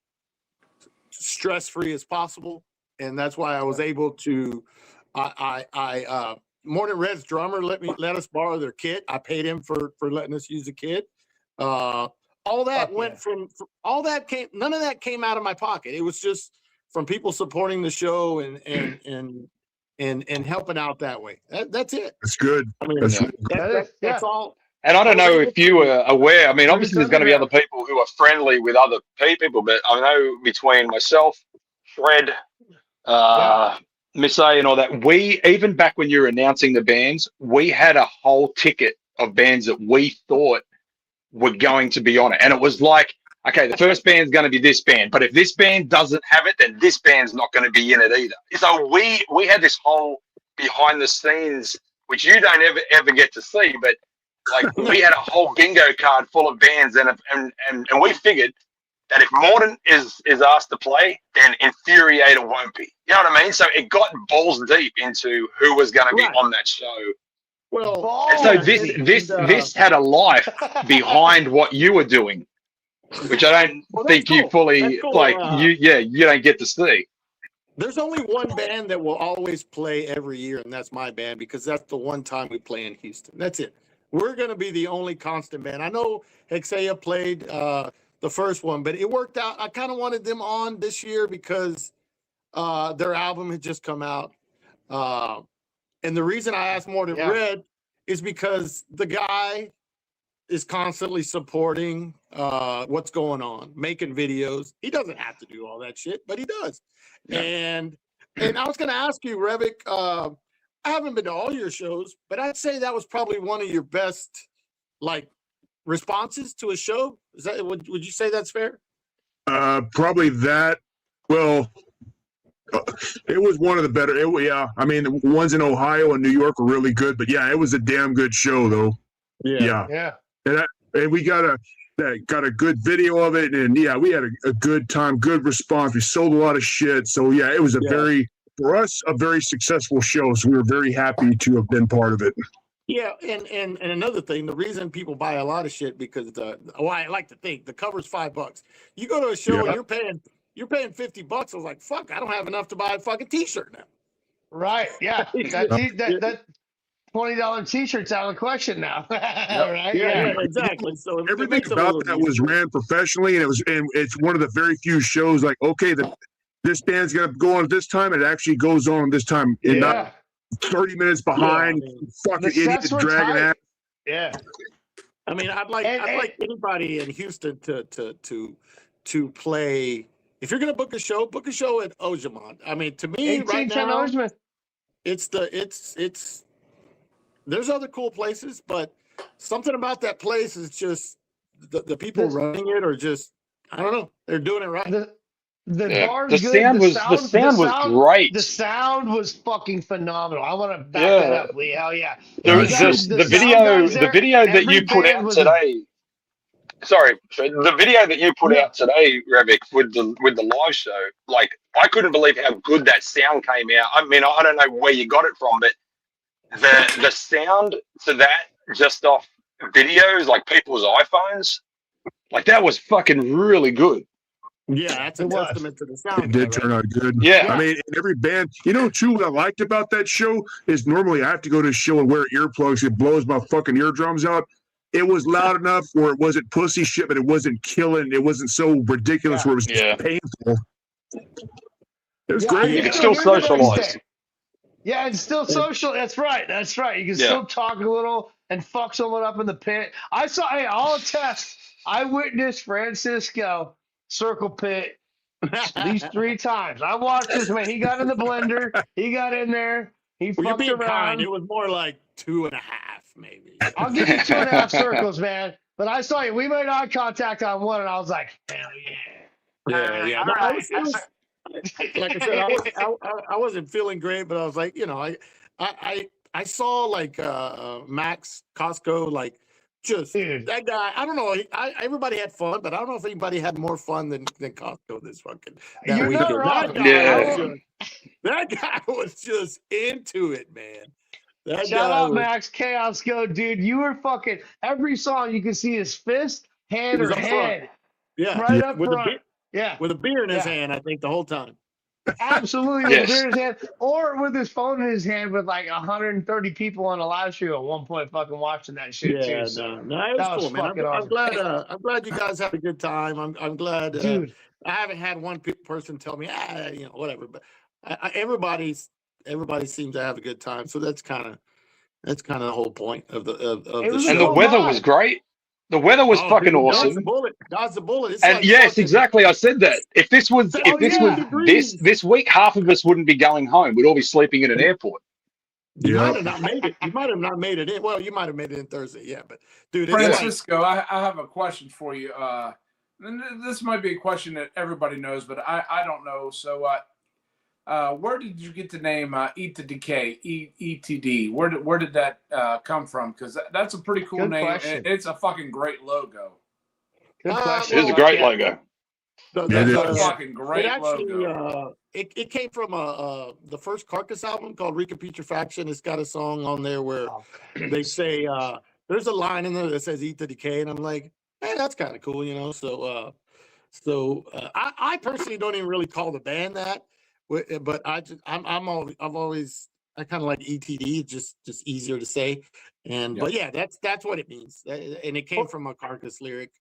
stress-free as possible, and that's why I was able to. Morning Red's drummer let us borrow their kit. I paid him for letting us use the kit. All that none of that came out of my pocket. It was just from people supporting the show and helping out that way. That's it. That's good. I mean, that's all. And I don't know if you were aware. I mean, obviously there's going to be other people who are friendly with other people, but I know between myself, Fred, Miss A, and all that, we, even back when you were announcing the bands, we had a whole ticket of bands that we thought were going to be on it, and it was like okay, the first band's going to be this band, but if this band doesn't have it, then this band's not going to be in it either. So we had this whole behind the scenes, which you don't ever get to see, but like we had a whole bingo card full of bands, and we figured that if Morden is asked to play, then Infuriator won't be. You know what I mean? So it got balls deep into who was going to be on that show. Well, and so this had a life behind what you were doing, which I don't think you fully you don't get to see. There's only one band that will always play every year, and that's my band, because that's the one time we play in Houston. That's it. We're going to be the only constant band. I know Hexea played the first one, but it worked out. I kind of wanted them on this year because their album had just come out. And the reason I asked Morden Red is because the guy is constantly supporting what's going on, making videos. He doesn't have to do all that shit, but he does. Yeah. And I was going to ask you, Revic, I haven't been to all your shows, but I'd say that was probably one of your best, like, responses to a show. Is that would you say that's fair? Probably that. Well, it was one of the better. I mean, the ones in Ohio and New York were really good, but yeah, it was a damn good show though. Yeah. And we got a good video of it, and yeah, we had a good time, good response. We sold a lot of shit, so yeah, it was for us a very successful show. So we were very happy to have been part of it. Yeah, and another thing, the reason people buy a lot of shit because I like to think the cover's $5. You go to a show and you're paying $50. I was like, fuck, I don't have enough to buy a fucking t-shirt now. Right? Yeah, that $20 t-shirt's out of the question now. Right? Yeah, exactly. So everything about that was ran professionally, and it's one of the very few shows like, okay, this band's gonna go on at this time, and it actually goes on this time, and not 30 minutes behind, fucking idiot dragging ass. Yeah. I mean, I'd like anybody in Houston to play. If you're gonna book a show at Ojamont. I mean, to me right now, it's there's other cool places, but something about that place is just the people running it are just, I don't know, they're doing it right. The sound was great. The sound was fucking phenomenal. I want to back that up, Lee. Hell yeah. The video that you put out today. Sorry, the video that you put out today, Revic, with the live show, like, I couldn't believe how good that sound came out. I mean, I don't know where you got it from, but the sound to that just off videos, like people's iPhones, like that was fucking really good. Yeah, that's a testament to the sound. It did turn out good. Yeah. I mean, in every band, too, what I liked about that show is normally I have to go to a show and wear earplugs. It blows my fucking eardrums out. It was loud enough where it wasn't pussy shit, but it wasn't killing. It wasn't so ridiculous where it was just painful. It was great. You could still socialize. Yeah, it's still social. That's right. You can still talk a little and fuck someone up in the pit. I'll attest. I witnessed Francisco circle pit at least 3 times. I watched this man. He got in the blender. He got in there. He fucked around. Kind. It was more like 2.5, maybe. I'll give you 2.5 circles, man. But I saw you. We made eye contact on one, and I was like, hell yeah. Yeah. No, right. Like I said, I wasn't feeling great, but I was like, I saw like Max Costco, like, just that guy. I don't know. Everybody had fun, but I don't know if anybody had more fun than Costco this fucking that weekend. That guy was just into it, man. Shout out Max Costco, dude. You were fucking every song. You could see his fist, hand, or head. Yeah, right up with front. With a beer in his hand, I think the whole time. Absolutely, with a beer in his hand, or with his phone in his hand, with like 130 people on a live show at one point, fucking watching that shit too. So it was cool, man. I'm glad you guys had a good time. I'm glad, dude. I haven't had one person tell me, whatever. But everybody seems to have a good time. So that's kind of the whole point of the show. And the weather was great. The weather was fucking awesome. Dodge the bullet. It's and like yes, exactly. I said that. If this was this week, half of us wouldn't be going home. We'd all be sleeping in an airport. You might have not made it. You might have not made it in. Well, you might have made it in Thursday. Yeah, but dude, Francisco, I have a question for you. And this might be a question that everybody knows, but I don't know. So, where did you get the name Eat the Decay, ETD? Where did that come from? Because that's a pretty cool name. And it's a fucking great logo. Good question. It is a great logo. That's a fucking great logo. It came from the first Carcass album called Recapitulation. It's got a song on there where they say there's a line in there that says "Eat the Decay," and I'm like, hey, that's kind of cool, you know. So I personally don't even really call the band that, but I kind of like ETD, just easier to say, but yeah, that's what it means, and it came from a Carcass lyric.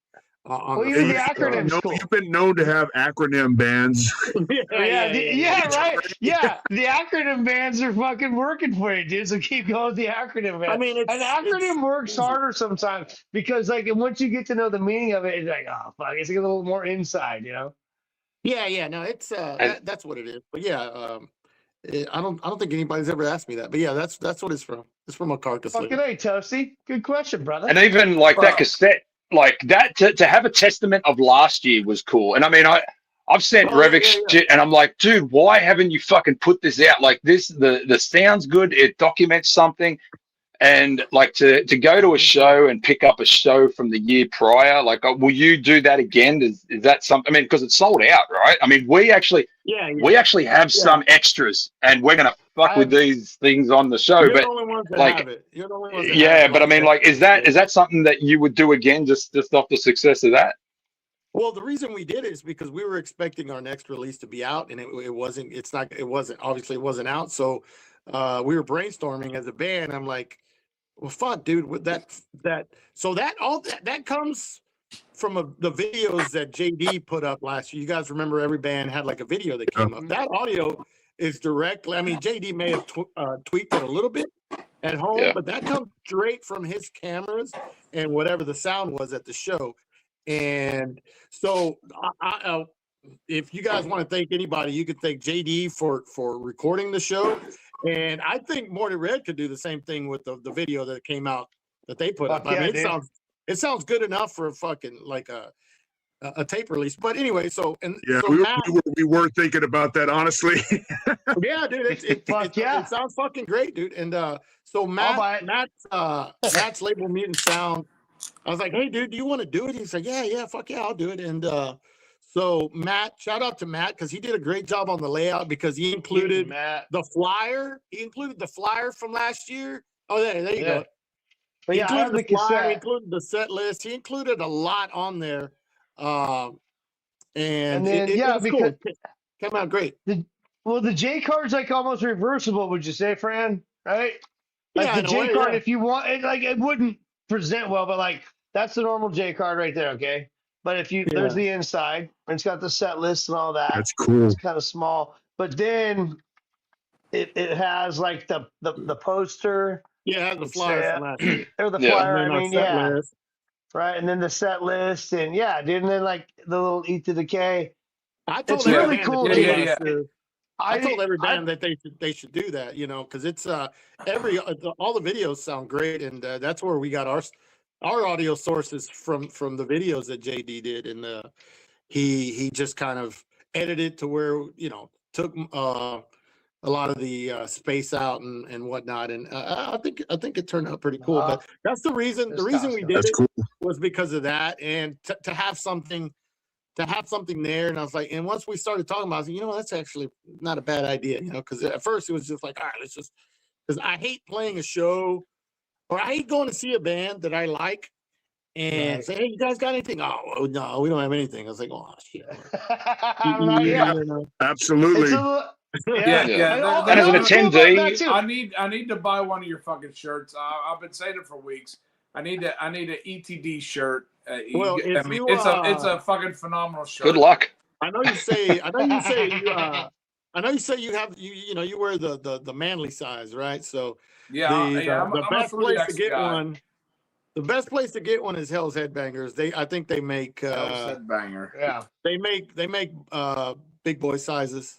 Even the acronym's cool. You've been known to have acronym bands. Right. Yeah, the acronym bands are fucking working for you, dude. So keep going with the acronym, man. I mean, an acronym works harder sometimes because, like, once you get to know the meaning of it, it's like, oh fuck, it's like a little more inside, you know? Yeah. No, it's that's what it is. But yeah, I don't think anybody's ever asked me that. But yeah, that's what it's from. It's from a Carcass. Fucking hey, Toasty. Good question, brother. And even like that cassette. Like that to have a testament of last year was cool. And I mean, I've sent Revix shit and I'm like, dude, why haven't you fucking put this out? Like this, the sound's good. It documents something. And like to go to a show and pick up a show from the year prior, like, will you do that again? Is that something? I mean, because it's sold out, right? I mean, we actually have some extras, and we're gonna fuck with these things on the show. But like, but I mean, like, is that something that you would do again, just off the success of that? Well, the reason we did it is because we were expecting our next release to be out, and it wasn't. Obviously it wasn't out. So we were brainstorming as a band. I'm like, well, fuck, dude, with that comes from the videos that JD put up last year. You guys remember every band had like a video that came up. That audio is directly, I mean, JD may have tweaked it a little bit at home, but that comes straight from his cameras and whatever the sound was at the show. And so if you guys want to thank anybody, you could thank JD for recording the show. And I think Morty Red could do the same thing with the video that came out that they put up. I mean, it sounds good enough for a fucking like a tape release. But anyway, we were thinking about that, honestly. Yeah, dude, it sounds fucking great, dude. And so Matt's label Mutant Sound. I was like, hey, dude, do you want to do it? He's like, yeah, fuck yeah, I'll do it. And so Matt, shout out to Matt, because he did a great job on the layout, because he included the flyer. He included the flyer from last year. Oh, there you go. But he included the flyer, he included the set list. He included a lot on there. And then, it was cool. It came out great. The J card's like almost reversible, would you say, Fran? Right? Like the J card, if you want it, like it wouldn't present well, but like that's the normal J card right there, okay? But if there's the inside, and it's got the set list and all that. That's cool. It's kind of small, but then it has like the poster. Yeah, it has the flyer from last year. Or the flyer. I mean, list. Right, and then the set list, and dude, and then like the little Eat the Decay. It's really cool. I told every band that they should do that, you know, because it's all the videos sound great, and that's where we got our audio sources from the videos that JD did, and he just kind of edited to where, you know, took a lot of the space out and whatnot, and I think it turned out pretty cool. But that's the reason we did it was because of that, and to have something there. And I was like, and once we started talking about it, I was like, you know, that's actually not a bad idea, you know, because at first it was just like, all right, let's just, because I hate playing a show, or I hate going to see a band that I like and say, hey, you guys got anything? Oh, no, we don't have anything. I was like, oh, shit. Absolutely. And as an attendee, I need to buy one of your fucking shirts. I've been saying it for weeks. I need an ETD shirt. It's a fucking phenomenal shirt. Good luck. I know you say you have you wear the manly size, right? So the best place to get one. The best place to get one is Hell's Headbangers. I think they make Hell's Headbanger. Yeah. They make big boy sizes.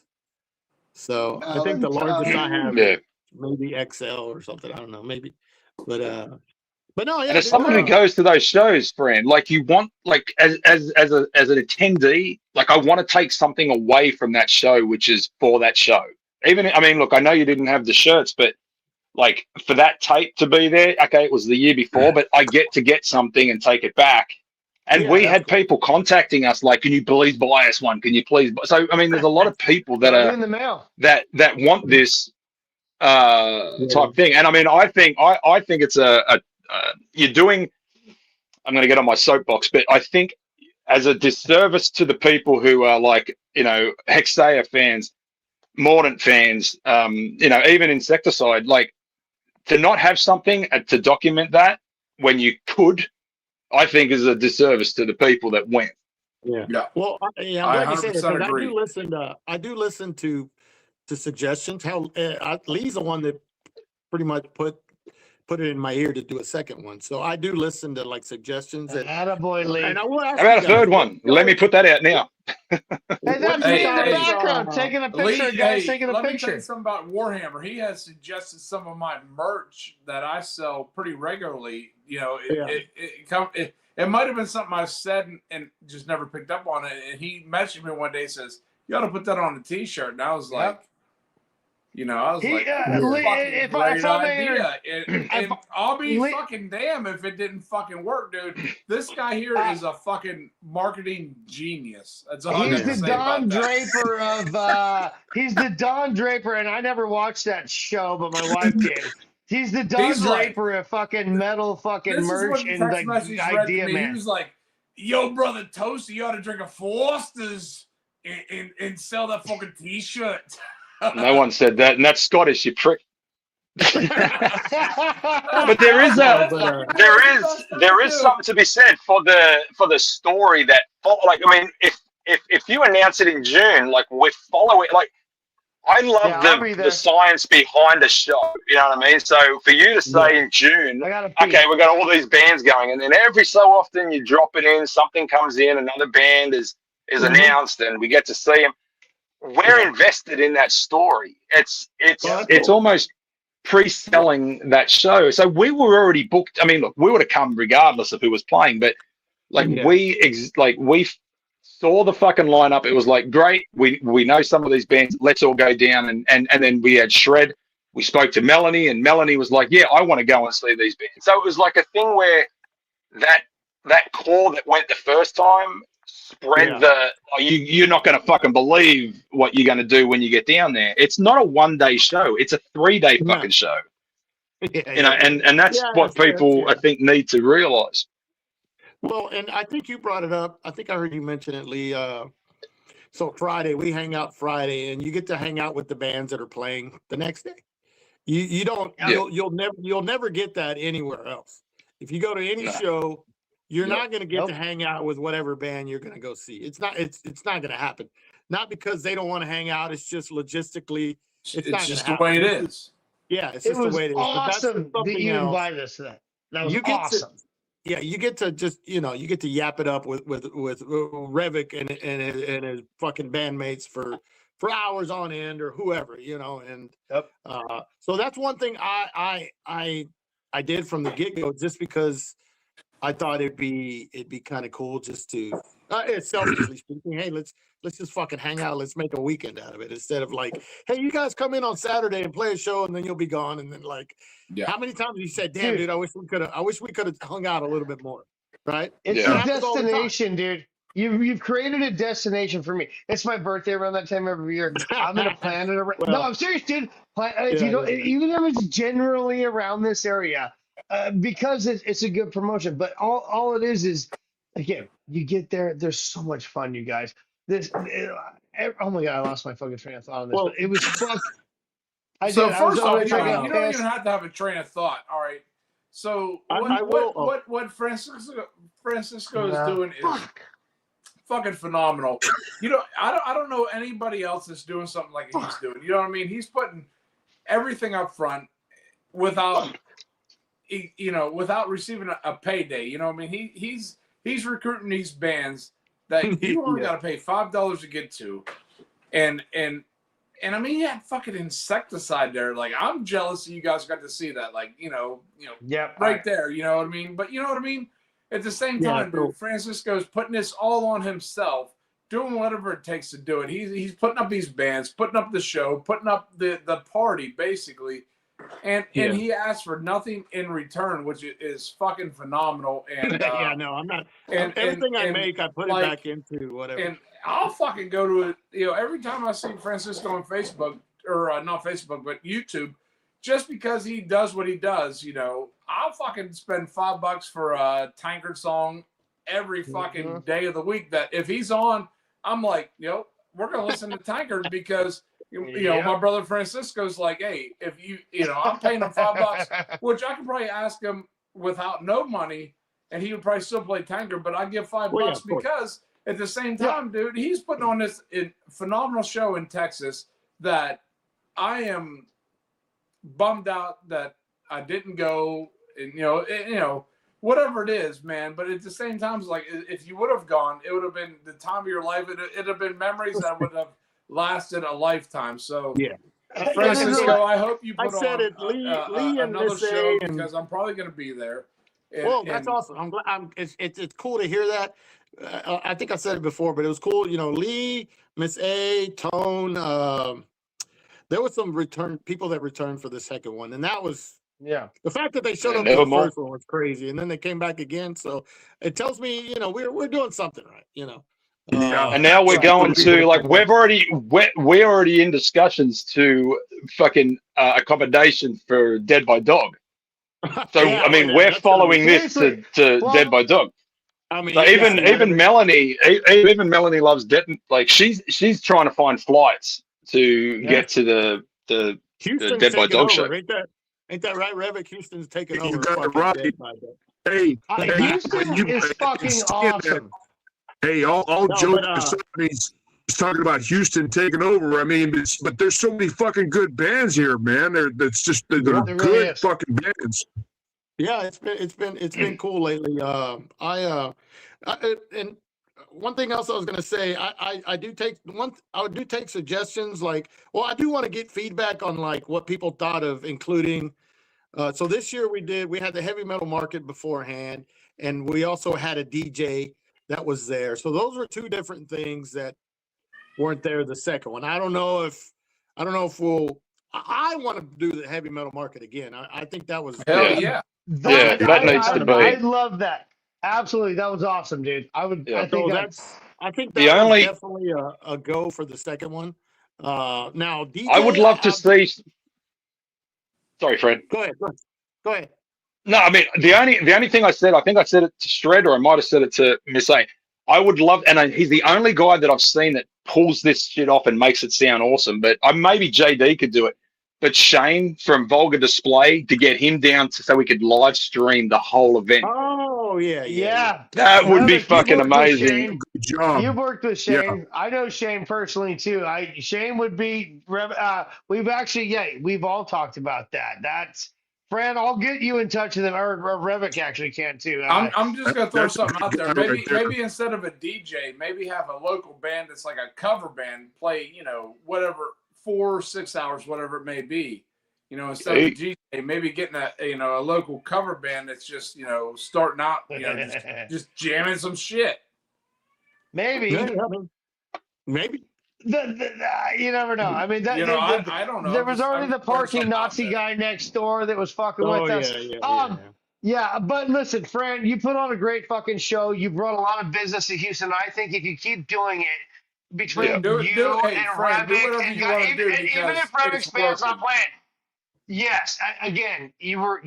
So I think the largest I have maybe XL or something. I don't know, maybe. But But no, yeah. And as someone who goes to those shows, friend, like you want, like as an attendee, like I want to take something away from that show, which is for that show. Even, I mean, look, I know you didn't have the shirts, but like for that tape to be there, okay, it was the year before, but I get to get something and take it back. And we had people contacting us like, can you please buy us one? Can you please? So, I mean, there's a lot of people that are in the mail that want this type thing. And I mean, I think it's you're doing, I'm going to get on my soapbox, but I think as a disservice to the people who are like, you know, Hexaea fans, Mordant fans, you know, even Insecticide, like to not have something to document that when you could, I think is a disservice to the people that went. Yeah. Well, I'm glad you said that. I do listen to suggestions. How Lee's the one that pretty much put it in my ear to do a second one. So I do listen to like suggestions. Attaboy, Lee. And I will ask How about a third one? Let me put that out now. Hey, that's me in the background taking a picture. Guys taking a let me tell picture. you something about Warhammer. He has suggested some of my merch that I sell pretty regularly. You know, it might have been something I said and just never picked up on it. And he messaged me one day, says, "You ought to put that on a T-shirt." And I was like, you know, I was like, if great I'm idea. And I'll be fucking damn if it didn't fucking work, dude. This guy here is a fucking marketing genius. That's all he's the Don Draper of he's the Don Draper, and I never watched that show, but my wife did. He's the Don Draper of fucking metal fucking merch and the idea, man. He was like, "Yo, brother Toasty, you ought to drink a Foster's and sell that fucking T-shirt." No one said that, and that's Scottish, you prick. But there is something to be said for the story that, like, I mean, if you announce it in June, like we're following, like I love the science behind the show. You know what I mean? So for you to say in June, okay, we got all these bands going, and then every so often you drop it in, something comes in, another band is announced, and we get to see them. We're invested in that story. It's almost pre-selling that show. So we were already booked. I mean, look, we would have come regardless of who was playing, but like we saw the fucking lineup. It was like, great. We know some of these bands. Let's all go down. And then we had Shred. We spoke to Melanie, and Melanie was like, yeah, I want to go and see these bands. So it was like a thing where that call that went the first time spread you're not going to fucking believe what you're going to do when you get down there. It's not a 1-day show. It's a 3-day fucking show. You know, and that's what people I think need to realize. Well, and I think you brought it up. I think I heard you mention it, Lee. So Friday, we hang out Friday, and you get to hang out with the bands that are playing the next day. You don't you'll never get that anywhere else. If you go to any show, you're not going to get to hang out with whatever band you're going to go see. It's not going to happen. Not because they don't want to hang out. It's just logistically. It's just the way it is. Yeah, it's just the way it is. Awesome that you invited us to that. That was awesome. You get to just, you know, you get to yap it up with Revik and his fucking bandmates for hours on end or whoever, you know, and so that's one thing I did from the get-go, just because I thought it'd be kind of cool just to selfishly speaking, hey, let's just fucking hang out, let's make a weekend out of it, instead of like, hey, you guys come in on Saturday and play a show and then you'll be gone, and then like how many times have you said, damn dude, I wish we could have hung out a little bit more, right? It's a destination, dude. You've created a destination for me. It's my birthday around that time every year. I'm gonna plan it around. No, I'm serious, dude. Even if it's generally around this area, because it's a good promotion. But all it is again, you get there. There's so much fun, you guys. Oh my god, I lost my fucking train of thought on this. Well, but it was fun. First off, you don't even have to have a train of thought. All right. So what Francisco is doing is fucking phenomenal. You know, I don't know anybody else that's doing something like he's doing. You know what I mean? He's putting everything up front without receiving a payday. You know what I mean? He's recruiting these bands that you only got to pay $5 to get to, and And I mean, he had fucking insecticide there. Like, I'm jealous that you guys got to see that. Like, right there. You know what I mean? But you know what I mean? At the same time, dude, Francisco's putting this all on himself, doing whatever it takes to do it. He's putting up these bands, putting up the show, putting up the party, basically. And he asked for nothing in return, which is fucking phenomenal. And I'm not. And everything I make, I put it back into whatever. And I'll fucking go to it. Every time I see Francisco on Facebook, or not Facebook, but YouTube, just because he does what he does, I'll fucking spend $5 for a Tankard song every fucking day of the week. That if he's on, I'm like, we're gonna listen to Tankard because. My brother Francisco's like, hey, if I'm paying him $5, which I could probably ask him without no money, and he would probably still play Tankard, but I give $5 because at the same time, dude, he's putting on this phenomenal show in Texas that I am bummed out that I didn't go, and whatever it is, man. But at the same time, it's like if you would have gone, it would have been the time of your life. It'd have been memories that would have lasted a lifetime. So Francisco, I hope you put on another show because I'm probably going to be there. That's awesome. I'm glad. It's cool to hear that. I think I said it before, but it was cool. Lee, Miss A, Tone. There was some people that returned for the second one, and that was the fact that they showed up for the first one was crazy, and then they came back again. So it tells me, we're doing something right. And now we're going to we're already in discussions to fucking accommodation for Dead by Dog. So we're following this to Dead by Dog. I mean, so even Melanie loves Dead. Like she's trying to find flights to get to the Dead by Dog show. Ain't that right, Revic? Houston's taking over. You got it right. Hey, Houston is fucking awesome. Hey, all jokes aside, he's talking about Houston taking over. I mean, but there's so many fucking good bands here, man. They're good fucking bands. Yeah, it's been cool lately. And one thing else I was gonna say, I do take suggestions. Like, I do want to get feedback on like what people thought of including. So this year we had the heavy metal market beforehand, and we also had a DJ that was there. So those were two different things that weren't there the second one. I don't know if I want to do the heavy metal market again. I think that was hell yeah. That needs to be. I love that. Absolutely. That was awesome, dude. I think that was definitely a go for the second one. Now DJ, I would love to see. Sorry, Fred. Go ahead. No, I mean the only thing I said, I think I said it to Shred, or I might have said it to Miss A. I would love, and he's the only guy that I've seen that pulls this shit off and makes it sound awesome. But maybe JD could do it. But Shane from Vulgar Display, to get him down so we could live stream the whole event. Oh yeah. That would be fucking amazing. Good job. You've worked with Shane. Yeah. I know Shane personally too. Shane would be. We've all talked about that. That's. Fran, I'll get you in touch with him, or Revic actually can too. I'm just gonna throw something out there. Maybe instead of a DJ, maybe have a local band that's like a cover band play, whatever 4 or 6 hours, whatever it may be. Instead of a DJ, maybe getting a local cover band that's just starting out, just jamming some shit. Maybe. Maybe. You never know. I mean, I don't know. There was already the parking Nazi guy next door that was fucking with us. Yeah, but listen, Fran, you put on a great fucking show. You brought a lot of business to Houston. I think if you keep doing it between and Revic, even if Revic's band's not playing, yes, again, you were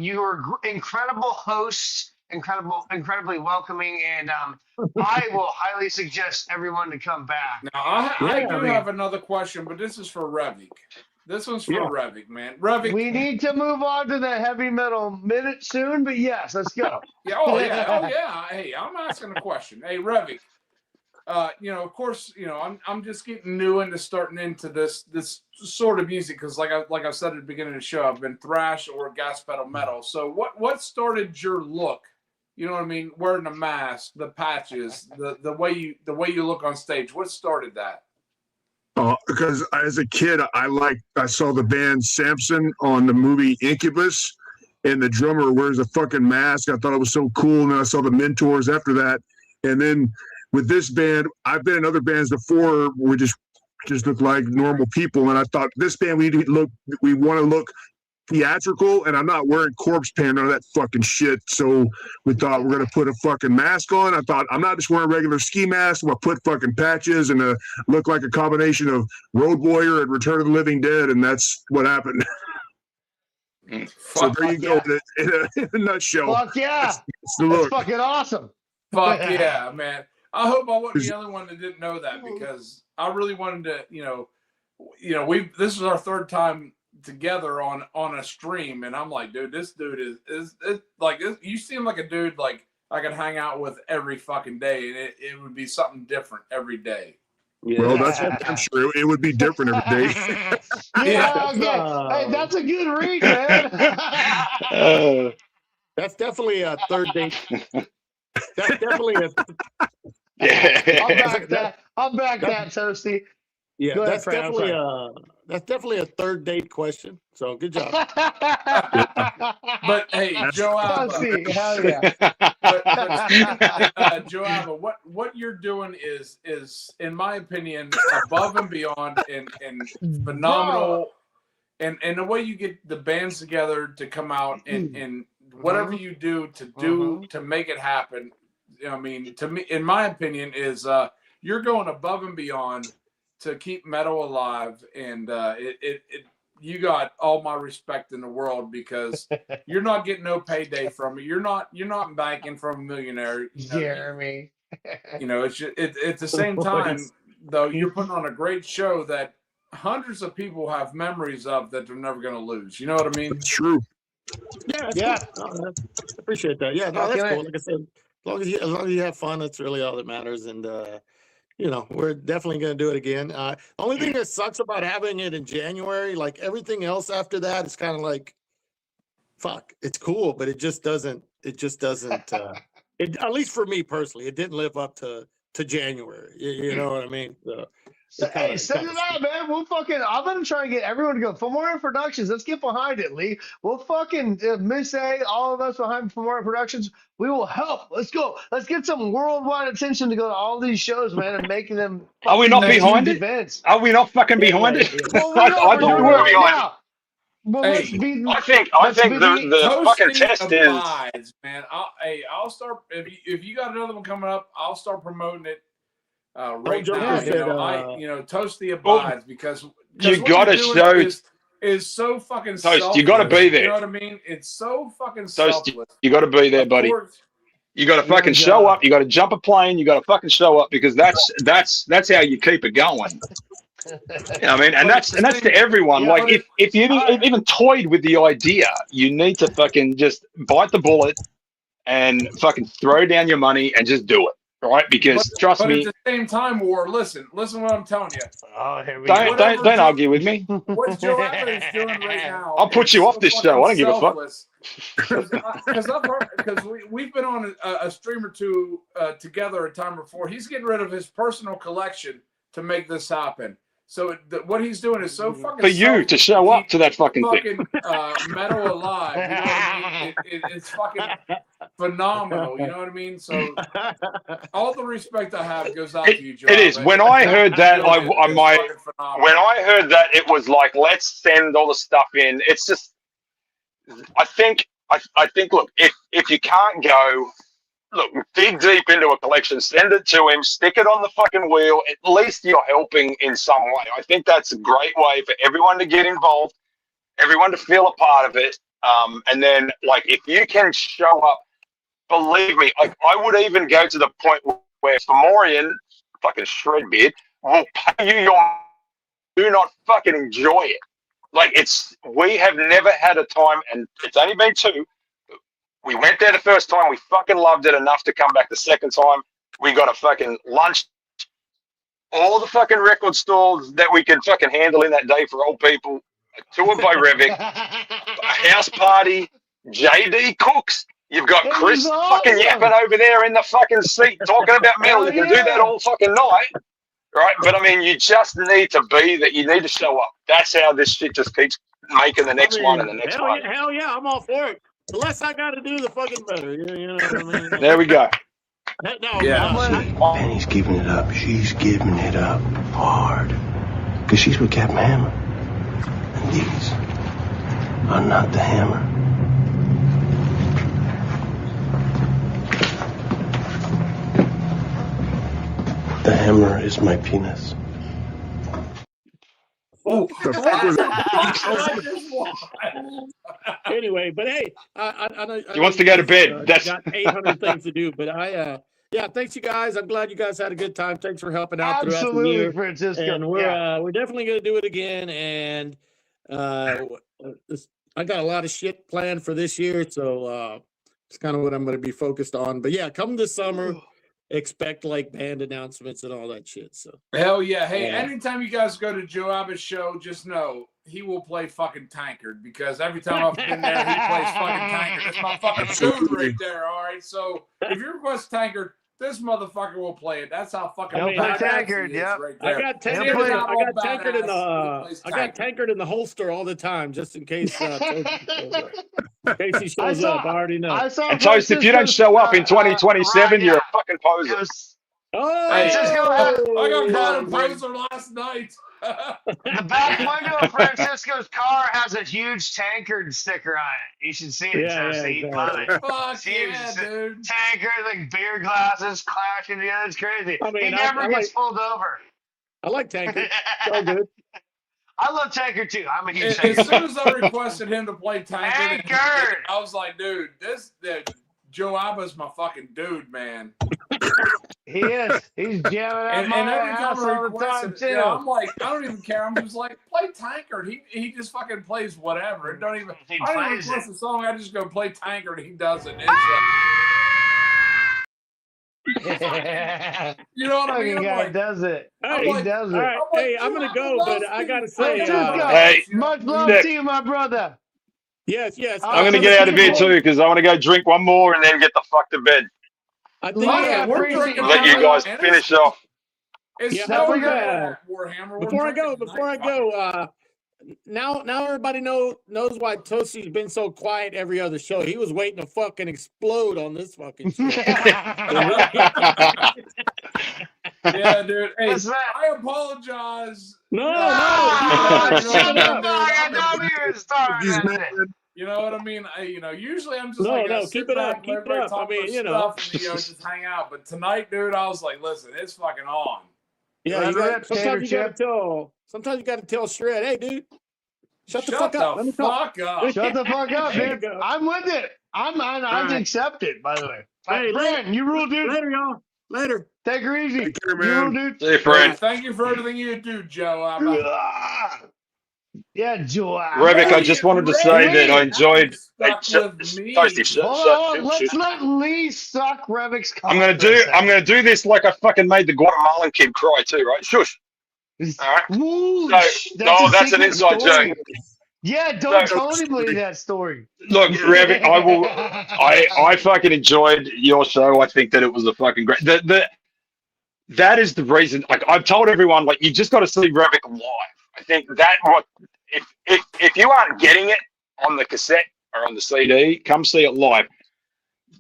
incredible hosts. Incredibly welcoming, and I will highly suggest everyone to come back. Now, I do have another question, but this is for Revic. This one's for Revic, man. Revic, we need to move on to the heavy metal minute soon, but yes, let's go. Yeah. Hey, I'm asking a question. Hey, Revic. Of course, I'm just getting new into starting into this sort of music because, like I said at the beginning of the show, I've been thrash or gas pedal metal. So, what started your look? You know what I mean? Wearing the mask, the patches, the way you look on stage. What started that? Because as a kid, I saw the band Samson on the movie Incubus, and the drummer wears a fucking mask. I thought it was so cool. And then I saw the Mentors after that. And then with this band, I've been in other bands before where we just look like normal people. And I thought this band, we want to look theatrical, and I'm not wearing corpse paint or that fucking shit. So we thought we're gonna put a fucking mask on. I thought I'm not just wearing a regular ski mask. We'll put fucking patches and look like a combination of Road Warrior and Return of the Living Dead, and that's what happened. So there you go, in a nutshell. Fuck yeah, that's the look. That's fucking awesome. Fuck yeah, man. I hope I wasn't the only one that didn't know that, because I really wanted to, this is our third time together on a stream, and I'm like, dude, this dude is like, you seem like a dude like I could hang out with every fucking day, and it would be something different every day. Yeah. Well, that's what I'm sure it would be different every day. Hey, that's a good read, man. That's definitely a third date. That's definitely a. I'll back that, Toasty. Yeah, Go that's ahead, definitely a third date question. So good job. But hey, JOABA, hell yeah. JOABA, what you're doing is in my opinion above and beyond and phenomenal, and the way you get the bands together to come out and whatever you do to make it happen. I mean, to me, in my opinion, is you're going above and beyond to keep metal alive, and you got all my respect in the world, because you're not getting no payday from it. You're not banking from a millionaire, Jeremy. It's just, at the same time though, you're putting on a great show that hundreds of people have memories of that they're never going to lose. You know what I mean? It's true. Yeah. I appreciate that. Yeah, no, that's cool. Like I said, as long as you have fun, that's really all that matters. And we're definitely going to do it again. The only thing that sucks about having it in January, like everything else after that, it's kind of like, fuck, it's cool, but it just doesn't. At least for me personally, it didn't live up to January. You know what I mean? So, hey, send it out, man. We'll fucking. I'm gonna try and get everyone to go. FOMORIAN Productions. Let's get behind it, Lee. We'll fucking Miss A, all of us behind FOMORIAN Productions. We will help. Let's go. Let's get some worldwide attention to go to all these shows, man, and making them. Are we not behind it? Events. Are we not fucking behind it? Well, I thought we were behind it. Well, hey, I think the fucking test is. Man, I'll start if you got another one coming up. I'll start promoting it right now. Toast the abides, because you got to show is so fucking Toast. selfless, you got to be there. You know what I mean? It's so fucking Toast, selfless. you got to be there, buddy. You got to fucking show up. You got to jump a plane. You got to fucking show up, because that's how you keep it going. You know what I mean? And that's to everyone. Yeah, like if you even toyed with the idea, you need to fucking just bite the bullet and fucking throw down your money and just do it, right? Because trust me. But at the same time, listen what I'm telling you. Oh, here we go. Don't argue with me. What JOABA is doing right now. I'll put you off this show. I don't give a fuck. Because we've been on a stream or two together a time before. He's getting rid of his personal collection to make this happen. So what he's doing is so fucking for you to show up to that fucking thing. Metal alive. You know what I mean? It's fucking phenomenal. You know what I mean? So all the respect I have goes out to you, Joe. It is. When I heard that, when I heard that, it was like, let's send all the stuff in. It's just, I think. Look, if you can't go. Look, dig deep into a collection, send it to him, stick it on the fucking wheel. At least you're helping in some way. I think that's a great way for everyone to get involved, everyone to feel a part of it. And then, like, if you can show up, believe me, I would even go to the point where FOMORIAN, fucking Shredbeard, will pay you your. Do not fucking enjoy it. Like, we have never had a time, and it's only been 2. We went there the first time. We fucking loved it enough to come back the second time. We got a fucking lunch. All the fucking record stores that we could fucking handle in that day for old people. A tour by Revic. A house party. JD Cooks. You've got Chris fucking yapping over there in the fucking seat talking about metal. You can do that all fucking night. right? But I mean, you just need to be that. You need to show up. That's how this shit just keeps making the next one and the next one. Hell yeah, I'm all for it. The less I got to do, the fucking better. You know what I mean? There we go. No, Yeah. Penny's giving it up. She's giving it up hard. Because she's with Captain Hammer. And these are not the Hammer. The Hammer is my penis. Oh, anyway, but hey, I He wants to go to bed. That's got 800 things to do, but yeah, thanks you guys. I'm glad you guys had a good time. Thanks for helping out throughout the year. Francisco. And we're definitely going to do it again. And I got a lot of shit planned for this year, so it's kind of what I'm going to be focused on. But yeah, come this summer. Expect like band announcements and all that shit. So hell yeah. Hey, anytime you guys go to JOABA's show, just know he will play fucking Tankard because every time I've been there, he plays fucking Tankard. That's my fucking dude right there. All right. So if you request Tankard, this motherfucker will play it. That's how fucking Tankard. Yeah, right there. I got Tankard in the holster all the time, just in case. In case he shows up, I already know. And Toast, if you don't show up in 2027, you're a fucking poser. I got caught in poser last night. The back window of Francisco's car has a huge Tankard sticker on it. You should see it. Fuck yeah, dude. Tankard, like beer glasses clashing together. It's crazy. I mean, he never gets pulled over. I like Tankard. So good. I love Tankard too. I'm a huge As soon as I requested him to play Tankard, Tankard! I was like, dude, JOABA's my fucking dude, man. He is. He's jamming out and every time I all the time request too. it, I'm like, I don't even care. I'm just like, play Tankard. He just fucking plays whatever. It don't even. I don't even request the song. I just go play Tankard. He does it. You know what I mean? Guy does it. Hey, he does it. Right. Hey, I'm gonna go, but I gotta say, hey, much love to you, my brother. Yes. I'm gonna get out of here too because I want to go drink one more and then get the fuck to bed. I think we're drinking. Let you guys finish off. It's Warhammer. Before I go, now everybody knows why Toasty's been so quiet every other show. He was waiting to fucking explode on this fucking show. Yeah, dude. Hey, I apologize. No. Shut up. You know what I mean? Usually I'm just keep it up. I mean, stuff and, just hang out. But tonight, dude, I was like, listen, it's fucking on. Yeah, sometimes you got to tell Shred, hey, dude, shut the fuck up. Let me talk. Shut the fuck up, man. I'm with it. I accept it, by the way. Hey, Fran, you rule, dude. Later, y'all. Later. Take her easy. Take care, you man. rule, dude. See you, Fred. Thank you for everything you do, Joe. Yeah, Joe. Revik, I just wanted to say that I enjoyed. Hold on, let's let Lee suck Revik's. I'm gonna do this like I fucking made the Guatemalan kid cry too, right? Shush. All right. Woo, that's an inside joke. Yeah, don't totally believe that story. Look, Revik, I fucking enjoyed your show. I think that it was a fucking great. That is the reason. Like I've told everyone, like you just got to see Revik live. I think that if you aren't getting it on the cassette or on the CD, come see it live.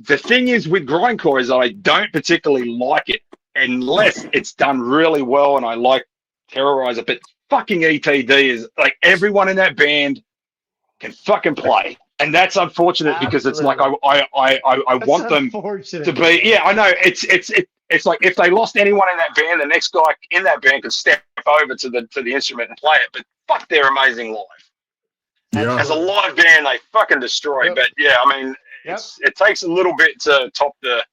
The thing is with grindcore is I don't particularly like it unless it's done really well and I like Terrorizer. But fucking EPD is like everyone in that band can fucking play, and that's unfortunate because it's like I want them to be. Yeah, I know it's like if they lost anyone in that band, the next guy in that band could step over to the instrument and play it. But fuck, they're amazing live. Yeah. As a live band, they fucking destroy. Yep. But yeah, I mean, it takes a little bit to top the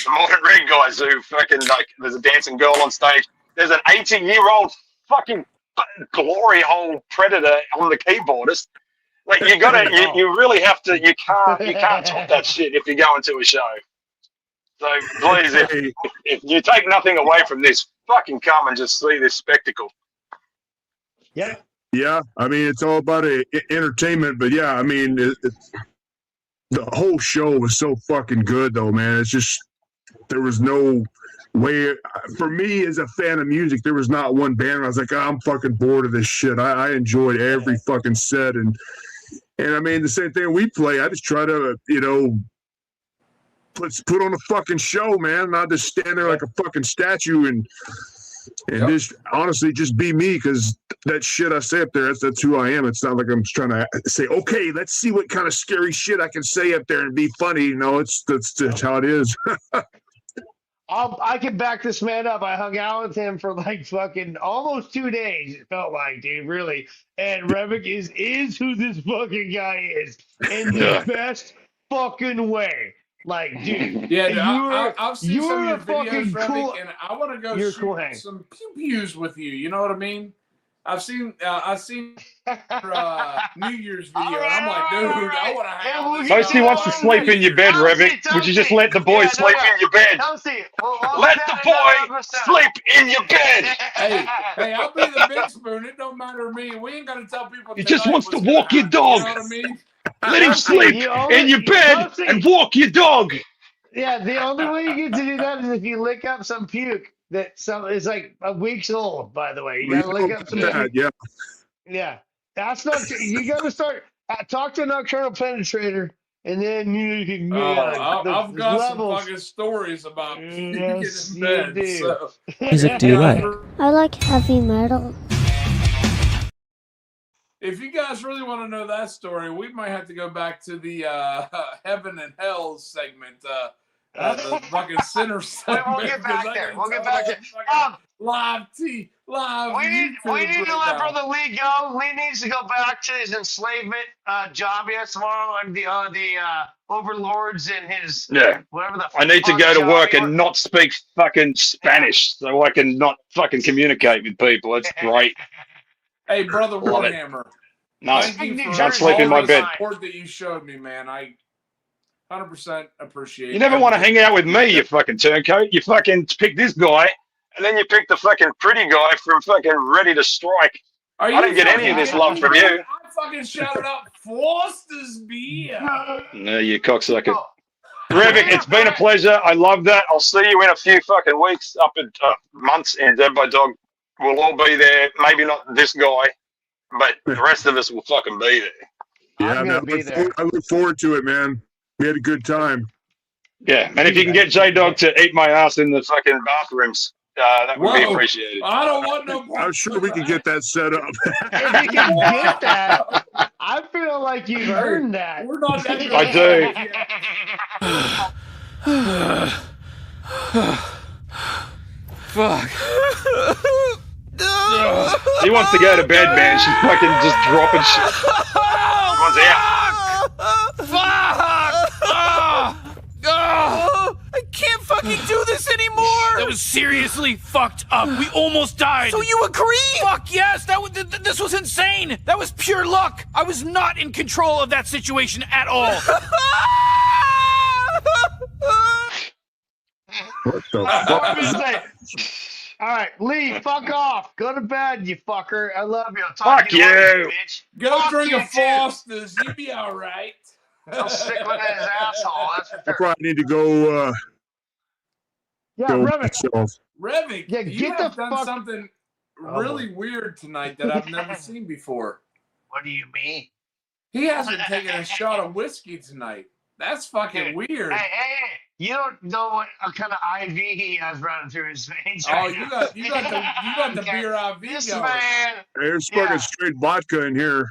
modern red guys who fucking like. There's a dancing girl on stage. There's an 80-year-old fucking glory hole predator on the keyboardist. Like you really have to. You can't top that shit if you go into a show. So please, if you take nothing away from this, fucking come and just see this spectacle. Yeah. Yeah, I mean it's all about entertainment, but yeah, I mean the whole show was so fucking good though, man. It's just there was no way for me as a fan of music, there was not one band where I was like, oh, I'm fucking bored of this shit. I enjoyed every fucking set, and I mean the same thing we play. I just try to, you know, put on a fucking show, man, not just stand there like a fucking statue and just honestly just be me, because that shit I say up there, that's who I am. It's not like I'm just trying to say, okay, let's see what kind of scary shit I can say up there and be funny. You know, that's how it is. I can back this man up. I hung out with him for like fucking almost 2 days. It felt like, dude, really. And Revik is who this fucking guy is in the best fucking way. Like, dude, yeah, I've seen some of your videos, cool, Revik, and I want to go shoot some pew-pews with you. You know what I mean? I've seen your New Year's video, and I'm like, dude, I want to hang out. Toasty wants to sleep in your bed, Revik. Would you just let the boy sleep in your bed? Let the boy sleep in your bed. Hey, I'll be the big spoon. It don't matter to me. We ain't gonna tell people. He just wants to walk your dog. You know what I mean? Let him sleep in your bed and walk your dog. Yeah, the only way you get to do that is if you lick up some puke that is like a week's old, by the way. You gotta lick up some puke. Yeah. That's not, you gotta start, talk to a nocturnal penetrator, and then you can I've got some fucking stories about puking in bed. So. Music do you like? I like heavy metal. If you guys really want to know that story, we might have to go back to the Heaven and Hell segment. The fucking sinner segment. We'll get back there. We'll get back there. Live. We need to let Brother Lee go. Lee needs to go back to his enslavement job he has tomorrow, and the overlords and his whatever the. I need to go to work and not speak fucking Spanish so I can not fucking communicate with people. That's great. Hey, Brother Warhammer. No, I'm sleeping in my bed. Support that you showed me, man. I 100% appreciate it. You never want to hang out with me, you fucking turncoat. You fucking pick this guy, and then you pick the fucking pretty guy from fucking Ready to Strike. I didn't get any of this love from you. I fucking shouted out Foster's beer. No, you cocksucker. Revik, it's been a pleasure. I love that. I'll see you in a few fucking weeks, up in months, and Dead by Dog. We'll all be there. Maybe not this guy, but the rest of us will fucking be there. Yeah, I look forward to it, man. We had a good time. Yeah, and if you can get J-Dog to eat my ass in the fucking bathrooms, that would be appreciated. I don't want no. I'm sure we can get that set up. If you can get that, I feel like you've earned that. We're not that good. I do. Fuck. She wants to go to bed, man. She's fucking just dropping shit. She wants out. Fuck! I can't fucking do this anymore! That was seriously fucked up. We almost died. So you agree? Fuck yes! This was insane! That was pure luck! I was not in control of that situation at all. What the fuck? All right, Lee, fuck off. Go to bed, you fucker. I love you. I'll talk Fuck to you later, bitch. Go Fuck drink you a Foster's. You'll be all right. I'll stick with his asshole. That's for I sure. probably need to go. Revik. Revik, Yeah, you get have the done fuck. something really weird tonight that I've never seen before. What do you mean? He hasn't taken a shot of whiskey tonight. That's fucking weird. Hey, you don't know what kind of IV he has running through his veins. Oh, Right you now. got the beer IV This going. man. There's fucking straight vodka in here.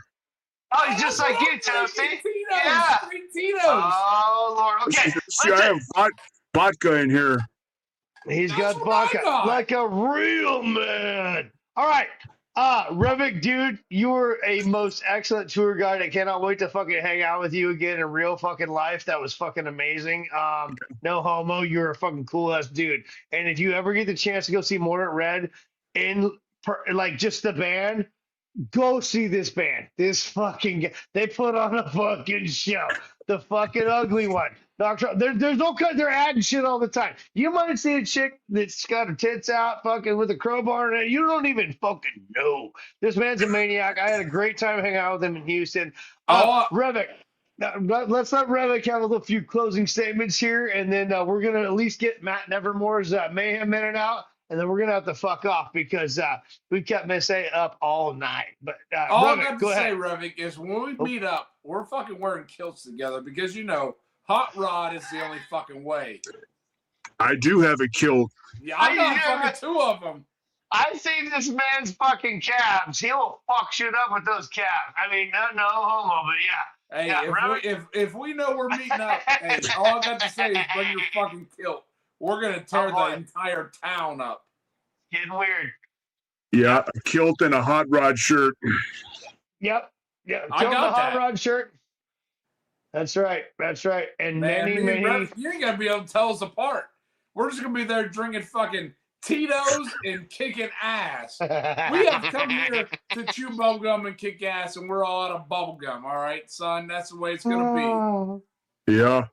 Oh, he's just like you, Toasty. Yeah. Tito's. Oh, Lord. Okay. See, I have vodka in here. He's got vodka like a real man. All right. Revik, dude, you were a most excellent tour guide. I cannot wait to fucking hang out with you again in real fucking life. That was fucking amazing. No homo, you're a fucking cool ass dude. And if you ever get the chance to go see Mordant Red like just the band, go see this band. This fucking they put on a fucking show. The fucking ugly one. There's no cut. They're adding shit all the time. You might see a chick that's got her tits out, fucking with a crowbar, and you don't even fucking know. This man's a maniac. I had a great time hanging out with him in Houston. Revik, Now, let's let Revic have a little few closing statements here, and then we're gonna at least get Matt Nevermore's Mayhem minute out, and then we're gonna have to fuck off because we kept Miss A up all night. But all Revic, I got to go say, ahead. Revic, is when we meet up, we're fucking wearing kilts together because Hot Rod is the only fucking way. I do have a kilt. Yeah, I got fucking 2 of them. I've seen this man's fucking calves. He will fuck shit up with those calves. I mean, no homo, but yeah. Hey, yeah, if we know we're meeting up, hey, all I got to say is bring your fucking kilt. We're gonna tear the entire town up. Getting weird. Yeah, a kilt and a hot rod shirt. Yep. Yeah. I got the hot that. rod shirt. That's right. That's right. And Man, many. you ain't gonna be able to tell us apart. We're just gonna be there drinking fucking Tito's and kicking ass. We have come here to chew bubblegum and kick ass, and we're all out of bubblegum. All right, son? That's the way it's going to be. Yeah.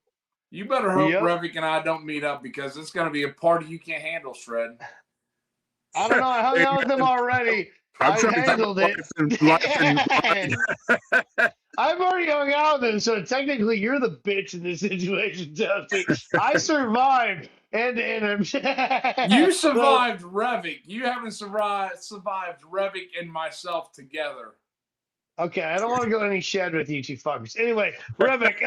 You better hope Revic and I don't meet up because it's going to be a party you can't handle, Shred. I don't know. I hung out with them already. I handled it. I've already hung out with them, so technically you're the bitch in this situation, Dusty. I survived. And you survived Revic. You haven't survived Revic and myself together. Okay, I don't want to go any shed with you two fuckers. Anyway, Revic,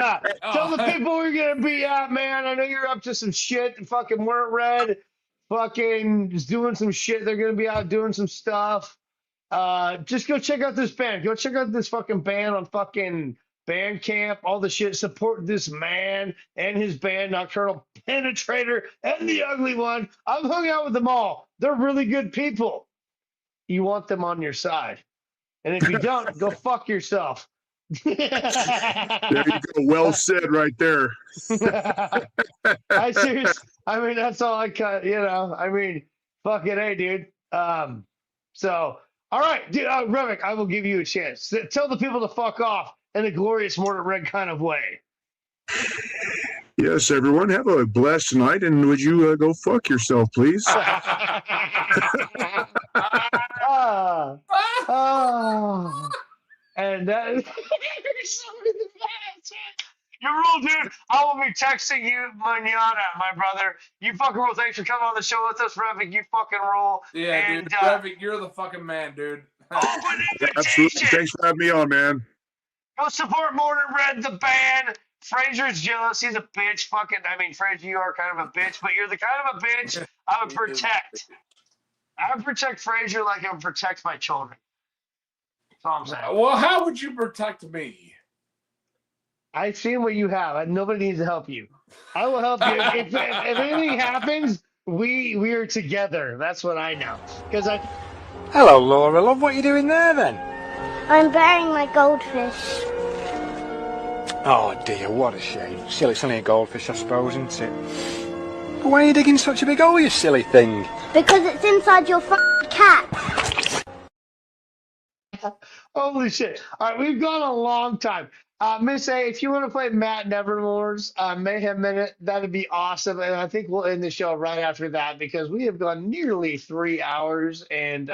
tell the people we're gonna be at, man. I know you're up to some shit. Fucking weren't red. Fucking just doing some shit. They're gonna be out doing some stuff. Just go check out this band. Go check out this fucking band on fucking Bandcamp, all the shit. Support this man and his band, Nocturnal Penetrator and the Ugly One. I've hung out with them all. They're really good people. You want them on your side. And if you don't, go fuck yourself. There you go. Well said right there. I mean, that's all I cut, I mean, fucking A, dude. So, all right, dude, Revic, I will give you a chance. Tell the people to fuck off in a glorious Mortar Red kind of way. Yes, everyone, have a blessed night, and would you go fuck yourself, please? And that is your rule, dude. I will be texting you manana, my brother. You fucking rule. Thanks for coming on the show with us, Revic. You fucking rule. Yeah, and, dude. Revic, you're the fucking man, dude. Absolutely. Thanks for having me on, man. Go support Mortar Red, the band. Fraser's jealous. He's a bitch. Fraser, you are kind of a bitch, but you're the kind of a bitch I would protect. I would protect Fraser like I would protect my children. That's all I'm saying. Well, how would you protect me? I've seen what you have. Nobody needs to help you. I will help you. If anything happens, we are together. That's what I know. Hello, Laura. Love, what are you doing there, then? I'm burying my goldfish. Oh, dear, what a shame. Still, it's only a goldfish, I suppose, isn't it? But why are you digging such a big hole, you silly thing? Because it's inside your cat. Holy shit. All right, we've gone a long time. Miss A, if you want to play Matt Nevermore's Mayhem Minute, that'd be awesome. And I think we'll end the show right after that because we have gone nearly 3 hours and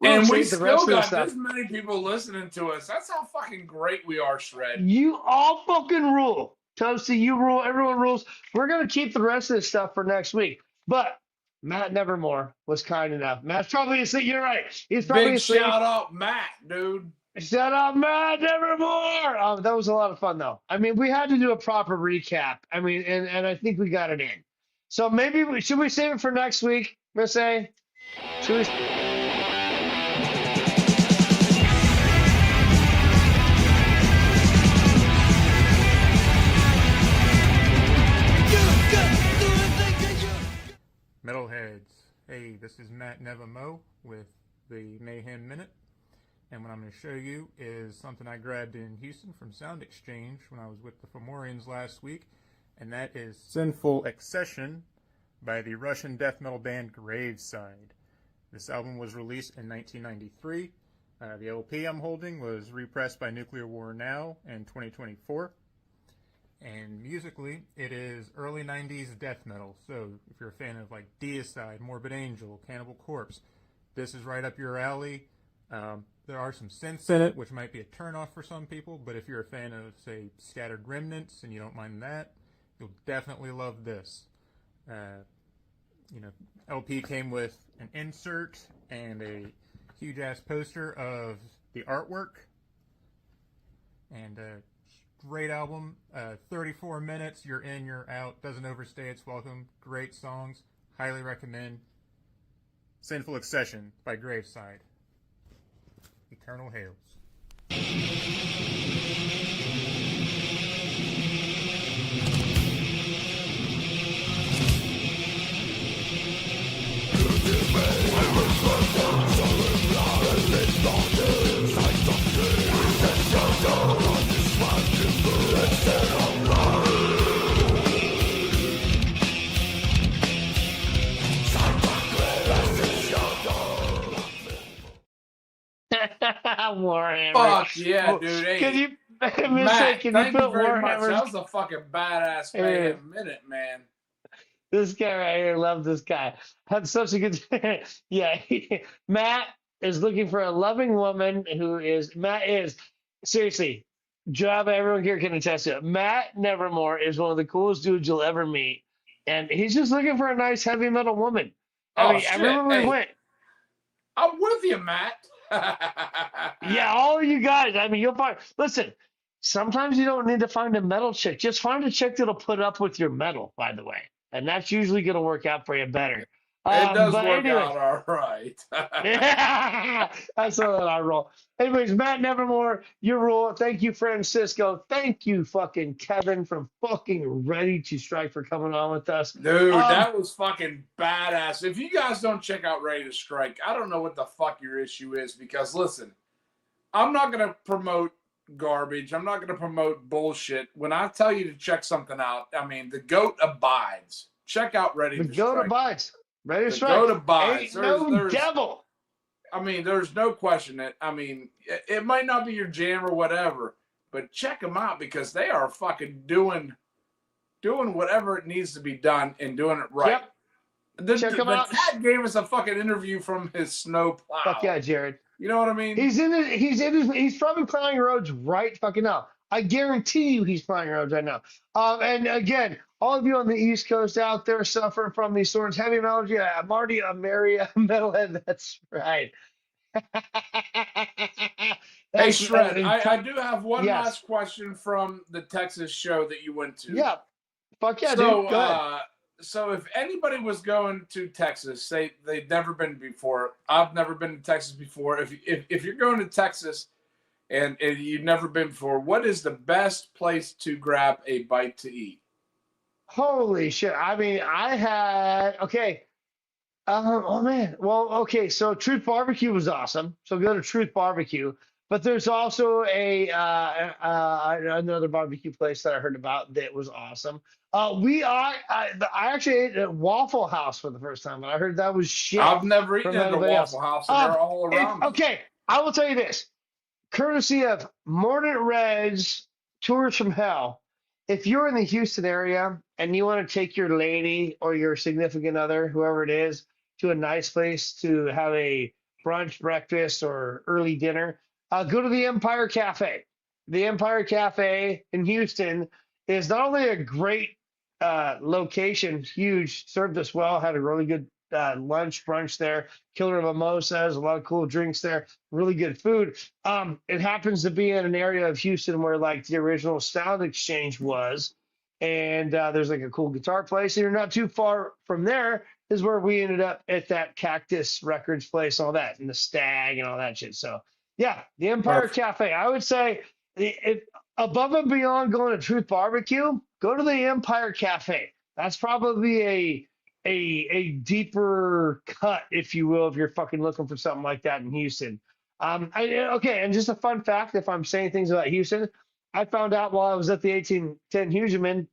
we still got this many people listening to us. That's how fucking great we are, Shred. You all fucking rule. Toasty, you rule. Everyone rules. We're going to keep the rest of this stuff for next week. But Matt Nevermore was kind enough. Matt's probably asleep. You're right. He's probably big asleep. Shout out, Matt, dude. Shout out, Matt Nevermore. That was a lot of fun, though. I mean, we had to do a proper recap. I mean, and I think we got it in. So maybe should we save it for next week, Miss A? Should we? Metalheads. Hey, this is Matt Nevermo with the Mayhem Minute. And what I'm going to show you is something I grabbed in Houston from Sound Exchange when I was with the FOMORIANs last week. And that is Sinful Accession by the Russian death metal band Graveside. This album was released in 1993. The LP I'm holding was repressed by Nuclear War Now in 2024. And musically, it is early 90s death metal. So if you're a fan of like Deicide, Morbid Angel, Cannibal Corpse, this is right up your alley. There are some synths in it, which might be a turnoff for some people, but if you're a fan of, say, Scattered Remnants and you don't mind that, you'll definitely love this. LP came with an insert and a huge-ass poster of the artwork. And great album. 34 minutes, you're in, you're out. Doesn't overstay its welcome. Great songs. Highly recommend. Sinful Accession by Graveside. Eternal Hails. Warhammer. Fuck yeah, dude. Hey, Can you, Matt, can you thank you put very much. Warhammer? That was a fucking badass Mayhem minute, man. This guy right here, love this guy. Had such a good. Yeah, Matt is looking for a loving woman who is. Matt is seriously. JOABA, everyone here can attest to it. Matt Nevermore is one of the coolest dudes you'll ever meet, and he's just looking for a nice heavy metal woman. I remember we went. I'm with you, Matt. Yeah, all of you guys. I mean, you'll find. Listen, sometimes you don't need to find a metal chick. Just find a chick that'll put up with your metal. By the way, and that's usually going to work out for you better. It does work anyway. out all right. That's how I roll. Anyways, Matt Nevermore, your rule. Thank you, Francisco. Thank you, fucking Kevin, from fucking Ready to Strike for coming on with us. Dude, that was fucking badass. If you guys don't check out Ready to Strike, I don't know what the fuck your issue is, because listen, I'm not going to promote garbage. I'm not going to promote bullshit. When I tell you to check something out, I mean, the GOAT abides. Check out Ready to Strike. The GOAT abides. Ready to Strike. GOAT abides. Ain't no devil. I mean, there's no question that, I mean, it might not be your jam or whatever, but check them out, because they are fucking doing whatever it needs to be done and doing it right. Yep. Check them out. Cat gave us a fucking interview from his snow plow. Fuck yeah, Jared. You know what I mean? He's probably plowing roads right fucking now. I guarantee you he's plowing roads right now. And again, all of you on the East Coast out there suffering from these sorts of heavy metal, yeah, Marty, Mary, Metalhead, that's right. Hey, Shred, I do have one last question from the Texas show that you went to. Yeah. Fuck yeah, so, dude. Go ahead. So if anybody was going to Texas, they'd never been before. I've never been to Texas before. If you're going to Texas and you've never been before, what is the best place to grab a bite to eat? Holy shit. I mean, I had, okay. Oh man. Well, okay. So Truth Barbecue was awesome. So go to Truth Barbecue. But there's also another barbecue place that I heard about that was awesome. I actually ate at Waffle House for the first time, and I heard that was shit. I've never eaten at a Waffle House, and they're all around me. Okay, I will tell you this. Courtesy of Mordant Red's Tours from Hell, if you're in the Houston area and you want to take your lady or your significant other, whoever it is, to a nice place to have a brunch, breakfast, or early dinner, go to the Empire Cafe. The Empire Cafe in Houston is not only a great location, huge, served us well, had a really good lunch, brunch there, killer mimosas, a lot of cool drinks there, really good food. It happens to be in an area of Houston where like the original Sound Exchange was, and there's like a cool guitar place, and you're not too far from there is where we ended up at that Cactus Records place, all that, and the Stag and all that shit. So yeah, the Empire Cafe. I would say if above and beyond going to Truth Barbecue, go to the Empire Cafe. That's probably a deeper cut, if you will, if you're fucking looking for something like that in Houston. Okay, and just a fun fact, if I'm saying things about Houston, I found out while I was at the 1810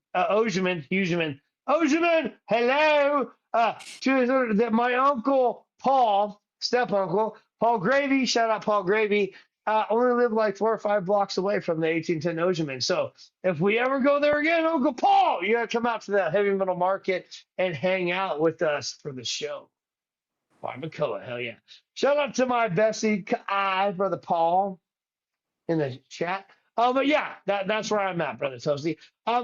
Ogeman, hello, that my uncle Paul, step uncle, Paul Gravy, shout out Paul Gravy, only lived like 4 or 5 blocks away from the 1810 Ogeman. So if we ever go there again, Uncle Paul, you got to come out to the heavy metal market and hang out with us for the show. Barbacoa, hell yeah. Shout out to my bestie, brother Paul, in the chat. But yeah, that's where I'm at, brother Toasty.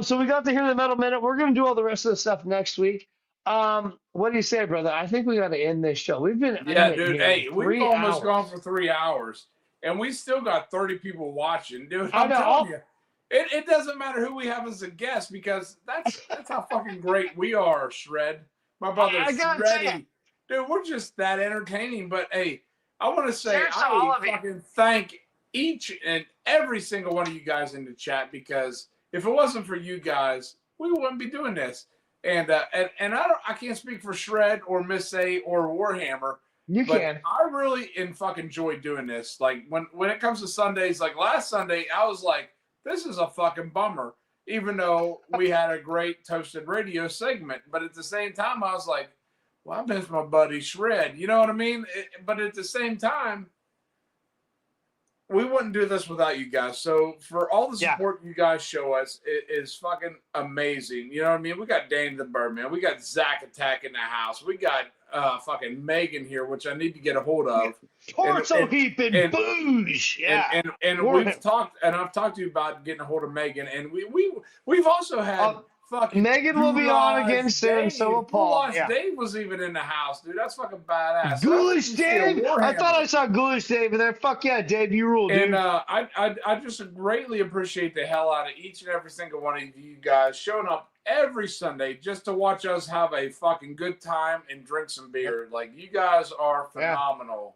So we got to hear the Metal Minute. We're gonna do all the rest of the stuff next week. What do you say, brother? I think we got to end this show. We've been dude. Hey, we've almost 3 hours. gone for 3 hours, and we still got 30 people watching, dude. I I'm know. telling you, it doesn't matter who we have as a guest because that's how fucking great we are, Shred. My brother Shreddy. Dude, we're just that entertaining. But hey, I want to say I fucking thank each and every single one of you guys in the chat because if it wasn't for you guys, we wouldn't be doing this. And I can't speak for Shred or Miss A or Warhammer. You can. I really fucking enjoy doing this. Like when it comes to Sundays, like last Sunday, I was like, this is a fucking bummer. Even though we had a great Toasted Radio segment, but at the same time, I was like, well, I miss my buddy Shred. You know what I mean? But at the same time, we wouldn't do this without you guys. So for all the support you guys show us, it is fucking amazing. You know what I mean? We got Danny the Birdman. We got Zach Attack in the house. We got fucking Megan here, which I need to get a hold of. Torso heaping booze. Yeah. And we've talked, and I've talked to you about getting a hold of Megan. And we've also had fucking Megan will be on again soon, so will Paul. Dave was even in the house, dude. That's fucking badass. Ghoulish Dave? I thought I saw Ghoulish Dave in there. Fuck yeah, Dave, you rule, dude. And I just greatly appreciate the hell out of each and every single one of you guys showing up every Sunday just to watch us have a fucking good time and drink some beer. Like, you guys are phenomenal.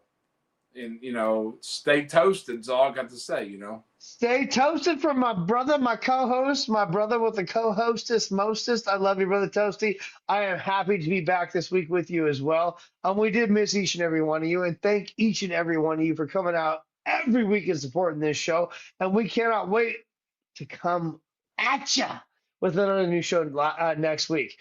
And, you know, stay toasted is all I got to say, you know. Stay toasted from my brother, my co-host, my brother with the co-hostess, mostest. I love you, Brother Toasty. I am happy to be back this week with you as well. We did miss each and every one of you, and thank each and every one of you for coming out every week and supporting this show. And we cannot wait to come at you with another new show next week.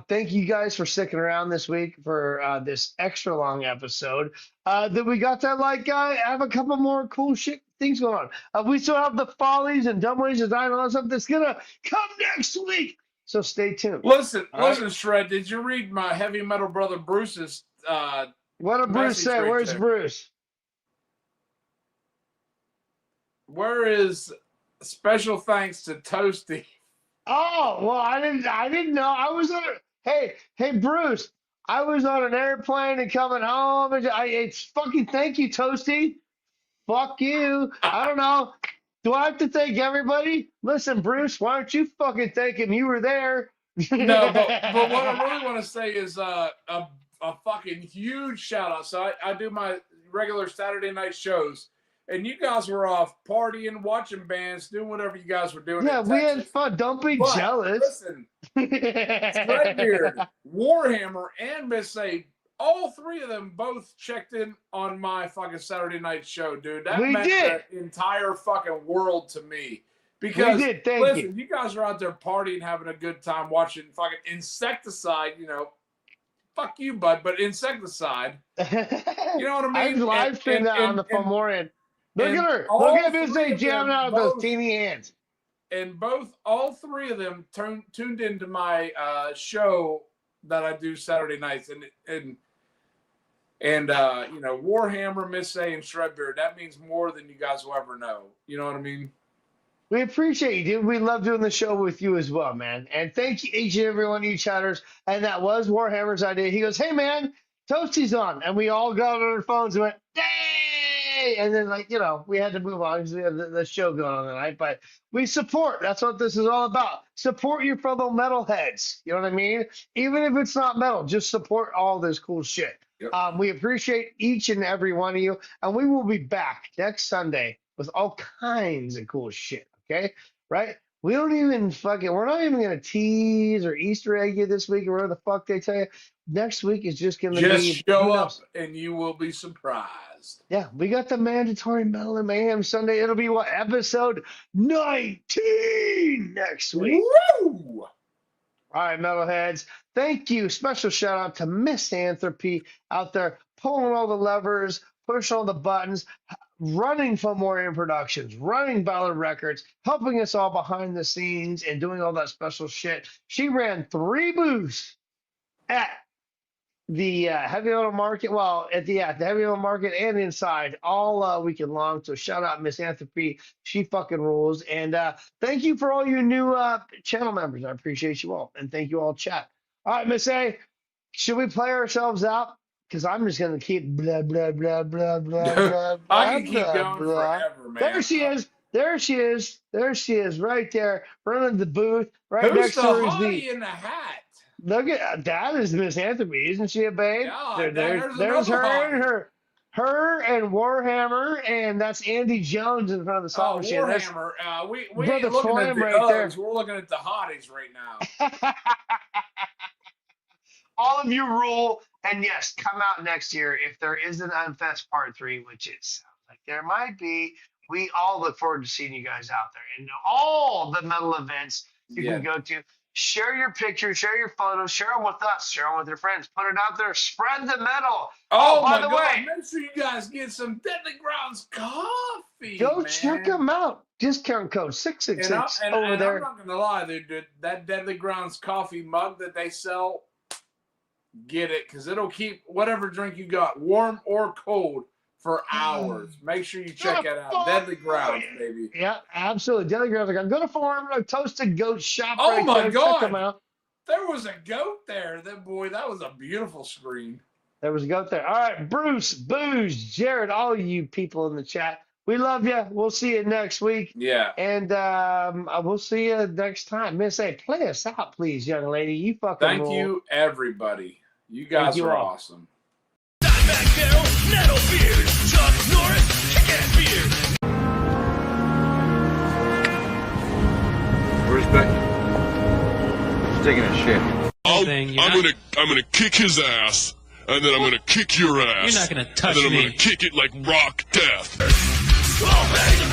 Thank you guys for sticking around this week for this extra long episode. That we got to have a couple more cool things going on. We still have the Follies and Dumb Ways Design and all that stuff that's gonna come next week. So stay tuned. Listen, Shred. Did you read my heavy metal brother Bruce's? What did Bruce say? Where's Bruce? Where is special thanks to Toasty? Oh, well, I didn't know. I was on hey, Bruce, I was on an airplane and coming home. And it's fucking thank you, Toasty. Fuck you. I don't know. Do I have to thank everybody? Listen, Bruce, why don't you fucking thank him? You were there. No, but what I really want to say is a fucking huge shout out. So I do my regular Saturday night shows. And you guys were off partying, watching bands, doing whatever you guys were doing. Yeah, we had fun. Don't be jealous. Listen, Threadbeard, Warhammer, and Miss A, all three of them both checked in on my fucking Saturday night show, dude. That meant the entire fucking world to me. Because, listen, you guys are out there partying, having a good time, watching fucking Insecticide, you know. Fuck you, bud, but Insecticide. You know what I mean? I live streamed that on the FOMORIAN. Look at her. Look at Miss A jamming out with those teeny hands. And all three of them tuned into my show that I do Saturday nights. And you know, Warhammer, Miss A, and Shredbeard, that means more than you guys will ever know. You know what I mean? We appreciate you, dude. We love doing the show with you as well, man. And thank you, each and every one of you chatters. And that was Warhammer's idea. He goes, hey, man, Toasty's on. And we all got on our phones and went, hey! And then, like, you know, we had to move on because we had the show going on tonight. But we support. That's what this is all about. Support your fellow metalheads. You know what I mean? Even if it's not metal, just support all this cool shit. Yep. We appreciate each and every one of you. And we will be back next Sunday with all kinds of cool shit. Okay? Right? We don't even we're not even going to tease or Easter egg you this week or whatever the fuck they tell you. Next week is just going to be. Just show up and you will be surprised. Yeah, we got the mandatory Metal and Mayhem Sunday. It'll be what, episode 19 next week. Woo! All right, metalheads. Thank you. Special shout out to Misanthropy out there pulling all the levers, pushing all the buttons, running FOMORIAN Productions, running Ballard Records, helping us all behind the scenes and doing all that special shit. She ran 3 booths at the heavy metal market. Well, at the heavy metal market and inside all weekend long. So shout out Miss Anthropy. She fucking rules. And thank you for all you new channel members. I appreciate you all. And thank you all, chat. All right, Miss A, should we play ourselves out? Because I'm just going to keep blah, blah, blah, blah, blah, blah, I can keep blah, going blah. forever, man. There she is. There she is. There she is, right there, running the booth. Right Who's next the to her is hottie in the hat? Look at that is Miss Anthony, isn't she a babe? Yeah, there's her and her and Warhammer, and that's Andy Jones in front of the slot machine. Warhammer. We Brother ain't looking at Slam the right there. Uggs. We're looking at the hotties right now. All of you rule, and yes, come out next year if there is an Unfest Part 3, which it sounds like there might be. We all look forward to seeing you guys out there and all the metal events you can go to. Share your pictures, share your photos, share them with us, share them with your friends. Put it out there. Spread the metal. Oh by my the God! way, Make sure you guys get some Deadly Grounds coffee. go check them out. Discount code 666 over there. I'm not gonna lie, dude. That Deadly Grounds coffee mug that they sell, get it, because it'll keep whatever drink you got warm or cold for hours. Make sure you check it out. Deadly Grounds, baby. Yeah, absolutely. Deadly Grounds. I'm going to form a Toasted Goat shop. Oh right my there. God! Check them out. There was a goat there. That was a beautiful screen. There was a goat there. All right, Bruce, Booze, Jared, all you people in the chat. We love you. We'll see you next week. Yeah. And we'll see you next time. Miss A, play us out, please, young lady. You fucking Thank rule. you, everybody. You guys are awesome. Metal beard, Chuck Norris, kick-ass beard. Where's Becky? She's taking a shit. I'm gonna kick his ass, and then I'm gonna kick your ass. You're not gonna touch and then me. I'm gonna kick it like rock death. Oh, baby,